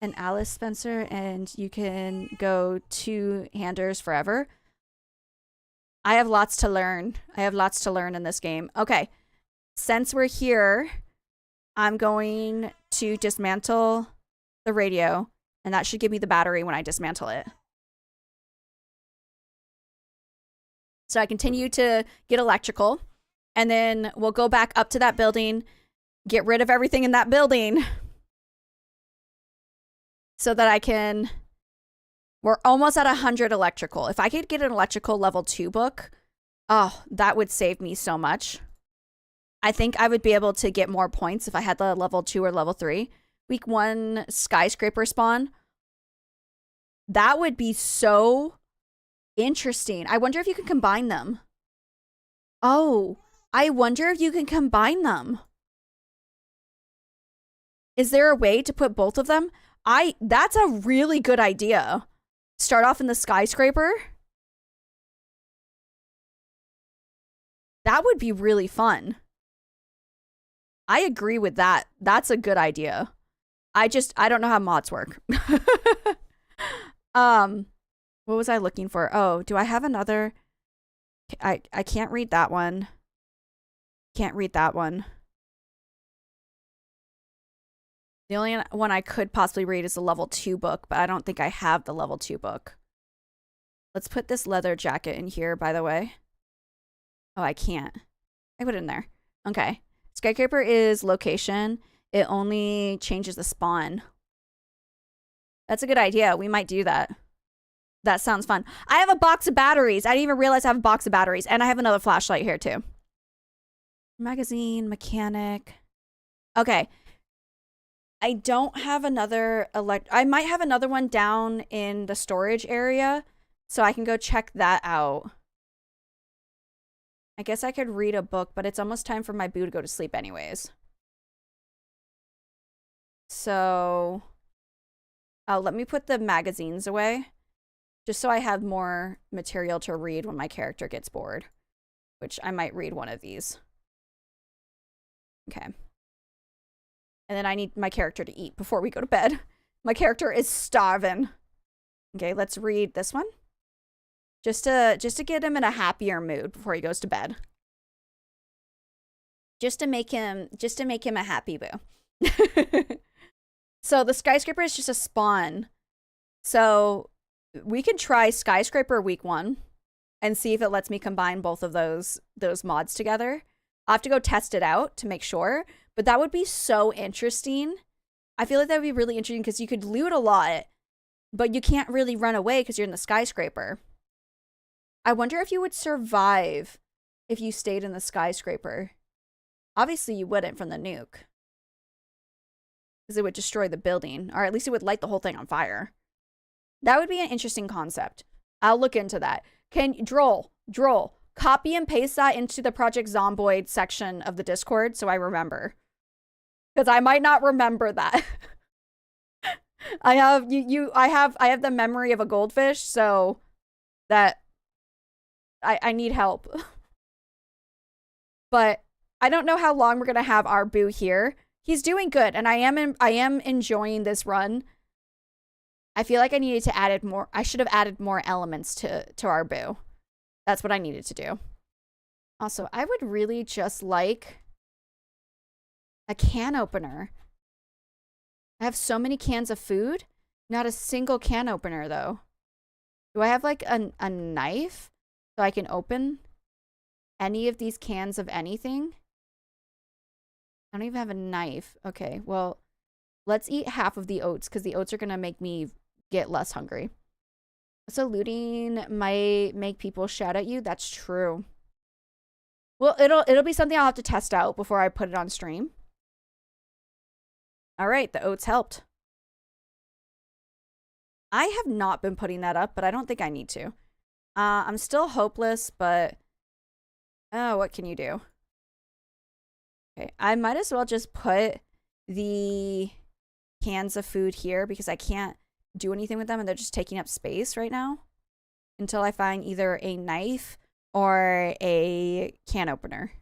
an Alice Spencer and you can go 2-handers forever. I have lots to learn. I have lots to learn in this game. Okay. Since we're here, I'm going to dismantle the radio, and that should give me the battery when I dismantle it. So I continue to get electrical, and then we'll go back up to that building, get rid of everything in that building so that I can... We're almost at 100 electrical. If I could get an electrical level 2 book, oh, that would save me so much. I think I would be able to get more points if I had the level 2 or level 3. Week 1 skyscraper spawn. That would be so interesting. I wonder if you can combine them. Oh, I wonder if you can combine them. Is there a way to put both of them? That's a really good idea. Start off in the skyscraper. That would be really fun. I agree with that. That's a good idea. I don't know how mods work. What was I looking for? Oh, do I have another? I can't read that one. Can't read that one. The only one I could possibly read is the level 2 book, but I don't think I have the level 2 book. Let's put this leather jacket in here, by the way. Oh, I can't. I put it in there. Okay. Skyscraper is location. It only changes the spawn. That's a good idea. We might do that. That sounds fun. I have a box of batteries. I didn't even realize I have a box of batteries. And I have another flashlight here, too. Magazine, mechanic. Okay. I don't have another I might have another one down in the storage area, so I can go check that out. I guess I could read a book, but it's almost time for my boo to go to sleep anyways. So, let me put the magazines away, just so I have more material to read when my character gets bored, which I might read one of these. Okay. And then I need my character to eat before we go to bed. My character is starving. Okay, let's read this one. Just to get him in a happier mood before he goes to bed. Just to make him a happy boo. So the skyscraper is just a spawn. So we can try skyscraper week 1 and see if it lets me combine both of those mods together. I'll have to go test it out to make sure. But that would be so interesting. I feel like that would be really interesting because you could loot a lot, but you can't really run away because you're in the skyscraper. I wonder if you would survive if you stayed in the skyscraper. Obviously, you wouldn't from the nuke. Because it would destroy the building. Or at least it would light the whole thing on fire. That would be an interesting concept. I'll look into that. Droll, copy and paste that into the Project Zomboid section of the Discord so I remember. Because I might not remember that. I have the memory of a goldfish, so that I need help. But I don't know how long we're gonna have our boo here. He's doing good, and I am enjoying this run. I feel like I needed to add more. I should have added more elements to our boo. That's what I needed to do. Also, I would really just like a can opener. I have so many cans of food. Not a single can opener, though. Do I have, like, a knife so I can open any of these cans of anything? I don't even have a knife. Okay, well, let's eat half of the oats, because the oats are going to make me get less hungry. So looting might make people shout at you. That's true. Well, it'll be something I'll have to test out before I put it on stream. All right, the oats helped. I have not been putting that up, but I don't think I need to. I'm still hopeless, but oh, what can you do? Okay, I might as well just put the cans of food here because I can't do anything with them and they're just taking up space right now. until I find either a knife or a can opener.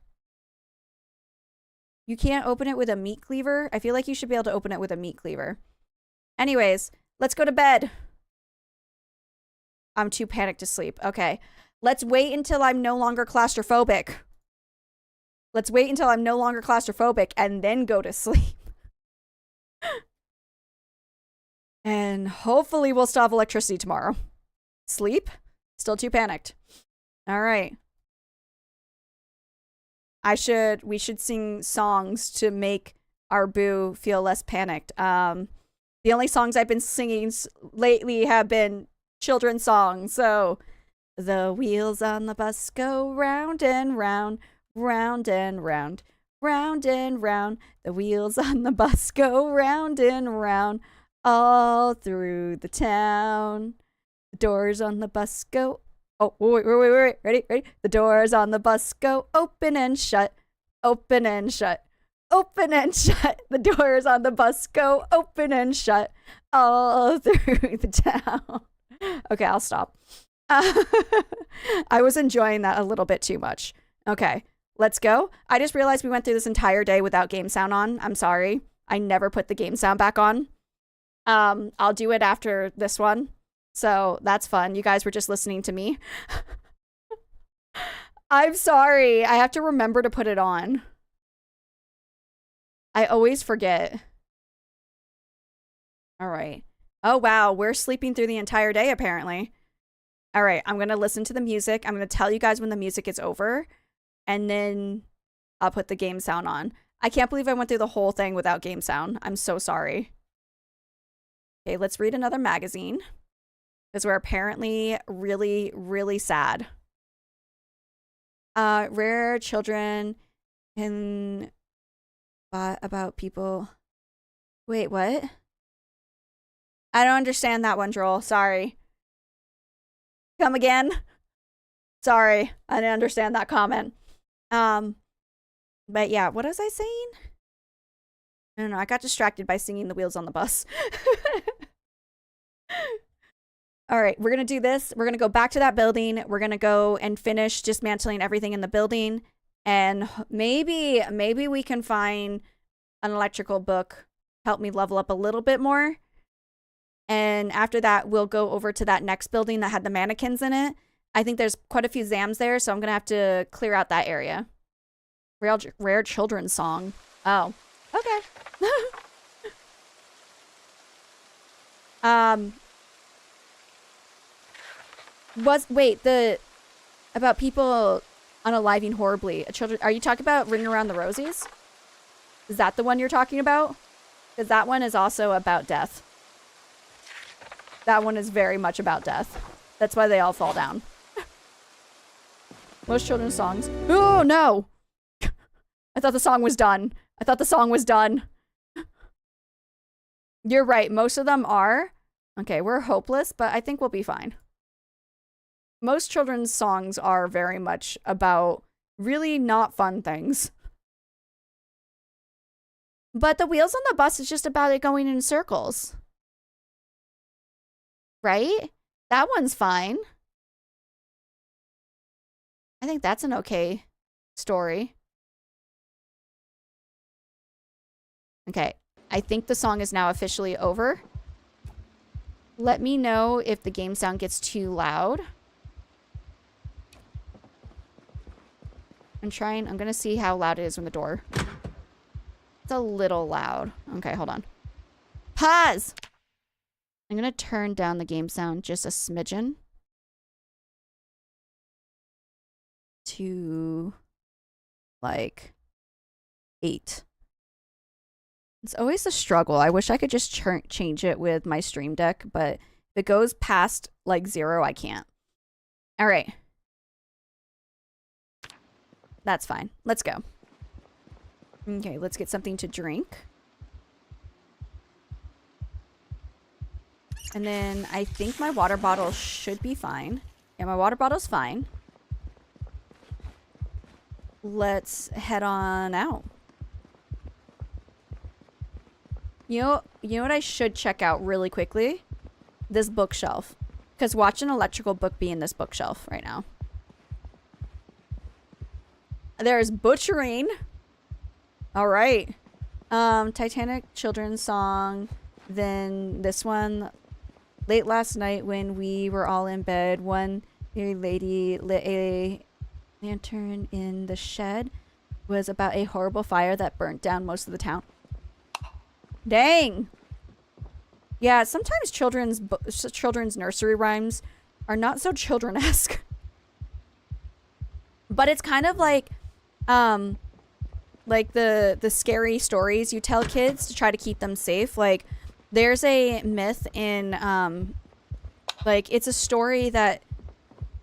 You can't open it with a meat cleaver? I feel like you should be able to open it with a meat cleaver. Anyways, let's go to bed. I'm too panicked to sleep. Okay. Let's wait until I'm no longer claustrophobic. Let's wait until I'm no longer claustrophobic and then go to sleep. And hopefully we'll still have electricity tomorrow. Sleep? Still too panicked. All right. We should sing songs to make our boo feel less panicked. The only songs I've been singing lately have been children's songs. So, the wheels on the bus go round and round, round and round, round and round. The wheels on the bus go round and round, all through the town. The doors on the bus go... Oh, wait. Ready? The doors on the bus go open and shut, open and shut, open and shut. The doors on the bus go open and shut, all through the town. Okay, I'll stop. I was enjoying that a little bit too much. Okay, let's go. I just realized we went through this entire day without game sound on. I'm sorry. I never put the game sound back on. I'll do it after this one. So that's fun. You guys were just listening to me. I'm sorry. I have to remember to put it on. I always forget. All right. Oh, wow. We're sleeping through the entire day, apparently. All right. I'm going to listen to the music. I'm going to tell you guys when the music is over. And then I'll put the game sound on. I can't believe I went through the whole thing without game sound. I'm so sorry. Okay, let's read another magazine. Because we're apparently really, really sad. Rare children in... about people... Wait, what? I don't understand that one, Joel. Sorry. Come again? Sorry, I didn't understand that comment. But yeah, what was I saying? I don't know, I got distracted by singing The Wheels on the Bus. All right, we're going to do this. We're going to go back to that building. We're going to go and finish dismantling everything in the building. And maybe we can find an electrical book, help me level up a little bit more. And after that, we'll go over to that next building that had the mannequins in it. I think there's quite a few Zams there, so I'm going to have to clear out that area. Rare children's song. Oh, okay. About people unaliving horribly. Are you talking about Ring Around the Rosies? Is that the one you're talking about? Because that one is also about death. That one is very much about death. That's why they all fall down. Most children's songs. Oh, no! I thought the song was done. I thought the song was done. You're right. Most of them are. Okay, we're hopeless, but I think we'll be fine. Most children's songs are very much about really not fun things. But The Wheels on the Bus is just about it going in circles. Right? That one's fine. I think that's an okay story. Okay, I think the song is now officially over. Let me know if the game sound gets too loud. I'm gonna see how loud it is when the door. It's a little loud. Okay, hold on. Pause! I'm gonna turn down the game sound just a smidgen. To like 8. It's always a struggle. I wish I could just change it with my Stream Deck, but if it goes past like 0, I can't. All right. That's fine. Let's go. Okay, let's get something to drink. And then I think my water bottle should be fine. Yeah, my water bottle's fine. Let's head on out. You know what I should check out really quickly? This bookshelf. Because watch an electrical book be in this bookshelf right now. There's butchering. All right. Titanic children's song. Then this one. Late last night when we were all in bed, one lady lit a lantern in the shed. Was about a horrible fire that burnt down most of the town. Dang. Yeah, sometimes children's nursery rhymes are not so children-esque. But it's kind of like the scary stories you tell kids to try to keep them safe. Like, there's a myth in, like, it's a story that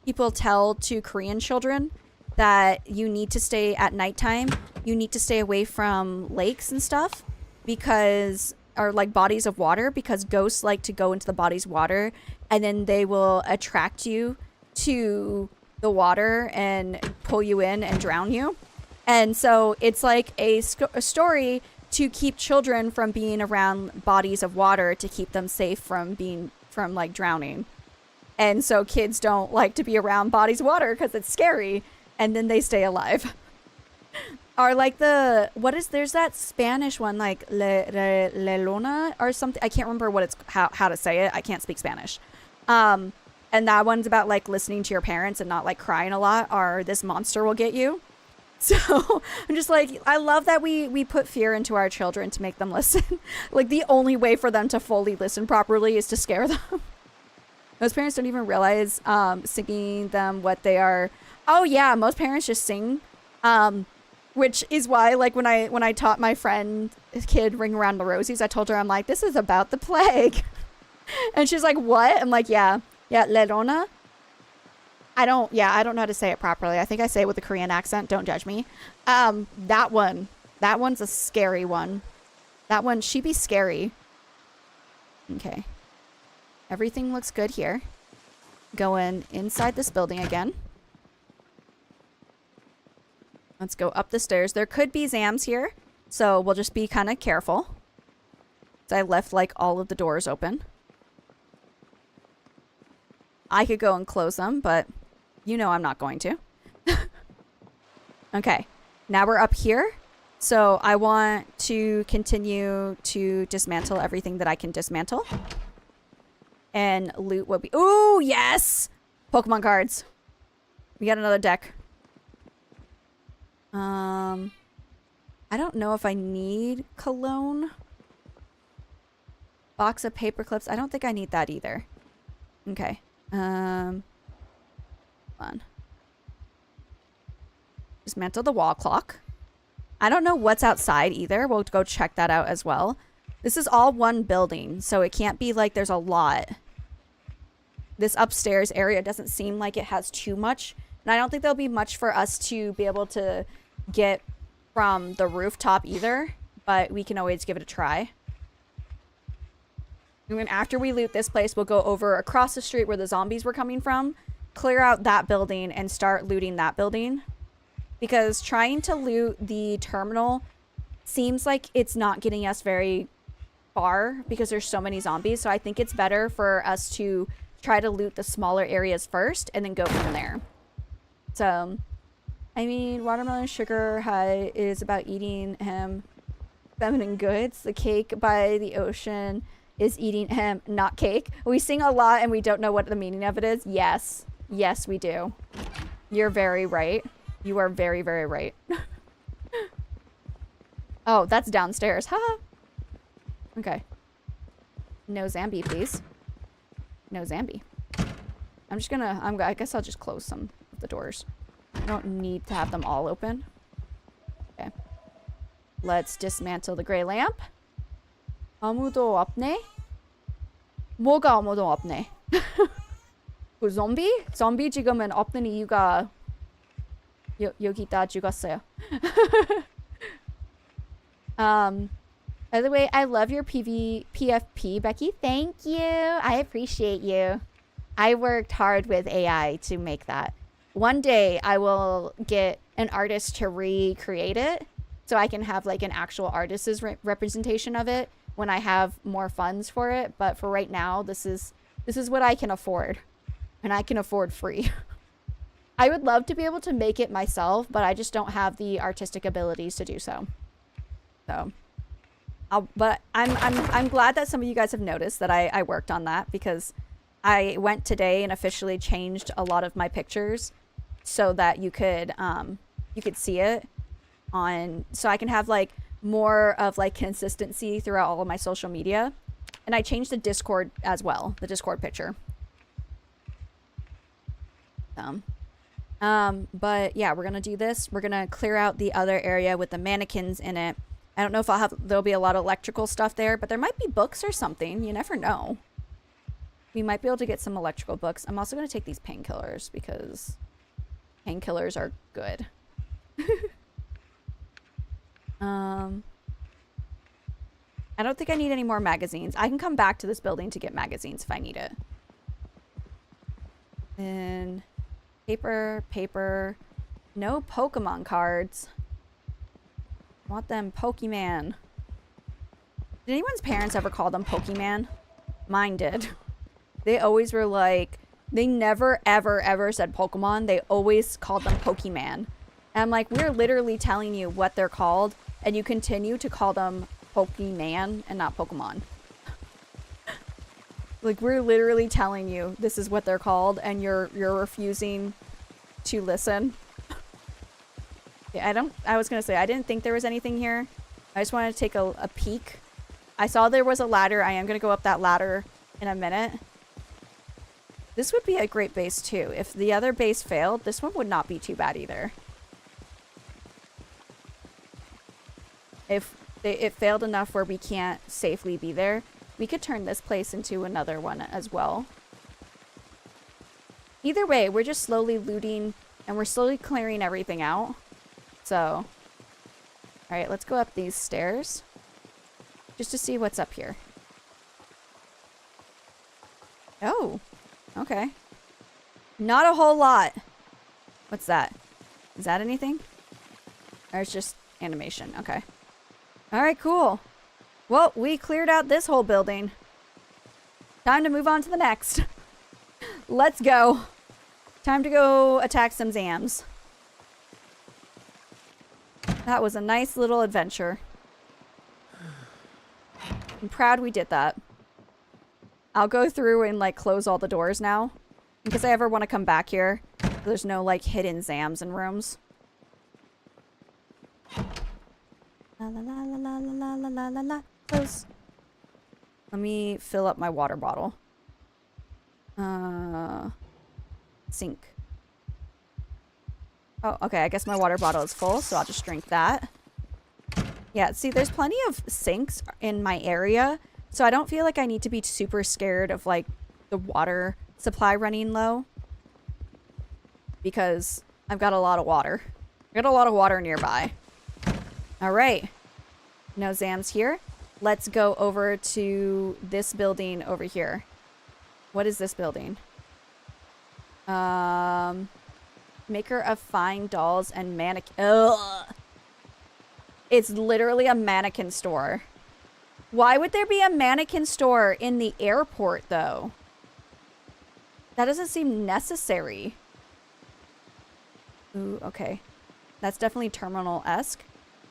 people tell to Korean children that you need to stay at nighttime. You need to stay away from lakes and stuff because, or like bodies of water, because ghosts like to go into the body's water and then they will attract you to the water and pull you in and drown you. And so it's like a story to keep children from being around bodies of water to keep them safe from like drowning. And so kids don't like to be around bodies of water because it's scary, and then they stay alive. Or like there's that Spanish one, like Le Lona or something. I can't remember what it's, how to say it. I can't speak Spanish. And that one's about like listening to your parents and not like crying a lot, or this monster will get you. So I'm just like, I love that we put fear into our children to make them listen. Like the only way for them to fully listen properly is to scare them. Most parents don't even realize singing them what they are. Oh yeah, most parents just sing. Which is why, like, when I taught my friend, kid, Ring Around the Rosies, I told her, I'm like, this is about the plague. And she's like, what? I'm like, yeah, Lerona. I don't know how to say it properly. I think I say it with a Korean accent. Don't judge me. That one's a scary one. That one, she be scary. Okay. Everything looks good here. Going inside this building again. Let's go up the stairs. There could be Zams here, so we'll just be kind of careful. So I left like all of the doors open. I could go and close them, but you know I'm not going to. Okay, now we're up here. So I want to continue to dismantle everything that I can dismantle. And loot what we... Ooh, yes! Pokemon cards. We got another deck. I don't know if I need cologne. Box of paper clips. I don't think I need that either. Okay. Hold on. Dismantle the wall clock. I don't know what's outside either. We'll go check that out as well. This is all one building, so it can't be like there's a lot. This upstairs area doesn't seem like it has too much. And I don't think there'll be much for us to be able to get from the rooftop either. But we can always give it a try. And then after we loot this place, we'll go over across the street where the zombies were coming from. Clear out that building and start looting that building. Because trying to loot the terminal seems like it's not getting us very far because there's so many zombies. So I think it's better for us to try to loot the smaller areas first and then go from there. So, I mean, watermelon sugar high is about eating feminine goods. The cake by the ocean is eating not cake. We sing a lot and we don't know what the meaning of it is. Yes. Yes, we do. You're very right. You are very, very right. Oh, that's downstairs. Haha. Okay. No Zambi, please. No Zambi. I'm just gonna... I guess I'll just close some of the doors. I don't need to have them all open. Okay. Let's dismantle the gray lamp. 아무도 없네? 뭐가 아무도 없네? 그 좀비? 좀비 지금은 없는 이유가 여기 다 죽었어요. By the way, I love your PFP, Becky. Thank you. I appreciate you. I worked hard with AI to make that. One day I will get an artist to recreate it so I can have like an actual artist's representation of it when I have more funds for it. But for right now, this is what I can afford. and I can afford free. I would love to be able to make it myself, but I just don't have the artistic abilities to do so. So, but I'm glad that some of you guys have noticed that I worked on that, because I went today and officially changed a lot of my pictures so that you could see it on, so I can have like more of like consistency throughout all of my social media. And I changed the Discord as well, the Discord picture. But yeah, we're gonna do this. We're gonna clear out the other area with the mannequins in it. I don't know if there'll be a lot of electrical stuff there, but there might be books or something. You never know. We might be able to get some electrical books. I'm also gonna take these painkillers because painkillers are good. I don't think I need any more magazines. I can come back to this building to get magazines if I need it. And paper. No Pokemon cards. Want them Pokemon. Did anyone's parents ever call them Pokemon? Mine did. They always were like, they never ever said Pokemon. They always called them Pokemon. And I'm like, we're literally telling you what they're called, and you continue to call them Pokemon and not Pokemon. Like, we're literally telling you this is what they're called, and you're refusing to listen. Yeah, I was gonna say, I didn't think there was anything here. I just wanted to take a peek. I saw there was a ladder. I am gonna go up that ladder in a minute. This would be a great base too. If the other base failed, this one would not be too bad either. If it failed enough where we can't safely be there, we could turn this place into another one as well. Either way, we're just slowly looting and we're slowly clearing everything out. So, alright, let's go up these stairs just to see what's up here. Oh, okay. Not a whole lot. What's that? Is that anything? Or it's just animation. Okay. Alright, cool. Well, we cleared out this whole building. Time to move on to the next. Let's go. Time to go attack some Zams. That was a nice little adventure. I'm proud we did that. I'll go through and like close all the doors now. In case I ever want to come back here. There's no like hidden Zams in rooms. La la la la la la la la la. Close. Let me fill up my water bottle. Sink. Oh, okay. I guess my water bottle is full, so I'll just drink that. Yeah, see, there's plenty of sinks in my area, so I don't feel like I need to be super scared of, like, the water supply running low. Because I've got a lot of water. I've got a lot of water nearby. Alright. No Zams here. Let's go over to this building over here. What is this building? Maker of fine dolls and mannequin. Ugh. It's literally a mannequin store. Why would there be a mannequin store in the airport, though? That doesn't seem necessary. Ooh, okay. That's definitely terminal-esque.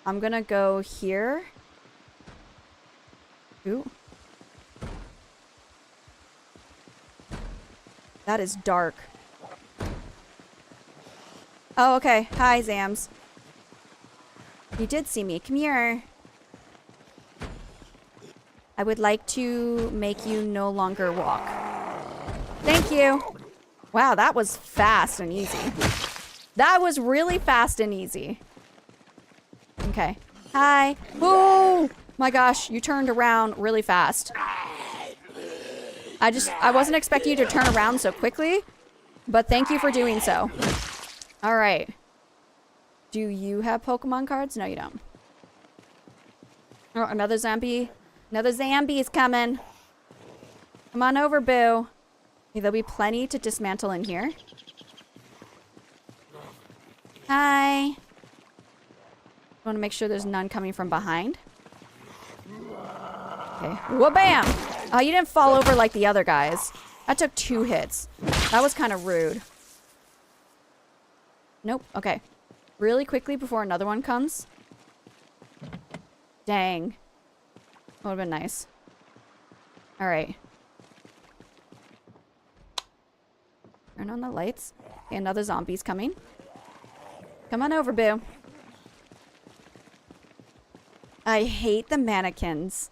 I'm gonna go here. Ooh. That is dark. Oh, okay. Hi, Zams. You did see me. Come here. I would like to make you no longer walk. Thank you. Wow, that was fast and easy. That was really fast and easy. Okay. Hi. Oh my gosh, you turned around really fast. I wasn't expecting you to turn around so quickly, but thank you for doing so. All right. Do you have Pokemon cards? No, you don't. Oh, another zombie. Another zombie is coming. Come on over, boo. Okay, there'll be plenty to dismantle in here. Hi. Want to make sure there's none coming from behind. Okay. Wha-bam! Oh, you didn't fall over like the other guys. That took 2 hits. That was kind of rude. Nope. Okay. Really quickly before another one comes. Dang. Would have been nice. Alright. Turn on the lights. Okay, another zombie's coming. Come on over, boo. I hate the mannequins.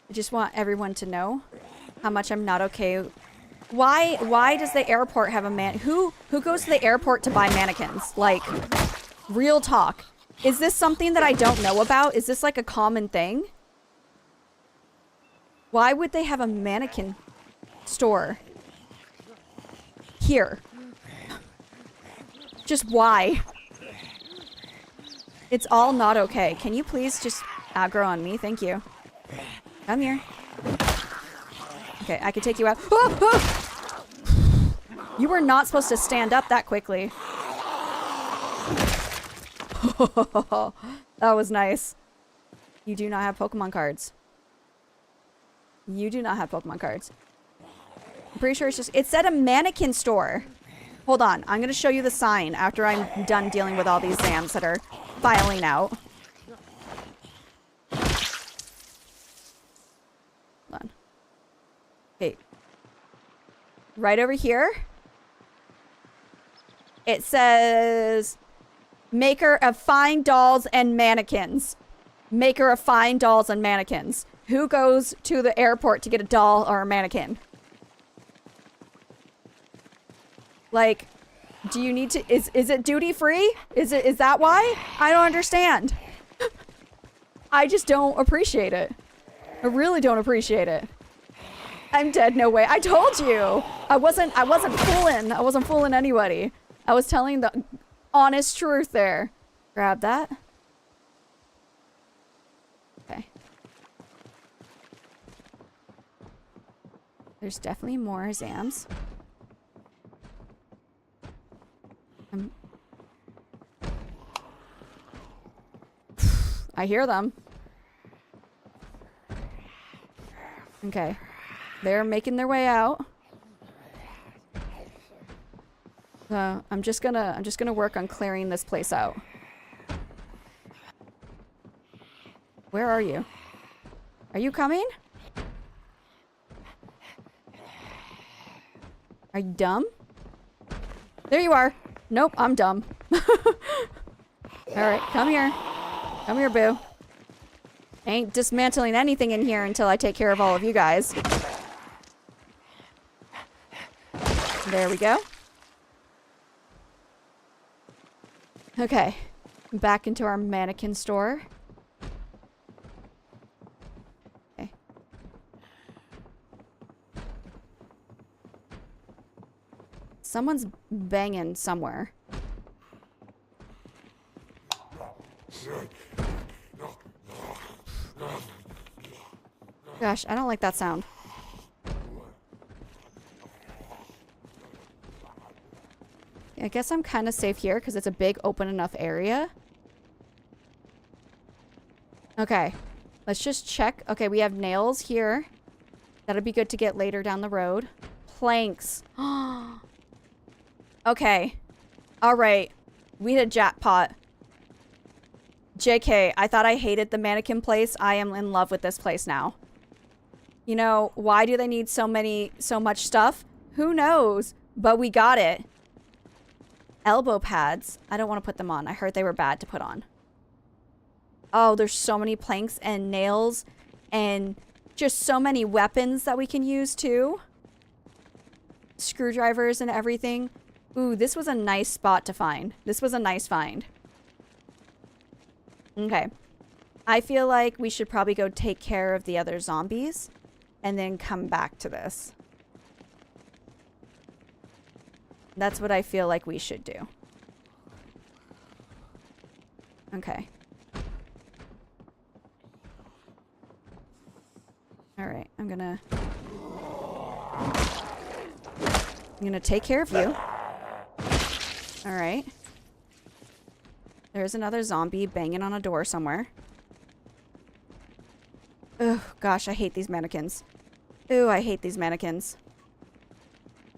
I just want everyone to know how much I'm not okay. Why does the airport have a who goes to the airport to buy mannequins? Like, real talk. Is this something that I don't know about? Is this like a common thing? Why would they have a mannequin store here? Just why? It's all not okay. Can you please just aggro on me? Thank you. Come here. Okay, I can take you out. Oh, oh! You were not supposed to stand up that quickly. That was nice. You do not have Pokemon cards. You do not have Pokemon cards. I'm pretty sure it's just... It said a mannequin store. Hold on. I'm going to show you the sign after I'm done dealing with all these Zams that are filing out. Hold on. Okay. Right over here. It says... Maker of fine dolls and mannequins. Maker of fine dolls and mannequins. Who goes to the airport to get a doll or a mannequin? Like, do you need to... Is it duty free? Is that why? I don't understand. I just don't appreciate it. I really don't appreciate it. I'm dead, no way. I told you. I wasn't fooling. I wasn't fooling anybody. I was telling the honest truth there. Grab that. Okay. There's definitely more Zams. I hear them. Okay. They're making their way out. I'm just gonna work on clearing this place out. Where are you? Are you coming? Are you dumb? There you are. Nope, I'm dumb. Alright, come here. Come here, boo. Ain't dismantling anything in here until I take care of all of you guys. There we go. Okay. Back into our mannequin store. Okay. Someone's banging somewhere. Gosh, I don't like that sound. I guess I'm kind of safe here because it's a big open enough area. Okay. Let's just check. Okay, we have nails here. That'll be good to get later down the road. Planks. Okay. Alright. We hit a jackpot. JK, I thought I hated the mannequin place. I am in love with this place now. You know, why do they need so much stuff? Who knows? But we got it. Elbow pads. I don't want to put them on. I heard they were bad to put on. Oh, there's so many planks and nails and just so many weapons that we can use too. Screwdrivers and everything. Ooh, this was a nice spot to find. This was a nice find. Okay. I feel like we should probably go take care of the other zombies and then come back to this. That's what I feel like we should do. Okay. Alright, I'm gonna take care of you. Alright. There's another zombie banging on a door somewhere. Oh, gosh, I hate these mannequins. Ooh, I hate these mannequins.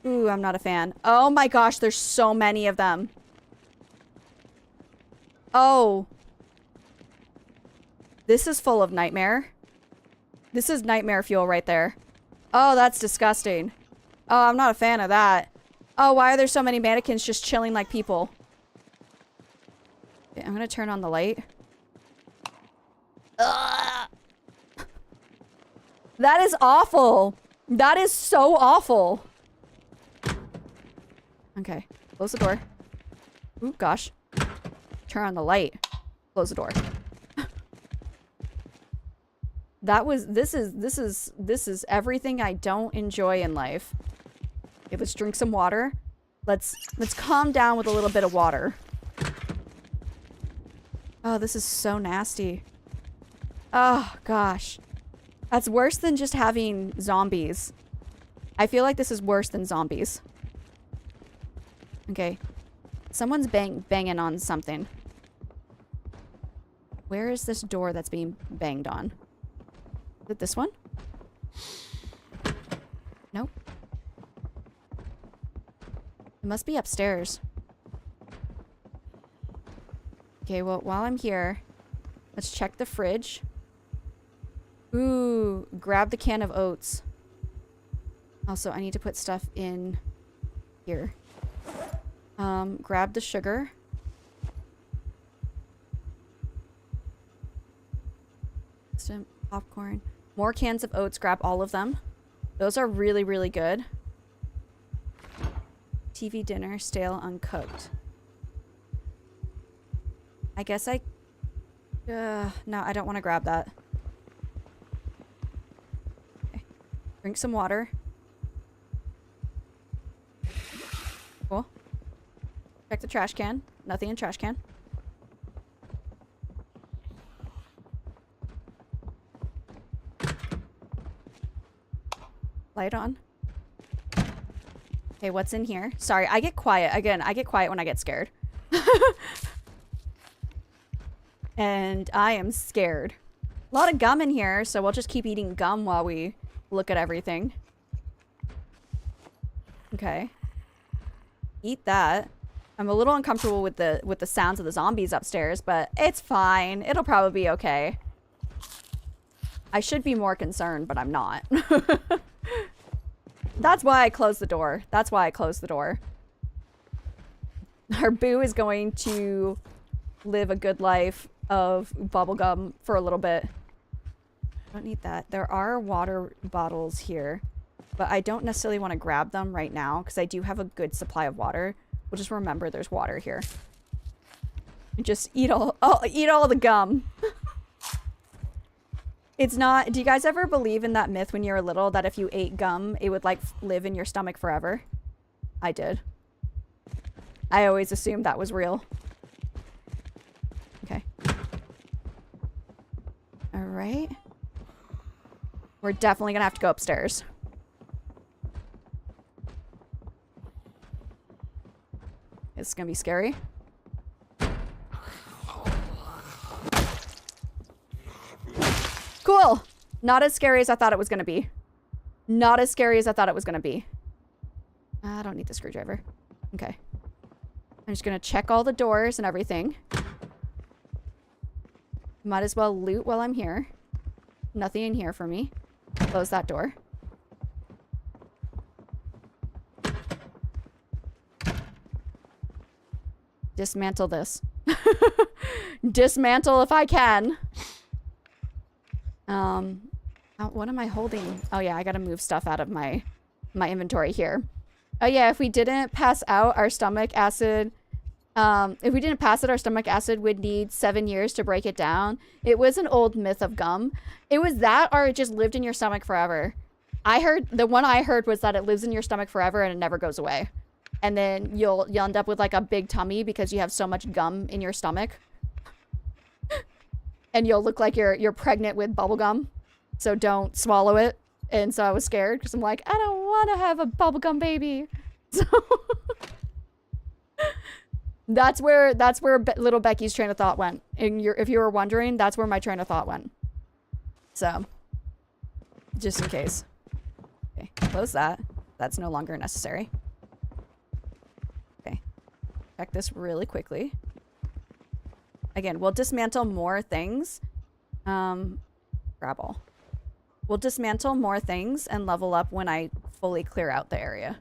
Ooh, I'm not a fan. Oh my gosh, there's so many of them. Oh. This is full of nightmare. This is nightmare fuel right there. Oh, that's disgusting. Oh, I'm not a fan of that. Oh, why are there so many mannequins just chilling like people? Okay, I'm gonna turn on the light. Ugh. That is awful. That is so awful. Okay, close the door. Ooh, gosh. Turn on the light. Close the door. This is everything I don't enjoy in life. Okay, let's drink some water. Let's calm down with a little bit of water. Oh, this is so nasty. Oh, gosh. That's worse than just having zombies. I feel like this is worse than zombies. Okay. Someone's banging on something. Where is this door that's being banged on? Is it this one? Nope. It must be upstairs. Okay, well, while I'm here, let's check the fridge. Ooh, grab the can of oats. Also, I need to put stuff in here. Grab the sugar. Instant popcorn. More cans of oats. Grab all of them. Those are really, really good. TV dinner. Stale, uncooked. I guess I... no, I don't want to grab that. Okay. Drink some water. Cool. Check the trash can. Nothing in trash can. Light on. Okay, what's in here? Sorry, I get quiet. Again, I get quiet when I get scared. And I am scared. A lot of gum in here, so we'll just keep eating gum while we look at everything. Okay. Eat that. I'm a little uncomfortable with the sounds of the zombies upstairs, but it's fine. It'll probably be okay. I should be more concerned, but I'm not. That's why I closed the door. That's why I closed the door. Our boo is going to live a good life of bubblegum for a little bit. I don't need that. There are water bottles here, but I don't necessarily want to grab them right now because I do have a good supply of water. We'll just remember there's water here. And just eat all the gum. It's not... Do you guys ever believe in that myth when you were little that if you ate gum, it would, like, live in your stomach forever? I did. I always assumed that was real. Okay. Alright. We're definitely gonna have to go upstairs. It's gonna be scary. Cool! Not as scary as I thought it was gonna be. Not as scary as I thought it was gonna be. I don't need the screwdriver. Okay. I'm just gonna check all the doors and everything. Might as well loot while I'm here. Nothing in here for me. Close that door. Dismantle this. Dismantle if I can. What am I holding? Oh yeah, I gotta move stuff out of my inventory here. Oh yeah, if we didn't pass out our stomach acid, if we didn't pass it, our stomach acid would need 7 years to break it down. It was an old myth of gum. It was that, or it just lived in your stomach forever. The one I heard was that it lives in your stomach forever and it never goes away. And then you'll end up with like a big tummy because you have so much gum in your stomach. And you'll look like you're pregnant with bubble gum. So don't swallow it. And so I was scared because I'm like, I don't want to have a bubblegum baby. So that's where little Becky's train of thought went. And if you were wondering, that's where my train of thought went. So just in case. Okay, close that. That's no longer necessary. Okay. Check this really quickly. Again, we'll dismantle more things. Grab all. We'll dismantle more things and level up when I fully clear out the area.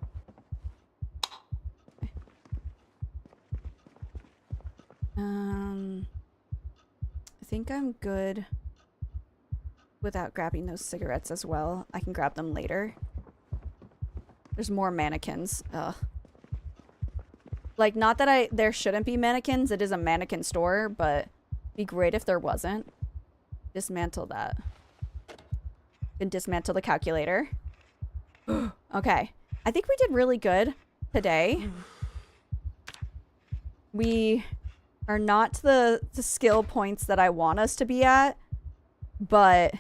Okay. I think I'm good without grabbing those cigarettes as well. I can grab them later. There's more mannequins. Ugh. Like, not that there shouldn't be mannequins. It is a mannequin store, but it'd be great if there wasn't. Dismantle that. And dismantle the calculator. Okay. I think we did really good today. We are not to the skill points that I want us to be at, but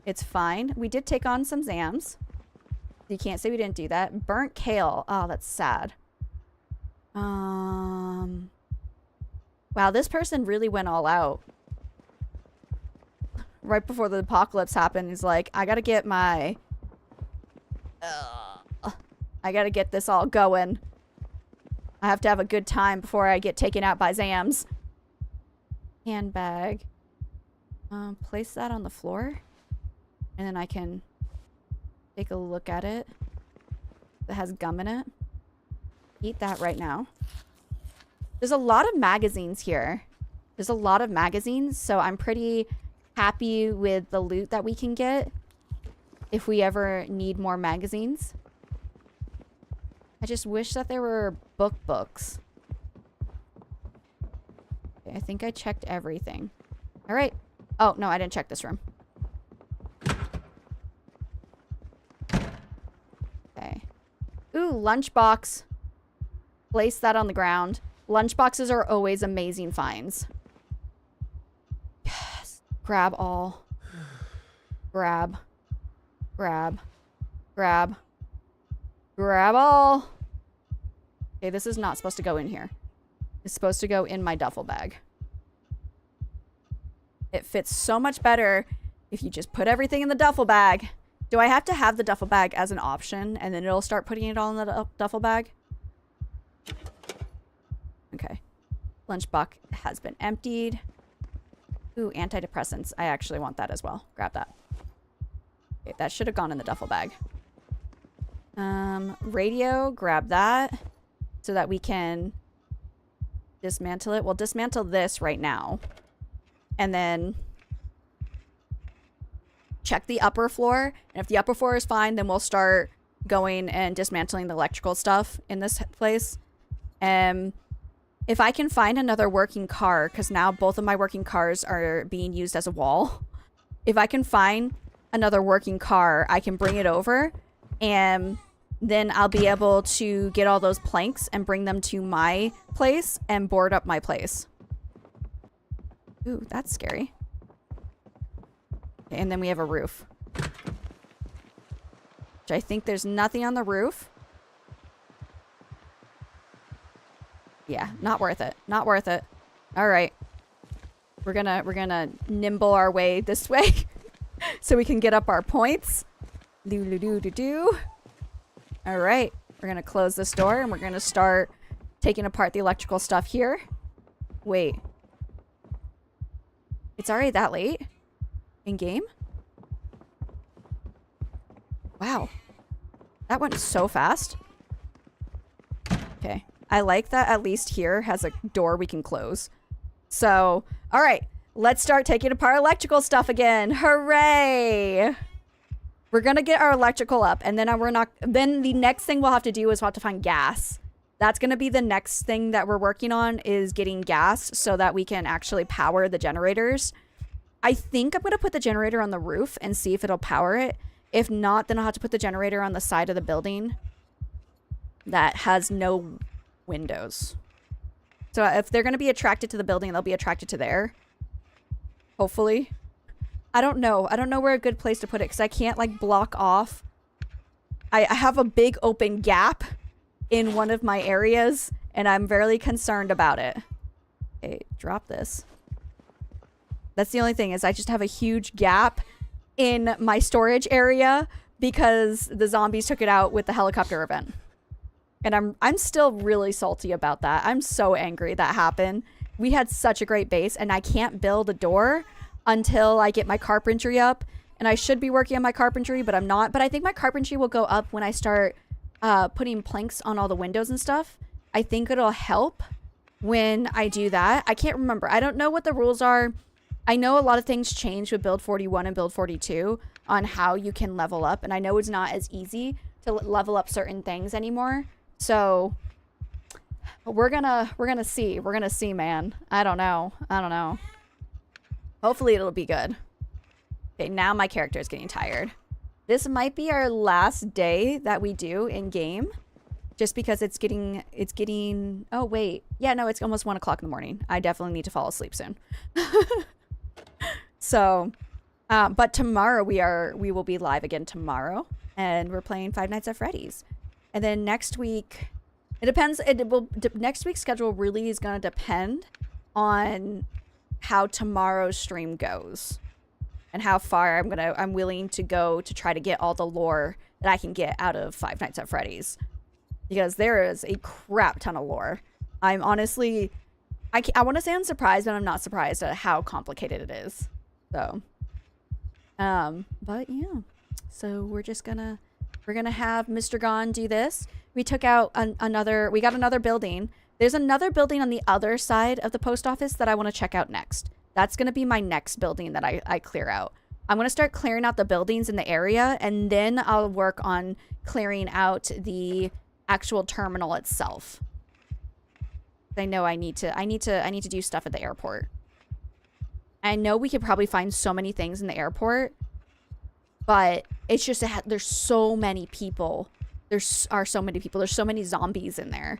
it's fine. We did take on some Zams. You can't say we didn't do that. Burnt kale. Oh, that's sad. Wow, this person really went all out. Right before the apocalypse happened, he's like, I gotta get my... I gotta get this all going. I have to have a good time before I get taken out by Zams. Handbag. Place that on the floor. And then I can take a look at it. That has gum in it. Eat that right now. There's a lot of magazines here. There's a lot of magazines, so I'm pretty happy with the loot that we can get if we ever need more magazines. I just wish that there were books. Okay, I think I checked everything. All right. Oh, no, I didn't check this room. Okay. Ooh, lunchbox. Place that on the ground. Lunchboxes are always amazing finds. Yes. Grab all. Grab. Grab. Grab. Grab all. Okay, this is not supposed to go in here. It's supposed to go in my duffel bag. It fits so much better if you just put everything in the duffel bag. Do I have to have the duffel bag as an option and then it'll start putting it all in the duffel bag? Okay. Lunchbox has been emptied. Ooh, antidepressants. I actually want that as well. Grab that. Okay, that should have gone in the duffel bag. Radio, grab that so that we can dismantle it. We'll dismantle this right now. And then check the upper floor. And if the upper floor is fine, then we'll start going and dismantling the electrical stuff in this place. If I can find another working car, because now both of my working cars are being used as a wall. If I can find another working car, I can bring it over. And then I'll be able to get all those planks and bring them to my place and board up my place. Ooh, that's scary. Okay, and then we have a roof. Which I think there's nothing on the roof. Yeah, not worth it. Not worth it. All right. We're gonna nimble our way this way so we can get up our points. Do. All right. We're gonna close this door and we're gonna start taking apart the electrical stuff here. Wait. It's already that late? In game? Wow. That went so fast. Okay. I like that at least here has a door we can close. So, all right. Let's start taking apart electrical stuff again. Hooray! We're gonna get our electrical up, and then then the next thing we'll have to do is we'll have to find gas. That's gonna be the next thing that we're working on, is getting gas so that we can actually power the generators. I think I'm gonna put the generator on the roof and see if it'll power it. If not, then I'll have to put the generator on the side of the building that has no windows. So if they're gonna be attracted to the building, they'll be attracted to there. Hopefully. I don't know. I don't know where a good place to put it because I can't like block off. I have a big open gap in one of my areas and I'm very concerned about it. Okay, drop this. That's the only thing, is I just have a huge gap in my storage area because the zombies took it out with the helicopter event. And I'm still really salty about that. I'm so angry that happened. We had such a great base, and I can't build a door until I get my carpentry up. And I should be working on my carpentry, but I'm not. But I think my carpentry will go up when I start putting planks on all the windows and stuff. I think it'll help when I do that. I can't remember. I don't know what the rules are. I know a lot of things change with build 41 and build 42 on how you can level up. And I know it's not as easy to level up certain things anymore. So we're gonna see. We're gonna see, man. I don't know. Hopefully it'll be good. Okay, now my character is getting tired. This might be our last day that we do in game, just because it's getting. Oh wait, yeah, no, it's almost 1 o'clock in the morning. I definitely need to fall asleep soon. So, but tomorrow we will be live again tomorrow, and we're playing Five Nights at Freddy's, and then next week, it depends. Next week's schedule really is gonna depend on how tomorrow's stream goes. And how far I'm willing to go to try to get all the lore that I can get out of Five Nights at Freddy's. Because there is a crap ton of lore. I'm honestly, I want to say I'm surprised, but I'm not surprised at how complicated it is. So, but yeah. So we're gonna have Mr. Gon do this. We took out we got another building. There's another building on the other side of the post office that I want to check out next. That's going to be my next building that I clear out. I'm going to start clearing out the buildings in the area, and then I'll work on clearing out the actual terminal itself. I know I need to do stuff at the airport. I know we could probably find so many things in the airport, but it's just there's so many people. There's so many zombies in there.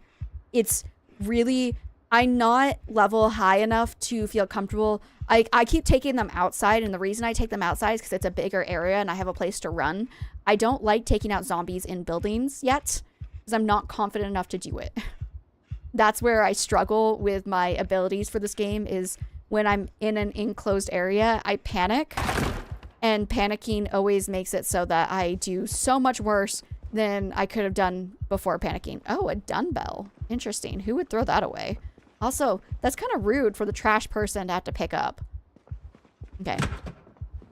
It's really, I'm not level high enough to feel comfortable. I keep taking them outside, and the reason I take them outside is because it's a bigger area and I have a place to run. I don't like taking out zombies in buildings yet because I'm not confident enough to do it. That's where I struggle with my abilities for this game, is when I'm in an enclosed area, I panic, and panicking always makes it so that I do so much worse than I could have done before panicking. Oh, a dumbbell. Interesting. Who would throw that away? Also, that's kind of rude for the trash person to have to pick up. Okay.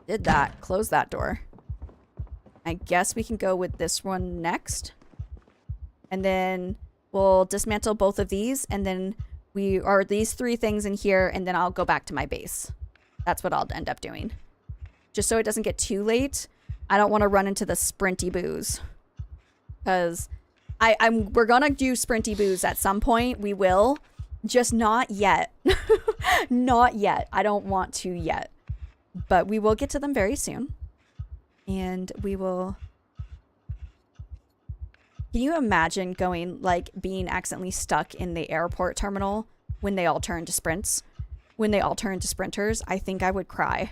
Did that. Close that door. I guess we can go with this one next. And then we'll dismantle both of these. And then we are these 3 things in here. And then I'll go back to my base. That's what I'll end up doing. Just so it doesn't get too late. I don't want to run into the sprinty boos. Because we're going to do sprinty boos at some point. We will. Just not yet. Not yet. I don't want to yet. But we will get to them very soon. And we will... Can you imagine being accidentally stuck in the airport terminal when they all turn to sprints? When they all turn to sprinters? I think I would cry.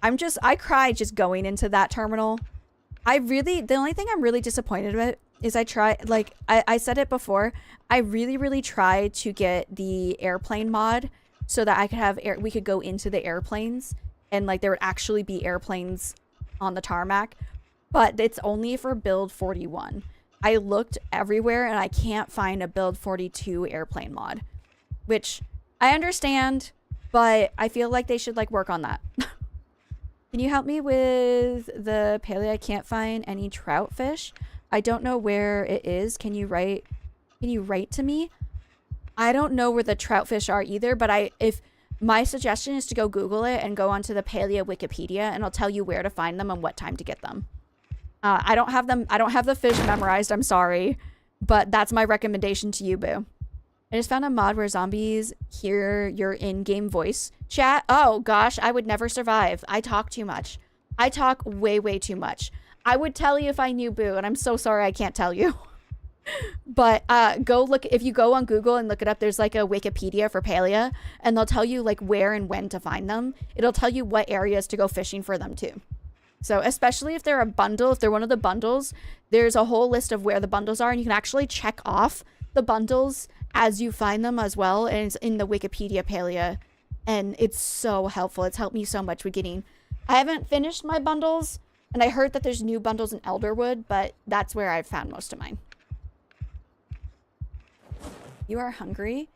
I cry just going into that terminal. The only thing I'm really disappointed about is I said it before, I really tried to get the airplane mod so that I could we could go into the airplanes and there would actually be airplanes on the tarmac, but it's only for build 41. I looked everywhere and I can't find a build 42 airplane mod, which I understand, but I feel like they should work on that. Can you help me with the paleo? I can't find any trout fish. I don't know where it is. Can you write to me? I don't know where the trout fish are either, but if my suggestion is to go Google it and go onto the paleo Wikipedia, and I'll tell you where to find them and what time to get them. I don't have the fish memorized, I'm sorry, but that's my recommendation to you, boo. I just found a mod where zombies hear your in-game voice chat. Oh gosh, I would never survive. I talk too much. I talk way too much. I would tell you if I knew, boo, and I'm so sorry I can't tell you. But go look, if you go on Google and look it up, there's a Wikipedia for Palia, and they'll tell you where and when to find them. It'll tell you what areas to go fishing for them too. So especially if they're a bundle, if they're one of the bundles, there's a whole list of where the bundles are, and you can actually check off the bundles as you find them as well, and it's in the Wikipedia Palia, and it's so helpful. It's helped me so much with getting... I haven't finished my bundles, And I heard that there's new bundles in Elderwood, but that's where I've found most of mine. You are hungry?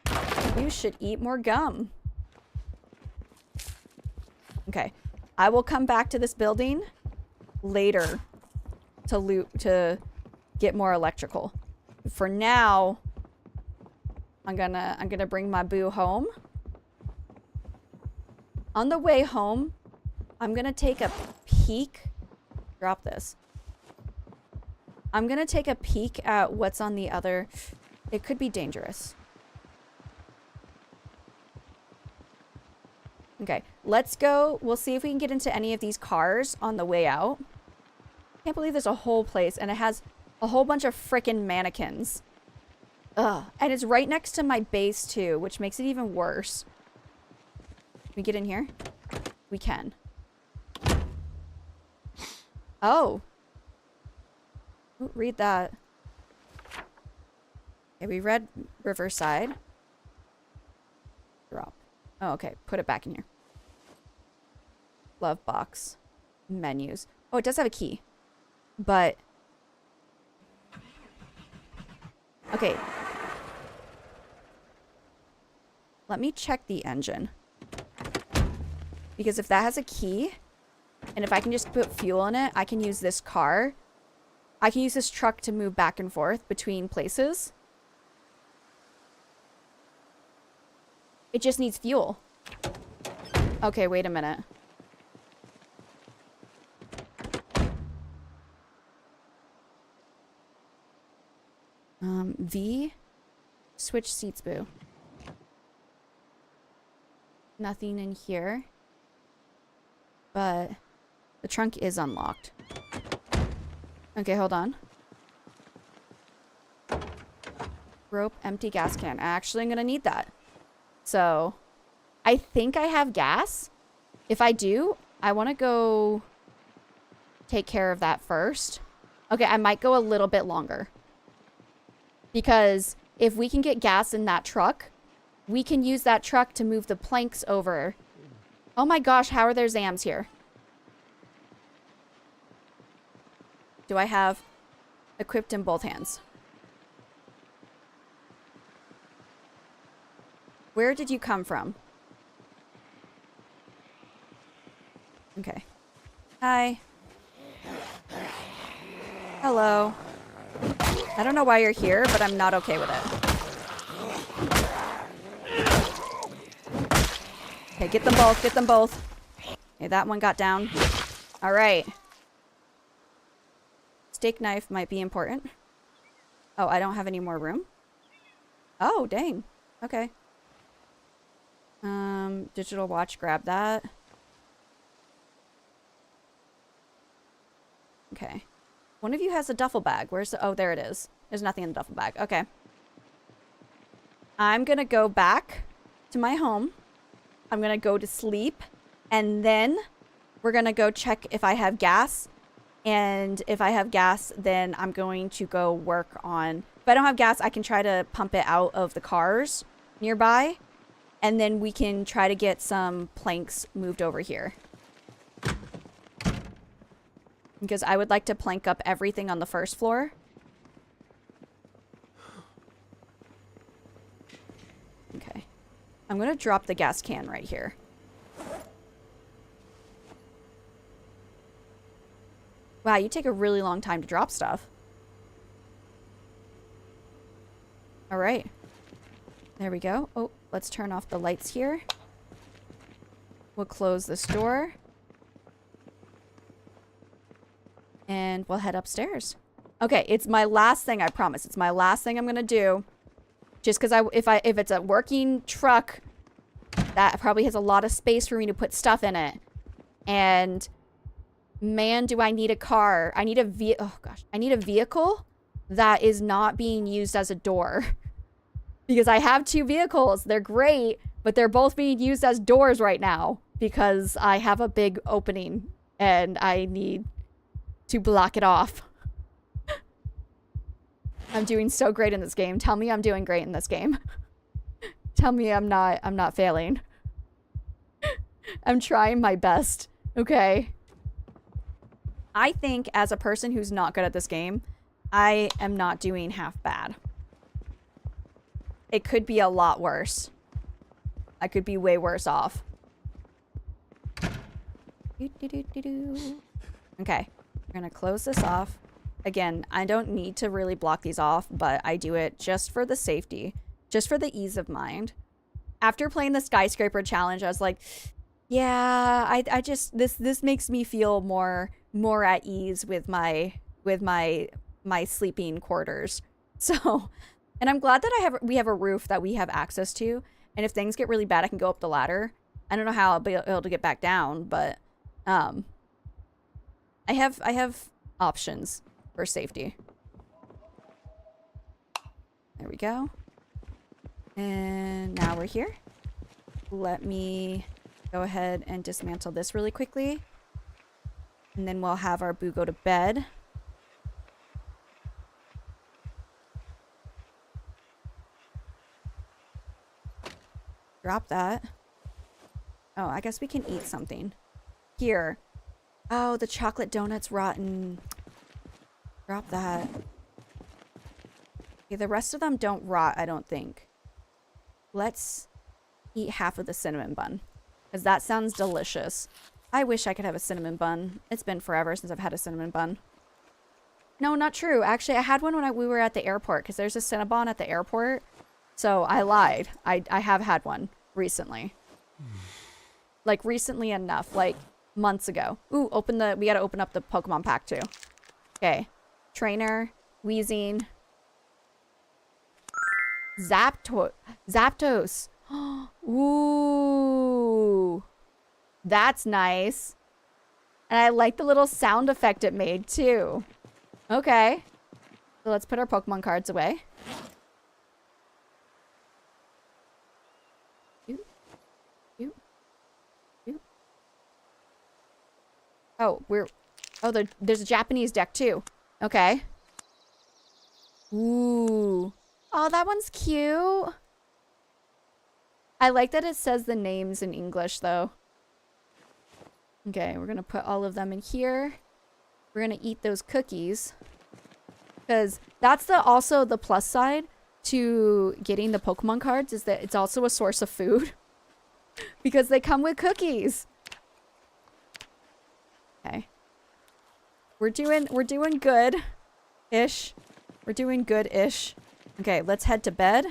You should eat more gum. Okay. I will come back to this building later to get more electrical. For now, I'm gonna bring my boo home. On the way home, I'm gonna take a peek. Drop this. I'm gonna take a peek at what's on the other. It could be dangerous. Okay, let's go. We'll see if we can get into any of these cars on the way out. Can't believe there's a whole place and it has a whole bunch of frickin' mannequins. Ugh. And it's right next to my base too, which makes it even worse. Can we get in here? We can. Oh. Ooh, read that. Okay, we read Riverside. Drop. Oh, okay. Put it back in here. Glove box. Menus. Oh, it does have a key. But... okay. Let me check the engine. Because if that has a key, and if I can just put fuel in it, I can use this car. I can use this truck to move back and forth between places. It just needs fuel. Okay, wait a minute. V. Switch seats, boo. Nothing in here. But the trunk is unlocked. Okay, hold on. Rope, empty gas can. Actually, I'm gonna need that. So, I think I have gas. If I do, I want to go take care of that first. Okay, I might go a little bit longer. Because if we can get gas in that truck, we can use that truck to move the planks over. Oh my gosh, how are there Zams here? Do I have equipped in both hands? Where did you come from? Okay. Hi. Hello. I don't know why you're here, but I'm not okay with it. Okay, get them both. Get them both. Okay, that one got down. All right. Steak knife might be important. Oh, I don't have any more room? Oh, dang. Okay. Digital watch, grab that. Okay. One of you has a duffel bag. Where's the... oh, there it is. There's nothing in the duffel bag. Okay. I'm gonna go back to my home. I'm gonna go to sleep. And then we're gonna go check if I have gas. And if I have gas, then I'm going to go work on... if I don't have gas, I can try to pump it out of the cars nearby. And then we can try to get some planks moved over here. Because I would like to plank up everything on the first floor. Okay. I'm going to drop the gas can right here. Wow, you take a really long time to drop stuff. All right. There we go. Oh, let's turn off the lights here. We'll close this door. And we'll head upstairs. Okay, it's my last thing, I promise. It's my last thing I'm gonna do. Just because if it's a working truck, that probably has a lot of space for me to put stuff in it. And man, do I need a car. I need a oh gosh. I need a vehicle that is not being used as a door. Because I have two vehicles. They're great, but they're both being used as doors right now. Because I have a big opening and I need to block it off. I'm doing so great in this game. Tell me I'm doing great in this game. Tell me I'm not failing. I'm trying my best. Okay. I think as a person who's not good at this game, I am not doing half bad. It could be a lot worse. I could be way worse off. Okay, we're gonna close this off. Again, I don't need to really block these off, but I do it just for the safety, just for the ease of mind. After playing the skyscraper challenge, I was like, yeah, I just this makes me feel more at ease with my sleeping quarters. So, and I'm glad that we have a roof that we have access to, and if things get really bad, I can go up the ladder. I don't know how I'll be able to get back down, but I have options for safety. There we go. And now we're here. Let me go ahead and dismantle this really quickly. And then we'll have our boo go to bed. Drop that. Oh, I guess we can eat something. Here. Oh, the chocolate donut's rotten. Drop that. Okay, the rest of them don't rot, I don't think. Let's eat half of the cinnamon bun, because that sounds delicious. I wish I could have a cinnamon bun. It's been forever since I've had a cinnamon bun. No, not true. Actually, I had one when we were at the airport, because there's a Cinnabon at the airport. So I lied. I have had one recently. Like recently enough, like months ago. Ooh, we gotta open up the Pokemon pack too. Okay. Trainer, Wheezing, Zapdos. Ooh, that's nice. And I like the little sound effect it made too. Okay, so let's put our Pokemon cards away. Oh, there's a Japanese deck too. Okay. Ooh. Oh, that one's cute. I like that it says the names in English, though. Okay, we're going to put all of them in here. We're going to eat those cookies. Because that's also the plus side to getting the Pokemon cards, is that it's also a source of food. Because they come with cookies. Okay. We're doing good-ish. We're doing good-ish. Okay, let's head to bed.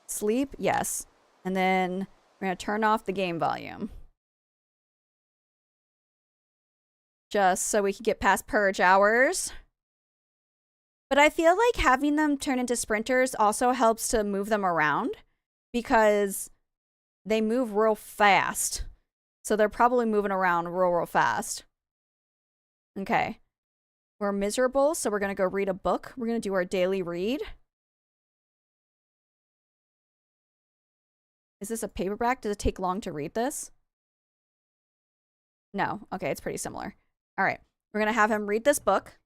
Sleep, yes. And then we're going to turn off the game volume. Just so we can get past purge hours. But I feel like having them turn into sprinters also helps to move them around. Because they move real fast. So they're probably moving around real fast. Okay. We're miserable, so we're going to go read a book. We're going to do our daily read. Is this a paperback? Does it take long to read this? No. Okay, it's pretty similar. All right. We're going to have him read this book.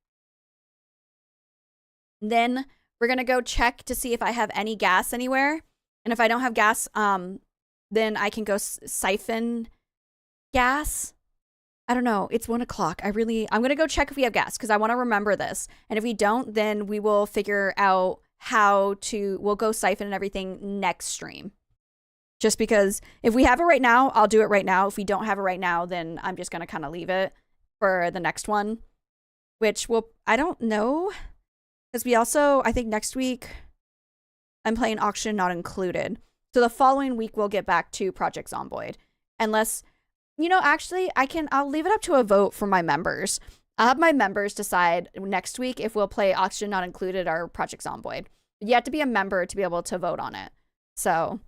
Then we're going to go check to see if I have any gas anywhere. And if I don't have gas, then I can go siphon gas. I don't know. It's 1 o'clock. I'm going to go check if we have gas because I want to remember this. And if we don't, then we will figure out we'll go siphon and everything next stream. Just because if we have it right now, I'll do it right now. If we don't have it right now, then I'm just going to kind of leave it for the next one. Which I don't know. Because we also, I think next week, I'm playing Auction Not Included. So the following week, we'll get back to Project Zomboid. Unless, actually, I'll leave it up to a vote for my members. I'll have my members decide next week if we'll play Auction Not Included or Project Zomboid. You have to be a member to be able to vote on it. So,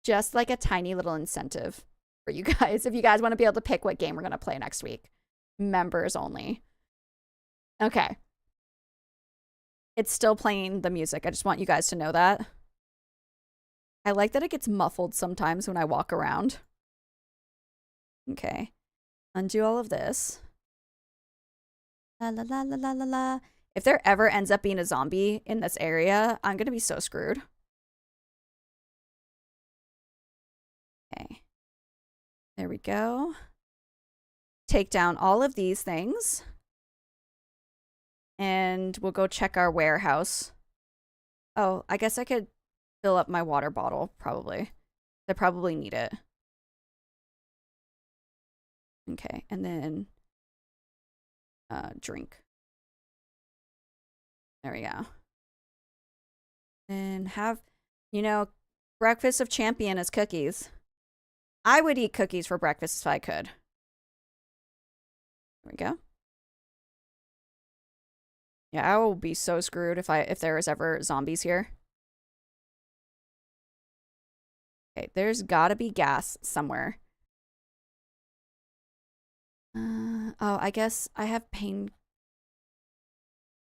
just like a tiny little incentive for you guys. If you guys want to be able to pick what game we're going to play next week. Members only. Okay. It's still playing the music. I just want you guys to know that. I like that it gets muffled sometimes when I walk around. Okay. Undo all of this. La la la la la la la. If there ever ends up being a zombie in this area, I'm gonna be so screwed. Okay. There we go. take down all of these things. And we'll go check our warehouse. Oh, I guess I could fill up my water bottle, probably. I probably need it. Okay, and then drink. There we go. And have, you know, breakfast of champion is cookies. I would eat cookies for breakfast if I could. There we go. Yeah, I will be so screwed if there was ever zombies here. Okay, there's gotta be gas somewhere. Oh, I guess I have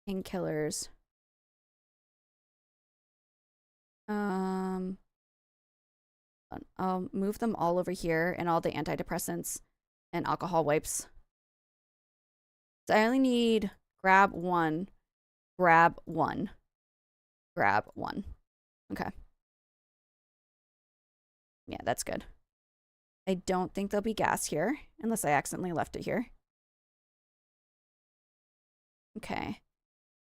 painkillers. I'll move them all over here and all the antidepressants and alcohol wipes. So I only need grab one. Okay. Yeah, that's good. I don't think there'll be gas here unless I accidentally left it here. Okay.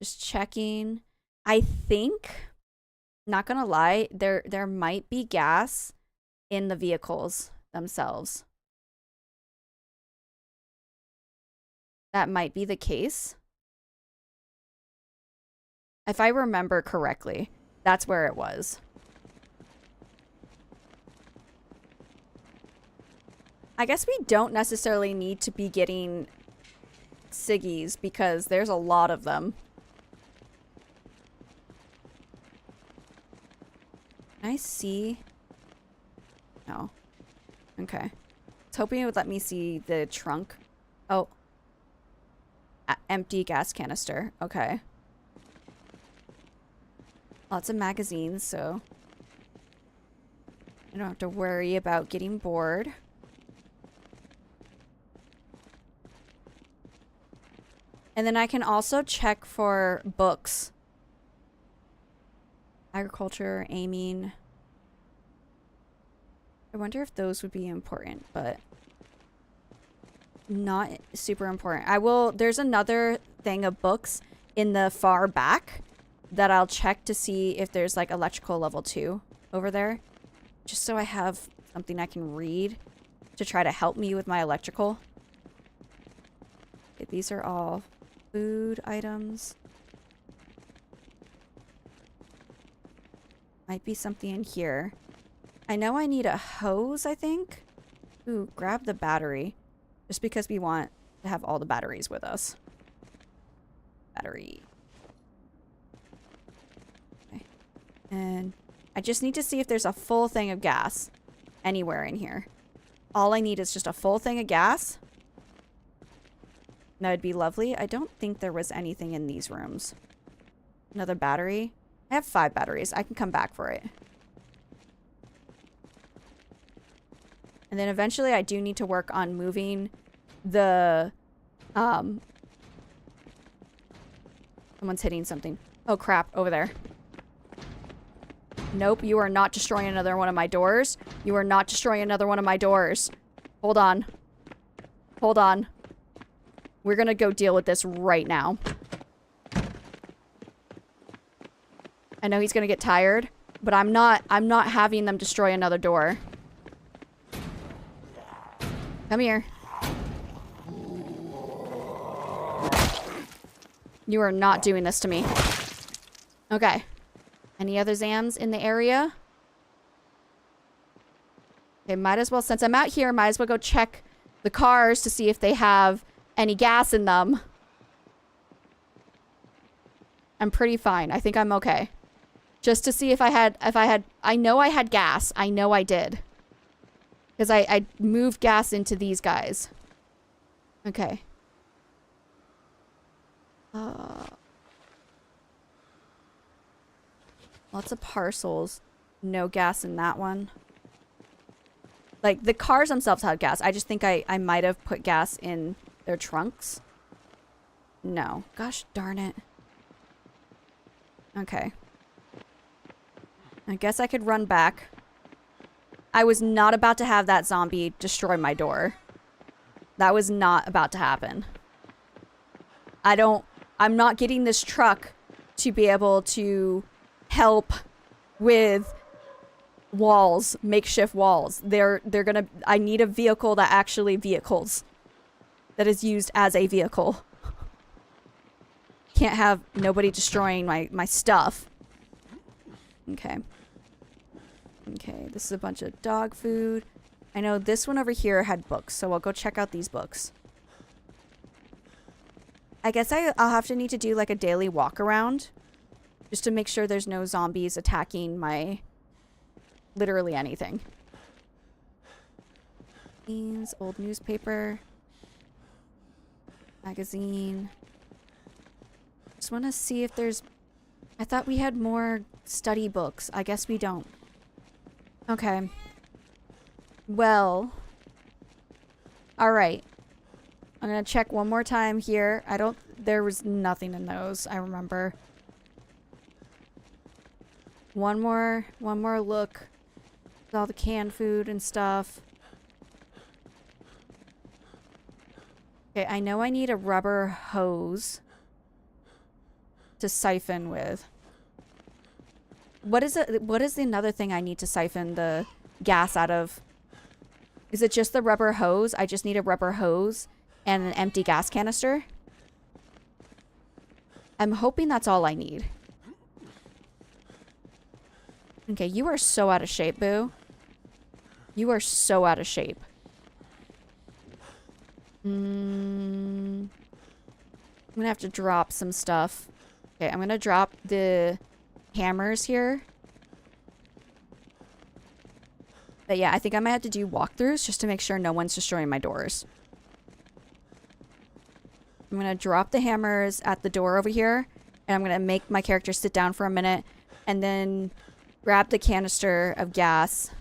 Just checking. I think, not gonna lie, there might be gas in the vehicles themselves. That might be the case. If I remember correctly, that's where it was. I guess we don't necessarily need to be getting ciggies because there's a lot of them. Can I see? No. Okay. I was hoping it would let me see the trunk. Oh. Empty gas canister. Okay. Lots of magazines, so I don't have to worry about getting bored. And then I can also check for books. Agriculture, aiming. I wonder if those would be important, but not super important. There's another thing of books in the far back that I'll check to see if there's like electrical level 2 over there. Just so I have something I can read to try to help me with my electrical. Okay, these are all food items. Might be something in here. I know I need a hose, I think. Ooh, grab the battery. Just because we want to have all the batteries with us. Battery. Okay. And I just need to see if there's a full thing of gas anywhere in here. All I need is just a full thing of gas. That would be lovely. I don't think there was anything in these rooms. Another battery. I have 5 batteries. I can come back for it. And then eventually I do need to work on moving the... Someone's hitting something. Oh crap, over there. Nope, you are not destroying another one of my doors. You are not destroying another one of my doors. Hold on. Hold on. We're gonna go deal with this right now. I know he's gonna get tired, but I'm not having them destroy another door. Come here. You are not doing this to me. Okay. Any other Zams in the area? Okay, might as well, since I'm out here, might as well go check the cars to see if they have any gas in them. I'm pretty fine. I think I'm okay. Just to see if I had, I know I had gas. I know I did. Because I moved gas into these guys. Okay. Lots of parcels. No gas in that one. Like, the cars themselves have gas. I just think I might have put gas in their trunks. No. Gosh darn it. Okay. I guess I could run back. I was not about to have that zombie destroy my door. That was not about to happen. I'm not getting this truck to be able to help with walls, makeshift walls. I need a vehicle that actually vehicles. That is used as a vehicle. Can't have nobody destroying my stuff. Okay. Okay, this is a bunch of dog food. I know this one over here had books, so I'll go check out these books. I guess I'll have to need to do like a daily walk around just to make sure there's no zombies attacking my literally anything. Beans, old newspaper, magazine. Just want to see if there's... I thought we had more study books. I guess we don't. Okay. Well. Alright. I'm gonna check one more time here. There was nothing in those, I remember. One more look at all the canned food and stuff. Okay, I know I need a rubber hose to siphon with. What is the another thing I need to siphon the gas out of? Is it just the rubber hose? I just need a rubber hose and an empty gas canister. I'm hoping that's all I need. Okay, you are so out of shape, boo. You are so out of shape. I'm gonna have to drop some stuff. Okay, I'm gonna drop the hammers here. But yeah, I think I might have to do walkthroughs just to make sure no one's destroying my doors. I'm gonna drop the hammers at the door over here, and I'm gonna make my character sit down for a minute, and then grab the canister of gas,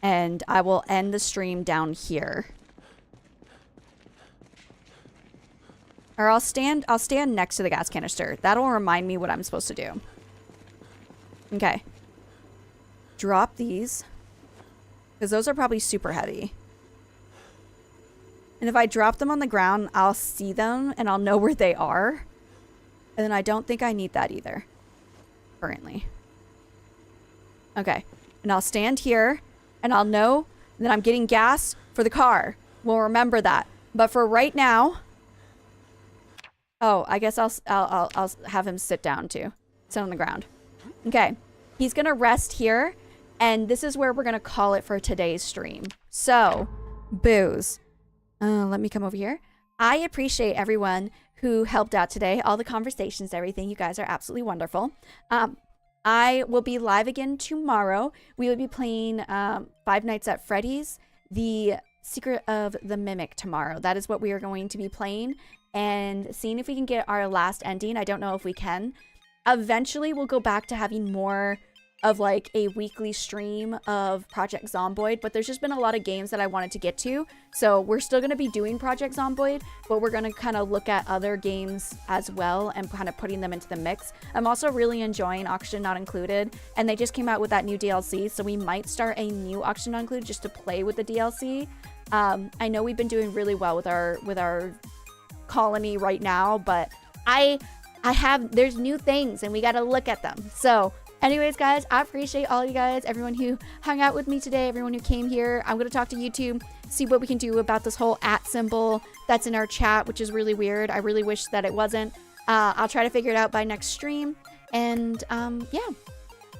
and I will end the stream down here. Or I'll stand next to the gas canister. That'll remind me what I'm supposed to do. Okay. Drop these. Because those are probably super heavy. And if I drop them on the ground, I'll see them and I'll know where they are. And then I don't think I need that either. Currently. Okay. And I'll stand here and I'll know that I'm getting gas for the car. We'll remember that. But for right now... Oh, I guess I'll have him sit down too. Sit on the ground. Okay. He's gonna rest here. And this is where we're gonna call it for today's stream. So, booze. Let me come over here. I appreciate everyone who helped out today. All the conversations, everything. You guys are absolutely wonderful. I will be live again tomorrow. We will be playing Five Nights at Freddy's, The Secret of the Mimic tomorrow. That is what we are going to be playing. And seeing if we can get our last ending. I don't know if we can. Eventually, we'll go back to having more of like a weekly stream of Project Zomboid, but there's just been a lot of games that I wanted to get to. So we're still going to be doing Project Zomboid, but we're going to kind of look at other games as well and kind of putting them into the mix. I'm also really enjoying Oxygen Not Included, and they just came out with that new DLC, so we might start a new Oxygen Not Included just to play with the DLC. I know we've been doing really well with our colony right now, but there's new things and we got to look at them. So anyways, guys, I appreciate all you guys, everyone who hung out with me today, everyone who came here. I'm going to talk to YouTube, see what we can do about this whole @ symbol that's in our chat, which is really weird. I really wish that it wasn't. I'll try to figure it out by next stream. And yeah,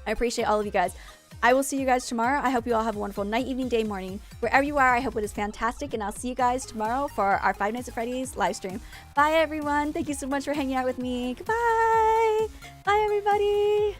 I appreciate all of you guys. I will see you guys tomorrow. I hope you all have a wonderful night, evening, day, morning. Wherever you are, I hope it is fantastic. And I'll see you guys tomorrow for our Five Nights at Freddy's live stream. Bye, everyone. Thank you so much for hanging out with me. Goodbye. Bye, everybody.